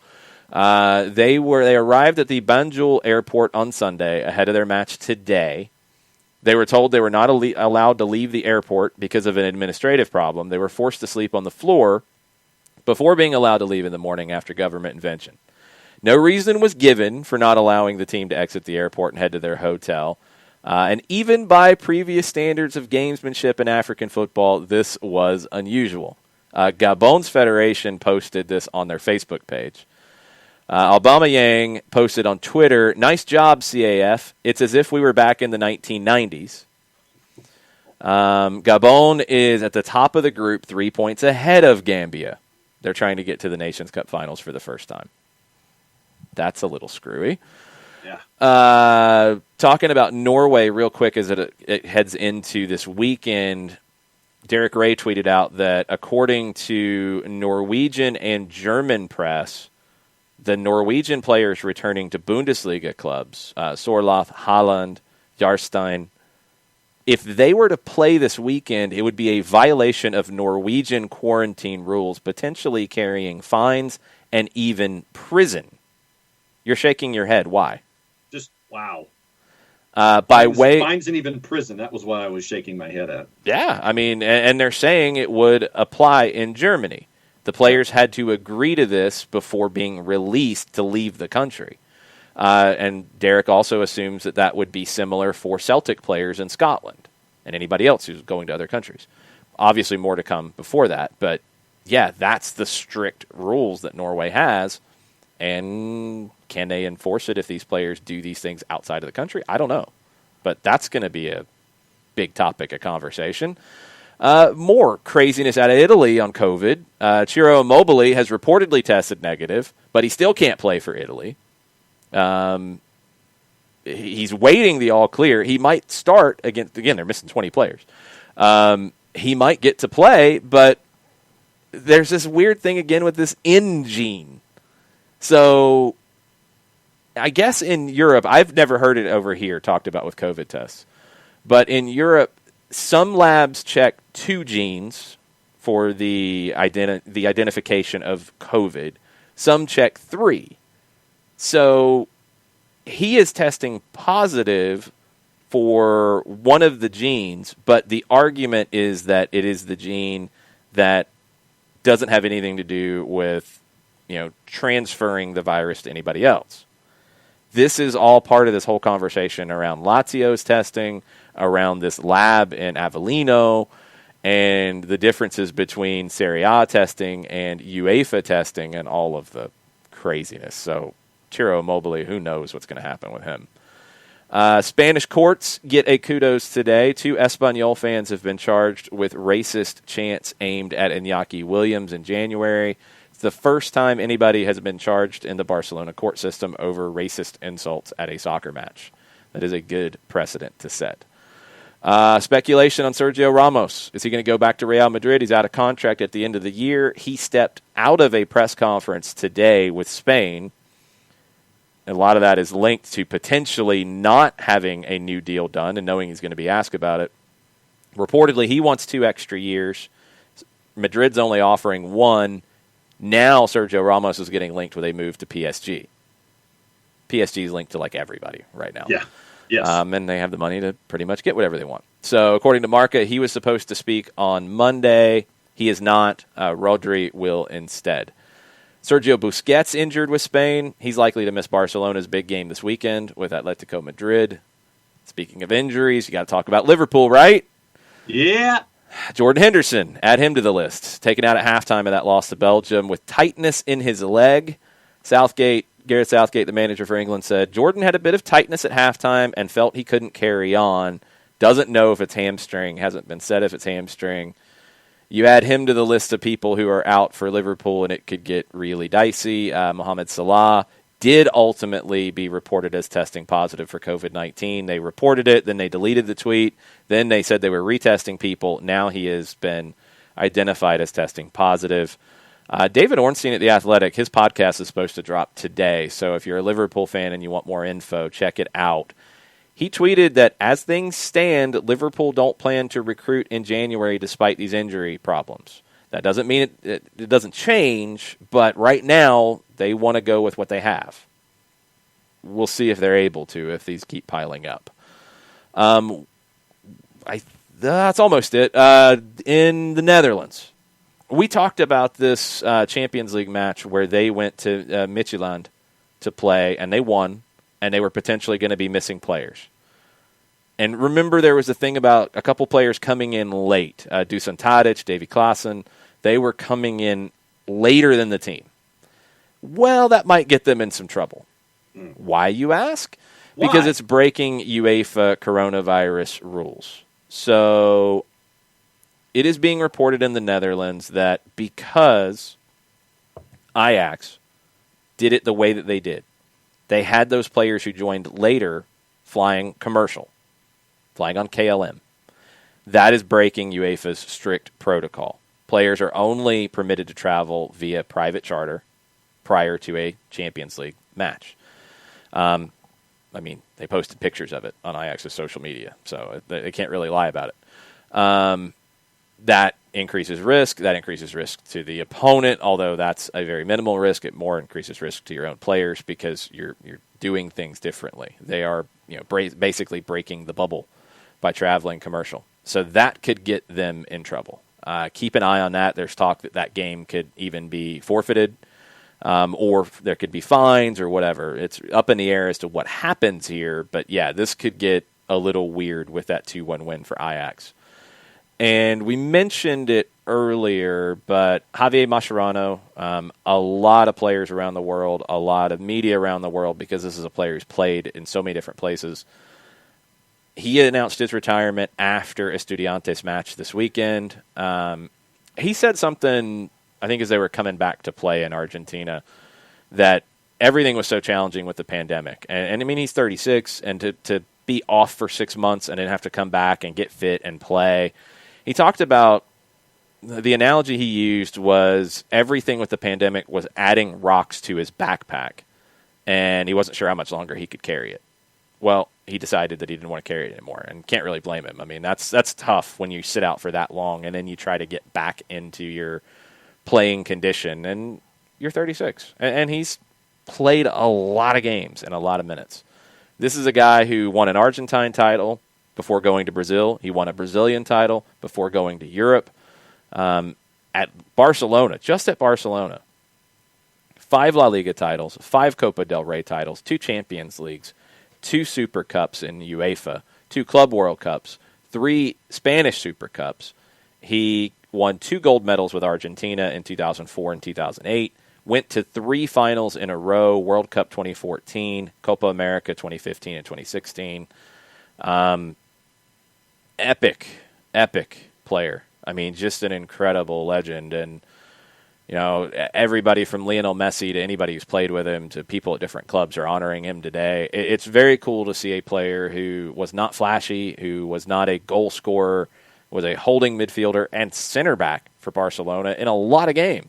They arrived at the Banjul airport on Sunday ahead of their match today. They were told they were not allowed to leave the airport because of an administrative problem. They were forced to sleep on the floor before being allowed to leave in the morning after government intervention. No reason was given for not allowing the team to exit the airport and head to their hotel. And even by previous standards of gamesmanship in African football, this was unusual. Gabon's federation posted this on their Facebook page. Aubameyang posted on Twitter, "Nice job, CAF. It's as if we were back in the 1990s. Gabon is at the top of the group, 3 points ahead of Gambia. They're trying to get to the Nations Cup finals for the first time." That's a little screwy. Yeah. Talking about Norway real quick as it heads into this weekend, Derek Ray tweeted out that according to Norwegian and German press, the Norwegian players returning to Bundesliga clubs, Sorloth, Haaland, Jarstein, if they were to play this weekend, it would be a violation of Norwegian quarantine rules, potentially carrying fines and even prison. You're shaking your head. Why? Just, wow. Fines and even prison. That was what I was shaking my head at. Yeah, I mean, and they're saying it would apply in Germany. The players had to agree to this before being released to leave the country. And Derek also assumes that would be similar for Celtic players in Scotland and anybody else who's going to other countries. Obviously more to come before that, but yeah, that's the strict rules that Norway has. And can they enforce it if these players do these things outside of the country? I don't know. But that's going to be a big topic of conversation. More craziness out of Italy on COVID. Ciro Immobile has reportedly tested negative, but he still can't play for Italy. He's waiting the all clear. He might start against, again, they're missing 20 players. He might get to play, but there's this weird thing again with this N gene. So I guess in Europe, I've never heard it over here talked about with COVID tests, but in Europe, some labs check 2 genes for the identification of COVID. Some check 3. So he is testing positive for one of the genes, but the argument is that it is the gene that doesn't have anything to do with, transferring the virus to anybody else. This is all part of this whole conversation around Lazio's testing, around this lab in Avellino, and the differences between Serie A testing and UEFA testing and all of the craziness. So Ciro Immobile, who knows what's going to happen with him. Spanish courts get a kudos today. 2 Espanyol fans have been charged with racist chants aimed at Iñaki Williams in January. It's the first time anybody has been charged in the Barcelona court system over racist insults at a soccer match. That is a good precedent to set. Speculation on Sergio Ramos. Is he going to go back to Real Madrid? He's out of contract at the end of the year. He stepped out of a press conference today with Spain. A lot of that is linked to potentially not having a new deal done and knowing he's going to be asked about it. Reportedly, he wants 2 extra years. Madrid's only offering one. Now Sergio Ramos is getting linked with a move to PSG. PSG is linked to like everybody right now. Yeah. Yes. And they have the money to pretty much get whatever they want. So according to Marca, he was supposed to speak on Monday. He is not. Rodri will instead. Sergio Busquets injured with Spain. He's likely to miss Barcelona's big game this weekend with Atletico Madrid. Speaking of injuries, you got to talk about Liverpool, right? Yeah. Jordan Henderson, add him to the list. Taken out at halftime of that loss to Belgium with tightness in his leg. Gareth Southgate, the manager for England, said Jordan had a bit of tightness at halftime and felt he couldn't carry on. Doesn't know if it's hamstring. Hasn't been said if it's hamstring. You add him to the list of people who are out for Liverpool, and it could get really dicey. Mohamed Salah did ultimately be reported as testing positive for COVID-19. They reported it, then they deleted the tweet. Then they said they were retesting people. Now he has been identified as testing positive. David Ornstein at The Athletic, his podcast is supposed to drop today. So if you're a Liverpool fan and you want more info, check it out. He tweeted that as things stand, Liverpool don't plan to recruit in January despite these injury problems. That doesn't mean it doesn't change, but right now they want to go with what they have. We'll see if they're able to, if these keep piling up. That's almost it. In the Netherlands, we talked about this Champions League match where they went to Midtjylland to play, and they won, and they were potentially going to be missing players. And remember, there was a thing about a couple players coming in late. Dusan Tadic, Davy Klaassen, they were coming in later than the team. Well, that might get them in some trouble. Why, you ask? Why? Because it's breaking UEFA coronavirus rules. So it is being reported in the Netherlands that because Ajax did it the way that they did, they had those players who joined later flying commercial, flying on KLM. That is breaking UEFA's strict protocol. Players are only permitted to travel via private charter prior to a Champions League match. They posted pictures of it on Ajax's social media, so they can't really lie about it. That increases risk. That increases risk to the opponent, although that's a very minimal risk. It more increases risk to your own players because you're doing things differently. They are basically breaking the bubble by traveling commercial. So that could get them in trouble. Keep an eye on that. There's talk that game could even be forfeited, or there could be fines or whatever. It's up in the air as to what happens here. But, yeah, this could get a little weird with that 2-1 win for Ajax. And we mentioned it earlier, but Javier Mascherano, a lot of players around the world, a lot of media around the world, because this is a player who's played in so many different places. He announced his retirement after Estudiantes match this weekend. He said something, I think as they were coming back to play in Argentina, that everything was so challenging with the pandemic. And I mean, he's 36, and to be off for 6 months and then have to come back and get fit and play. He talked about, the analogy he used was everything with the pandemic was adding rocks to his backpack, and he wasn't sure how much longer he could carry it. Well, he decided that he didn't want to carry it anymore, and can't really blame him. I mean, that's tough when you sit out for that long, and then you try to get back into your playing condition, and you're 36. And he's played a lot of games and a lot of minutes. This is a guy who won an Argentine title before going to Brazil. He won a Brazilian title before going to Europe. At Barcelona, just at Barcelona, 5 La Liga titles, 5 Copa del Rey titles, 2 Champions Leagues, 2 Super Cups in UEFA, 2 Club World Cups, 3 Spanish Super Cups. He won 2 gold medals with Argentina in 2004 and 2008, went to 3 finals in a row, World Cup 2014, Copa America 2015 and 2016. Epic player. I mean, just an incredible legend. And, everybody from Lionel Messi to anybody who's played with him to people at different clubs are honoring him today. It's very cool to see a player who was not flashy, who was not a goal scorer, was a holding midfielder and center back for Barcelona in a lot of games,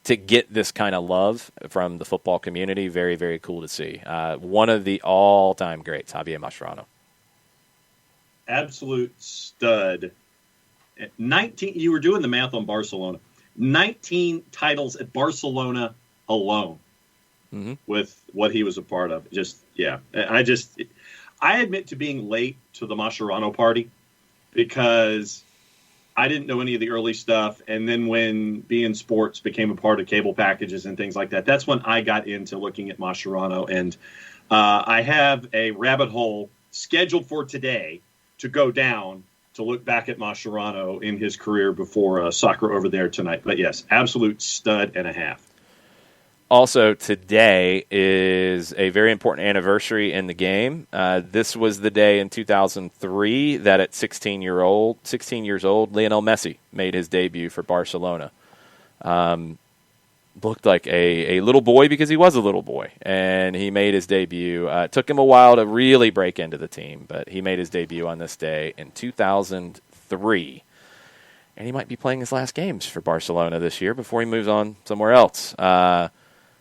to get this kind of love from the football community. Very, very cool to see. One of the all-time greats, Javier Mascherano. Absolute stud 19. You were doing the math on Barcelona. 19 titles at Barcelona alone, with what he was a part of. I admit to being late to the Mascherano party because I didn't know any of the early stuff. And then when beIN Sports became a part of cable packages and things like that, that's when I got into looking at Mascherano. And I have a rabbit hole scheduled for today to go down to look back at Mascherano in his career before soccer over there tonight. But yes, absolute stud and a half. Also, today is a very important anniversary in the game. This was the day in 2003 that at 16 years old, Lionel Messi made his debut for Barcelona. Looked like a little boy because he was a little boy, and he made his debut. It took him a while to really break into the team, but he made his debut on this day in 2003. And he might be playing his last games for Barcelona this year before he moves on somewhere else.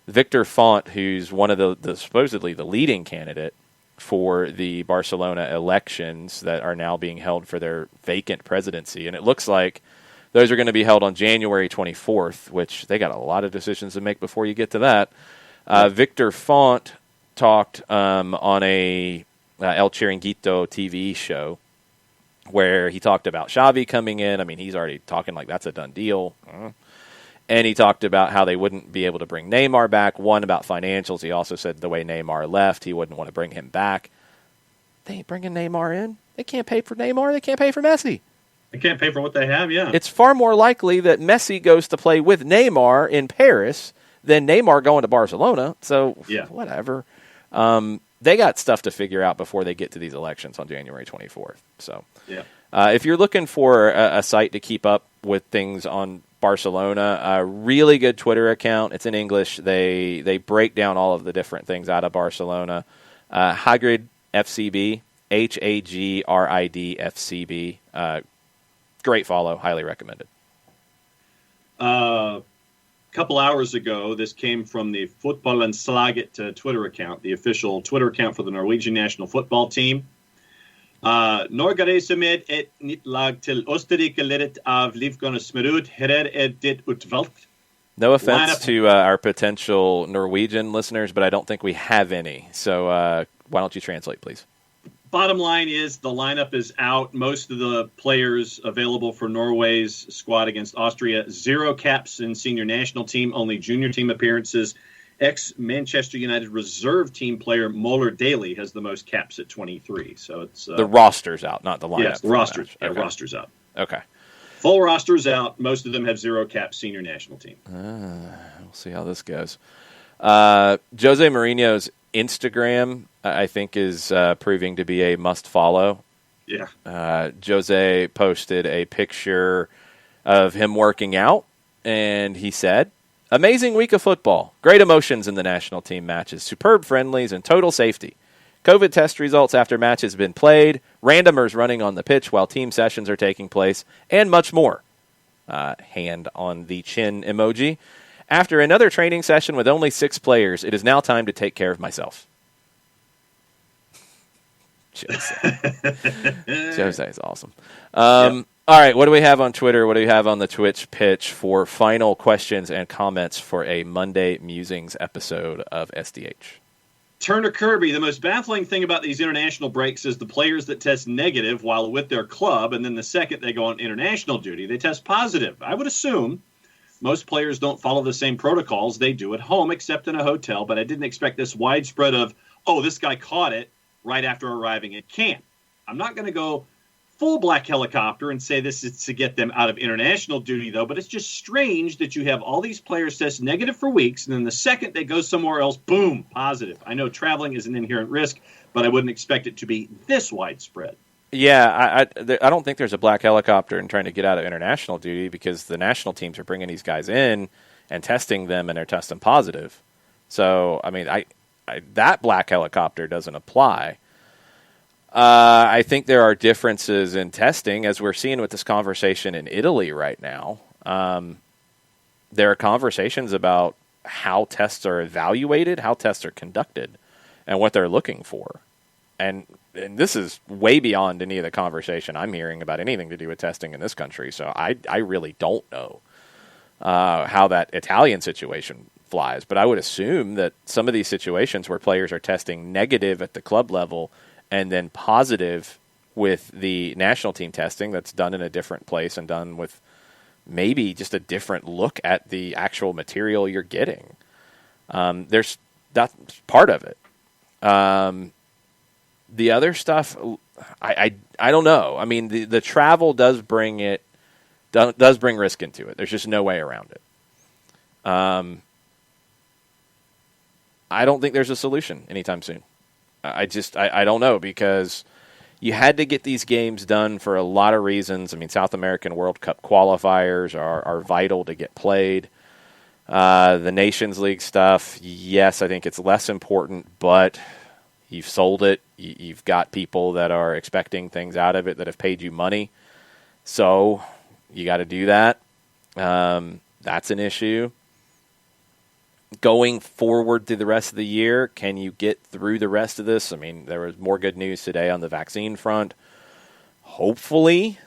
Victor Font, who's one of the supposedly the leading candidate for the Barcelona elections that are now being held for their vacant presidency, and it looks like those are going to be held on January 24th, which they got a lot of decisions to make before you get to that. Victor Font talked on a El Chiringuito TV show where he talked about Xavi coming in. I mean, he's already talking like that's a done deal. And he talked about how they wouldn't be able to bring Neymar back. One, about financials. He also said the way Neymar left, he wouldn't want to bring him back. They ain't bringing Neymar in. They can't pay for Neymar. They can't pay for Messi. They can't pay for what they have, yeah. It's far more likely that Messi goes to play with Neymar in Paris than Neymar going to Barcelona. So, whatever. They got stuff to figure out before they get to these elections on January 24th. So, if you're looking for a site to keep up with things on Barcelona, a really good Twitter account. It's in English. They break down all of the different things out of Barcelona. Hagrid FCB, Hagrid FCB. Great follow. Highly recommended. A couple hours ago, this came from the Fotballenslaget Twitter account, the official Twitter account for the Norwegian national football team. Norge reiser med et nytt lag til Østerrike ledet av Livgående Smerud. Her det utvalgt. No offense to our potential Norwegian listeners, but I don't think we have any. So why don't you translate, please? Bottom line is the lineup is out. Most of the players available for Norway's squad against Austria, 0 caps in senior national team, only junior team appearances. Ex-Manchester United reserve team player Moller Daly has the most caps at 23. So it's the roster's out, not the lineup. Yes, the roster's, roster's out. Okay. Full roster's out. Most of them have 0 caps senior national team. We'll see how this goes. Jose Mourinho's Instagram, I think, is proving to be a must-follow. Yeah. Jose posted a picture of him working out, and he said, "Amazing week of football. Great emotions in the national team matches. Superb friendlies and total safety. COVID test results after matches have been played. Randomers running on the pitch while team sessions are taking place. And much more." Hand on the chin emoji. "After another training session with only 6 players, it is now time to take care of myself." Jose is awesome. All right, what do we have on Twitter? What do we have on the Twitch pitch for final questions and comments for a Monday Musings episode of SDH? Turner Kirby, the most baffling thing about these international breaks is the players that test negative while with their club, and then the second they go on international duty, they test positive. I would assume most players don't follow the same protocols they do at home, except in a hotel, but I didn't expect this widespread of, oh, this guy caught it right after arriving at camp. I'm not going to go full black helicopter and say this is to get them out of international duty, though, but it's just strange that you have all these players test negative for weeks, and then the second they go somewhere else, boom, positive. I know traveling is an inherent risk, but I wouldn't expect it to be this widespread. Yeah, I don't think there's a black helicopter in trying to get out of international duty because the national teams are bringing these guys in and testing them, and they're testing positive. So, I mean, that black helicopter doesn't apply. I think there are differences in testing, as we're seeing with this conversation in Italy right now. There are conversations about how tests are evaluated, how tests are conducted, and what they're looking for. and this is way beyond any of the conversation I'm hearing about anything to do with testing in this country. So I really don't know how that Italian situation flies. But I would assume that some of these situations where players are testing negative at the club level and then positive with the national team testing that's done in a different place and done with maybe just a different look at the actual material you're getting. That's part of it. The other stuff, I don't know. I mean, the travel does bring risk into it. There's just no way around it. I don't think there's a solution anytime soon. I don't know, because you had to get these games done for a lot of reasons. I mean, South American World Cup qualifiers are vital to get played. The Nations League stuff, yes, I think it's less important, but you've sold it. You've got people that are expecting things out of it that have paid you money. So you got to do that. That's an issue. Going forward through the rest of the year, can you get through the rest of this? I mean, there was more good news today on the vaccine front. Hopefully,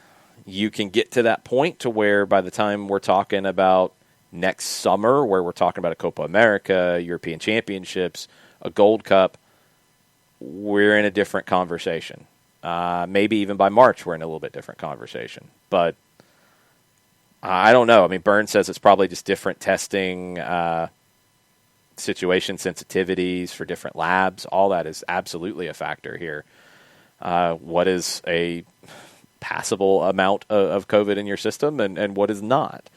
you can get to that point to where by the time we're talking about next summer, where we're talking about a Copa America, European Championships, a Gold Cup, we're in a different conversation. Maybe even by March, we're in a little bit different conversation. But I don't know. I mean, Burns says it's probably just different testing situation sensitivities for different labs. All that is absolutely a factor here. What is a passable amount of COVID in your system and what is not?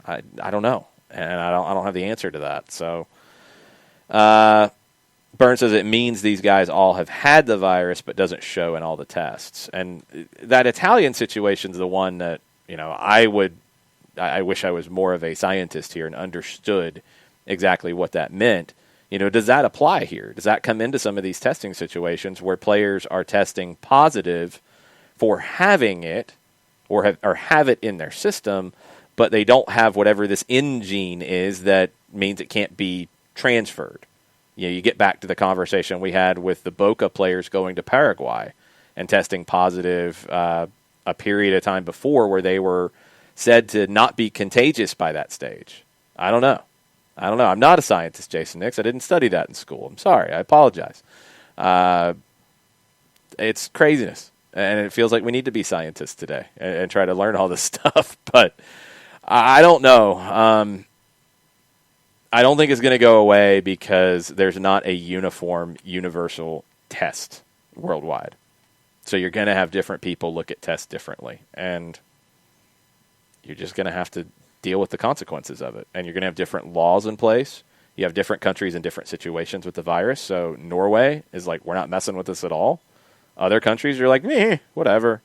I don't know, and I don't have the answer to that. So Burns says it means these guys all have had the virus, but doesn't show in all the tests. And that Italian situation is the one that, I wish I was more of a scientist here and understood exactly what that meant. Does that apply here? Does that come into some of these testing situations where players are testing positive for having it or have it in their system, but they don't have whatever this N gene is that means it can't be transferred? You get back to the conversation we had with the Boca players going to Paraguay and testing positive a period of time before where they were said to not be contagious by that stage. I don't know. I'm not a scientist, Jason Nix. I didn't study that in school. I'm sorry. I apologize. It's craziness, and it feels like we need to be scientists today and try to learn all this stuff. But I don't know. I don't think it's going to go away because there's not a uniform, universal test worldwide. So you're going to have different people look at tests differently, and you're just going to have to deal with the consequences of it. And you're going to have different laws in place. You have different countries in different situations with the virus. So Norway is like, we're not messing with this at all. Other countries are like, meh, whatever.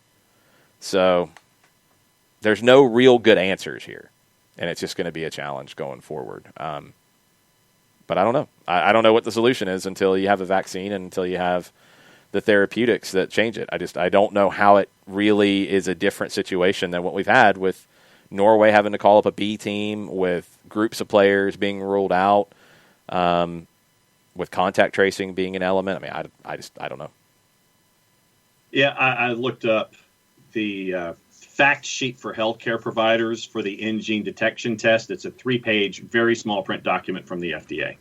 So there's no real good answers here. And it's just going to be a challenge going forward. But I don't know. I don't know what the solution is until you have a vaccine and until you have the therapeutics that change it. I don't know how it really is a different situation than what we've had with Norway having to call up a B team, with groups of players being ruled out, with contact tracing being an element. I mean, I don't know. Yeah, I looked up the fact sheet for healthcare providers for the N gene detection test. It's a 3-page, very small print document from the FDA.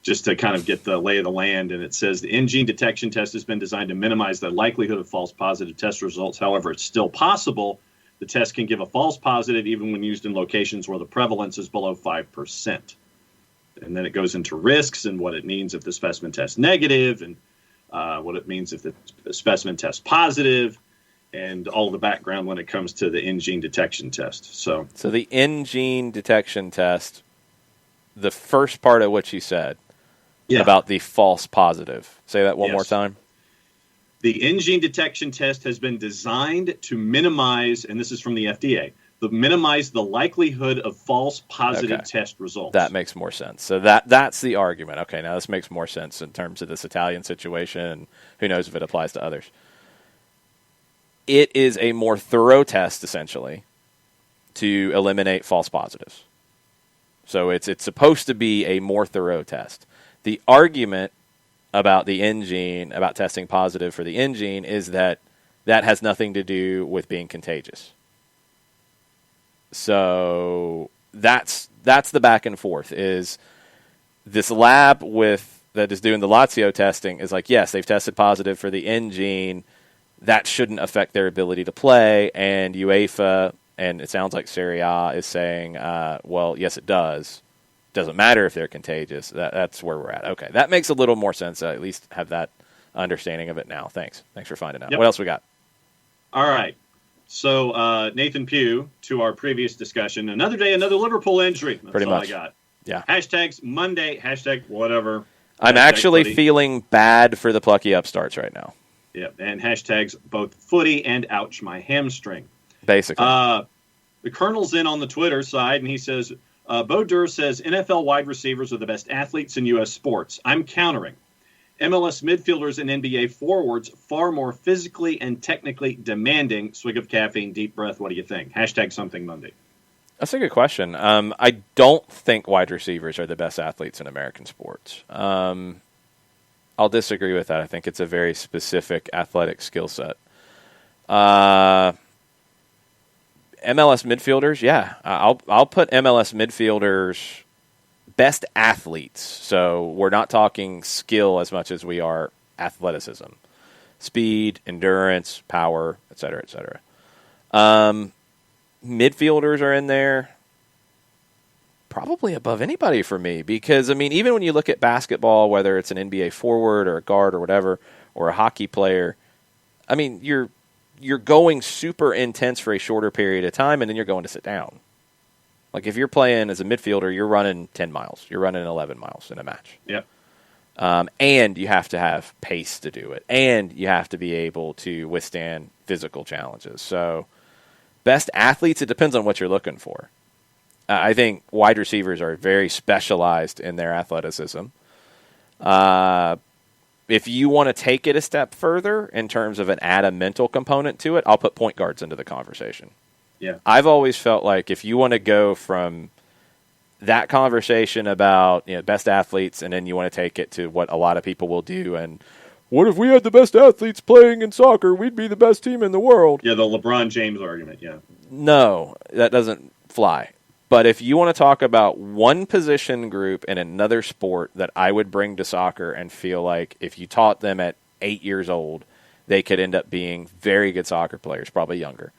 Just to kind of get the lay of the land, and it says the N gene detection test has been designed to minimize the likelihood of false positive test results. However, it's still possible. The test can give a false positive even when used in locations where the prevalence is below 5%. And then it goes into risks and what it means if the specimen tests negative, and what it means if the specimen tests positive, and all the background when it comes to the N gene detection test. So the N gene detection test, the first part of what you said about the false positive. Say that one more time. The N gene detection test has been designed to minimize, and this is from the FDA, minimize the likelihood of false positive test results. That makes more sense. So that's the argument. Okay, now this makes more sense in terms of this Italian situation, and who knows if it applies to others. It is a more thorough test, essentially, to eliminate false positives. So it's supposed to be a more thorough test. The argument about the N gene, about testing positive for the N gene, is that has nothing to do with being contagious. So that's the back and forth. Is this lab that is doing the Lazio testing is like, yes, they've tested positive for the N gene. That shouldn't affect their ability to play. And UEFA, and it sounds like Serie A, is saying, well, yes, it does. Doesn't matter if they're contagious. That's where we're at. Okay, that makes a little more sense. I at least have that understanding of it now. Thanks for finding out. Yep. What else we got? All right. So Nathan Pugh, to our previous discussion, another day, another Liverpool injury. That's Pretty all much. I got. Yeah. Hashtags Monday, hashtag whatever. I'm hashtag actually footy. feeling bad for the plucky upstarts right now. Yeah, and hashtags both footy and ouch my hamstring. Basically. The Colonel's in on the Twitter side, and he says, Bo Durr says NFL wide receivers are the best athletes in U.S. sports. I'm countering. MLS midfielders and NBA forwards far more physically and technically demanding. Swig of caffeine, deep breath. What do you think? Hashtag something Monday. That's a good question. I don't think wide receivers are the best athletes in American sports. I'll disagree with that. I think it's a very specific athletic skill set. MLS midfielders, yeah. I'll put MLS midfielders best athletes. So we're not talking skill as much as we are athleticism. Speed, endurance, power, et cetera, et cetera. Midfielders are in there probably above anybody for me because, I mean, even when you look at basketball, whether it's an NBA forward or a guard or whatever, or a hockey player, I mean, you're going super intense for a shorter period of time, and then you're going to sit down. Like, if you're playing as a midfielder, you're running 10 miles. You're running 11 miles in a match. Yeah. And you have to have pace to do it. And you have to be able to withstand physical challenges. So, best athletes, it depends on what you're looking for. I think wide receivers are very specialized in their athleticism. If you want to take it a step further in terms of add a mental component to it, I'll put point guards into the conversation. Yeah. I've always felt like if you want to go from that conversation about best athletes and then you want to take it to what a lot of people will do and what if we had the best athletes playing in soccer, we'd be the best team in the world. Yeah, the LeBron James argument, yeah. No, that doesn't fly. But if you want to talk about one position group in another sport that I would bring to soccer and feel like if you taught them at 8 years old, they could end up being very good soccer players, probably younger.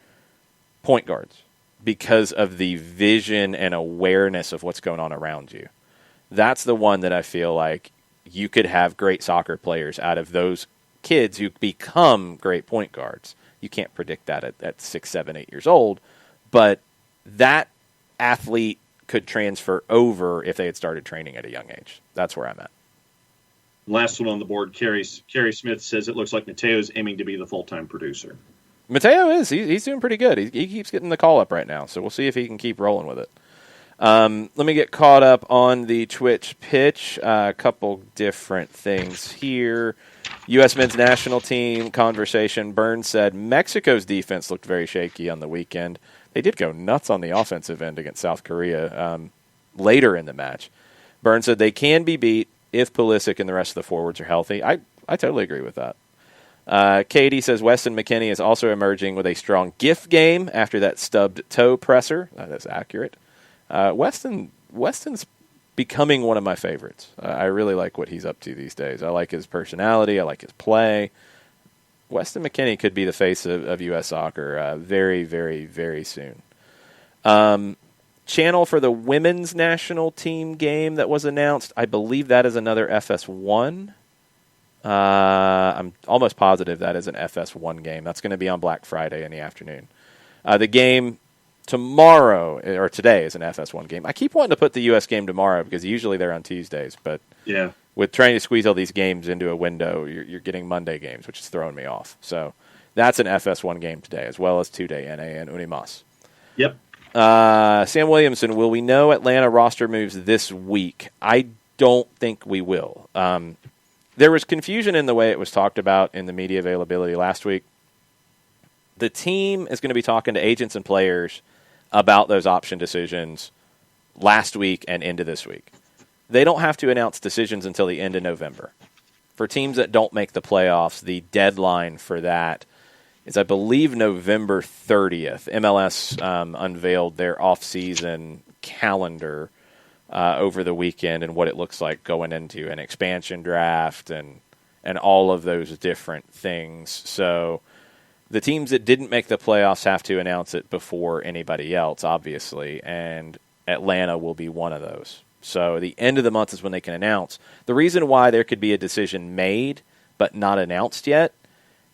Point guards, because of the vision and awareness of what's going on around you. That's the one that I feel like you could have great soccer players out of those kids who become great point guards. You can't predict that at 6, 7, 8 years old, but that athlete could transfer over if they had started training at a young age. That's where I'm at. Last one on the board, Kerry Smith says it looks like Mateo's aiming to be the full-time producer. Mateo is. He's doing pretty good. He keeps getting the call up right now, so we'll see if he can keep rolling with it. Let me get caught up on the Twitch pitch. A couple different things here. U.S. men's national team conversation. Burns said Mexico's defense looked very shaky on the weekend. They did go nuts on the offensive end against South Korea later in the match. Burns said they can be beat if Pulisic and the rest of the forwards are healthy. I totally agree with that. Katie says Weston McKennie is also emerging with a strong gift game after that stubbed toe presser. That is accurate. Weston's becoming one of my favorites. I really like what he's up to these days. I like his personality. I like his play. Weston McKennie could be the face of U.S. soccer very, very, very soon. Channel for the women's national team game that was announced, I believe that is another FS1. I'm almost positive that is an FS1 game. That's going to be on Black Friday in the afternoon. The game tomorrow, or today, is an FS1 game. I keep wanting to put the U.S. game tomorrow because usually they're on Tuesdays, but yeah, with trying to squeeze all these games into a window, you're getting Monday games, which is throwing me off. So that's an FS1 game today, as well as 2-day NA and Unimas. Yep. Sam Williamson, will we know Atlanta roster moves this week? I don't think we will. There was confusion in the way it was talked about in the media availability last week. The team is going to be talking to agents and players about those option decisions last week and into this week. They don't have to announce decisions until the end of November. for teams that don't make the playoffs, the deadline for that is, I believe, November 30th. MLS unveiled their off-season calendar over the weekend and what it looks like going into an expansion draft and all of those different things. So the teams that didn't make the playoffs have to announce it before anybody else, obviously, and Atlanta will be one of those. So the end of the month is when they can announce. The reason why there could be a decision made but not announced yet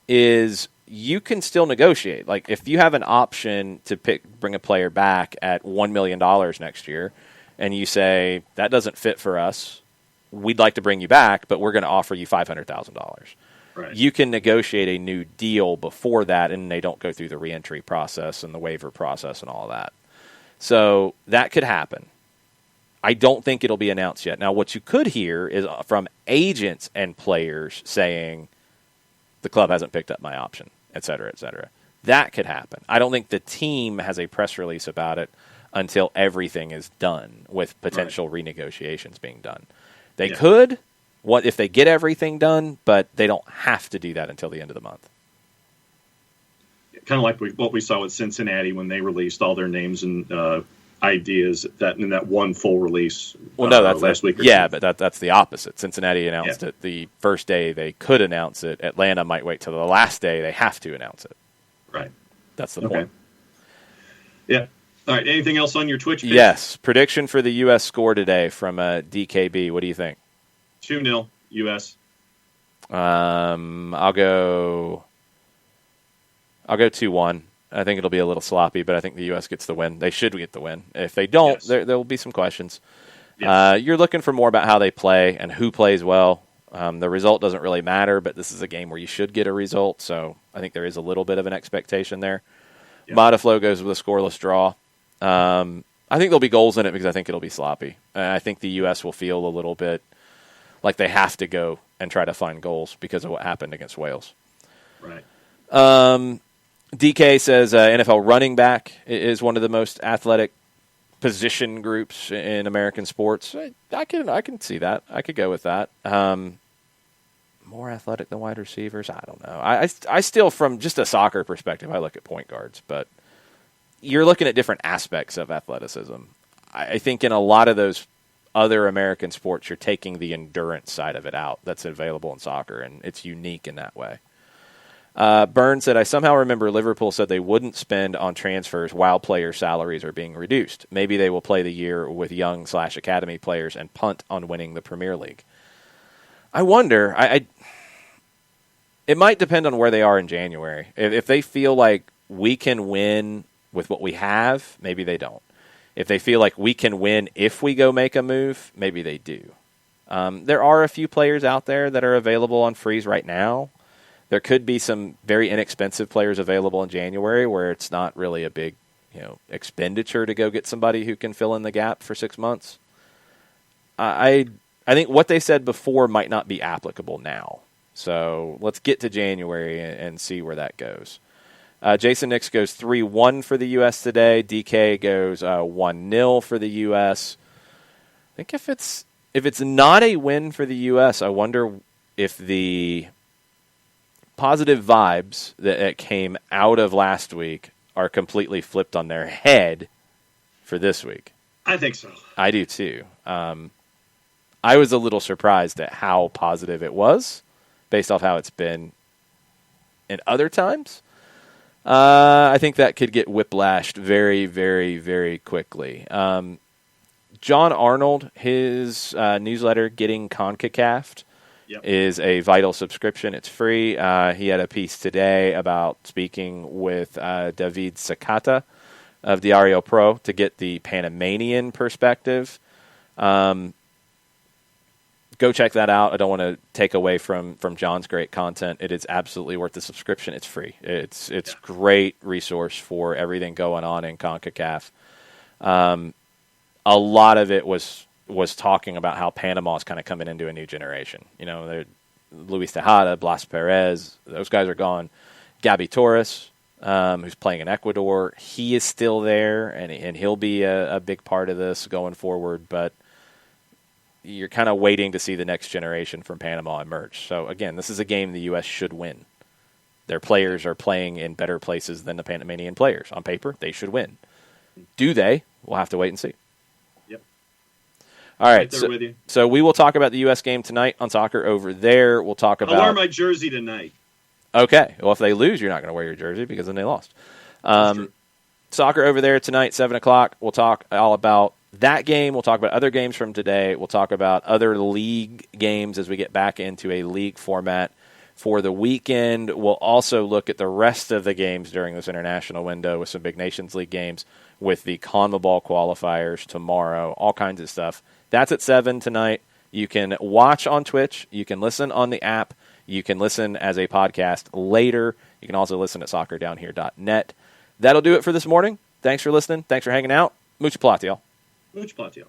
is you can still negotiate. Like, if you have an option to bring a player back at $1 million next year, and you say, that doesn't fit for us, we'd like to bring you back, but we're going to offer you $500,000. Right. You can negotiate a new deal before that, and they don't go through the reentry process and the waiver process and all of that. So that could happen. I don't think it'll be announced yet. Now, what you could hear is from agents and players saying, the club hasn't picked up my option, et cetera, et cetera. That could happen. I don't think the team has a press release about it until everything is done with potential renegotiations being done. They could, if they get everything done, but they don't have to do that until the end of the month. Kind of like what we saw with Cincinnati when they released all their names and ideas in that one full release. Well, no, that's last week. But that's the opposite. Cincinnati announced it the first day they could announce it. Atlanta might wait till the last day they have to announce it. Right. That's the point. Yeah. All right. Anything else on your Twitch page? Yes. Prediction for the U.S. score today from DKB. What do you think? 2-0 U.S. I'll go 2-1. I think it'll be a little sloppy, but I think the U.S. gets the win. They should get the win. If they don't, there will be some questions. Yes. You're looking for more about how they play and who plays well. The result doesn't really matter, but this is a game where you should get a result, so I think there is a little bit of an expectation there. Yeah. Modiflow goes with a scoreless draw. I think there'll be goals in it because I think it'll be sloppy. I think the U.S. will feel a little bit like they have to go and try to find goals because of what happened against Wales. Right. DK says NFL running back is one of the most athletic position groups in American sports. I can see that. I could go with that. More athletic than wide receivers? I don't know. I still, from just a soccer perspective, I look at point guards, but you're looking at different aspects of athleticism. I think in a lot of those other American sports, you're taking the endurance side of it out that's available in soccer, and it's unique in that way. Byrne said, I somehow remember Liverpool said they wouldn't spend on transfers while player salaries are being reduced. Maybe they will play the year with young/academy players and punt on winning the Premier League. I wonder. It might depend on where they are in January. If they feel like we can win with what we have, maybe they don't. If they feel like we can win if we go make a move, maybe they do. There are a few players out there that are available on freeze right now. There could be some very inexpensive players available in January where it's not really a big, expenditure to go get somebody who can fill in the gap for 6 months. I think what they said before might not be applicable now. So let's get to January and see where that goes. Jason Nix goes 3-1 for the U.S. today. DK goes 1-0 for the U.S. I think if it's not a win for the U.S., I wonder if the positive vibes that came out of last week are completely flipped on their head for this week. I think so. I do too. I was a little surprised at how positive it was based off how it's been in other times. I think that could get whiplashed very, very, very quickly. John Arnold, his newsletter, Getting CONCACAF'd, is a vital subscription. It's free. He had a piece today about speaking with David Sakata of Diario Pro to get the Panamanian perspective. Go check that out. I don't want to take away from John's great content. It is absolutely worth the subscription. It's free. It's great resource for everything going on in CONCACAF. A lot of it was talking about how Panama is kind of coming into a new generation. Luis Tejada, Blas Perez, those guys are gone. Gabi Torres, who's playing in Ecuador, he is still there, and he'll be a big part of this going forward. But you're kind of waiting to see the next generation from Panama emerge. So, again, this is a game the U.S. should win. Their players are playing in better places than the Panamanian players. On paper, they should win. Do they? We'll have to wait and see. Yep. All right. Right there with you. So we will talk about the U.S. game tonight on Soccer Over There. We'll talk about... I'll wear my jersey tonight. Okay. Well, if they lose, you're not going to wear your jersey because then they lost. Soccer Over There tonight, 7 o'clock. We'll talk all about that game. We'll talk about other games from today. We'll talk about other league games as we get back into a league format for the weekend. We'll also look at the rest of the games during this international window with some big Nations League games with the CONMEBOL qualifiers tomorrow, all kinds of stuff. That's at 7 tonight. You can watch on Twitch. You can listen on the app. You can listen as a podcast later. You can also listen at soccerdownhere.net. That'll do it for this morning. Thanks for listening. Thanks for hanging out. Mucho platiel. Mucho platiel.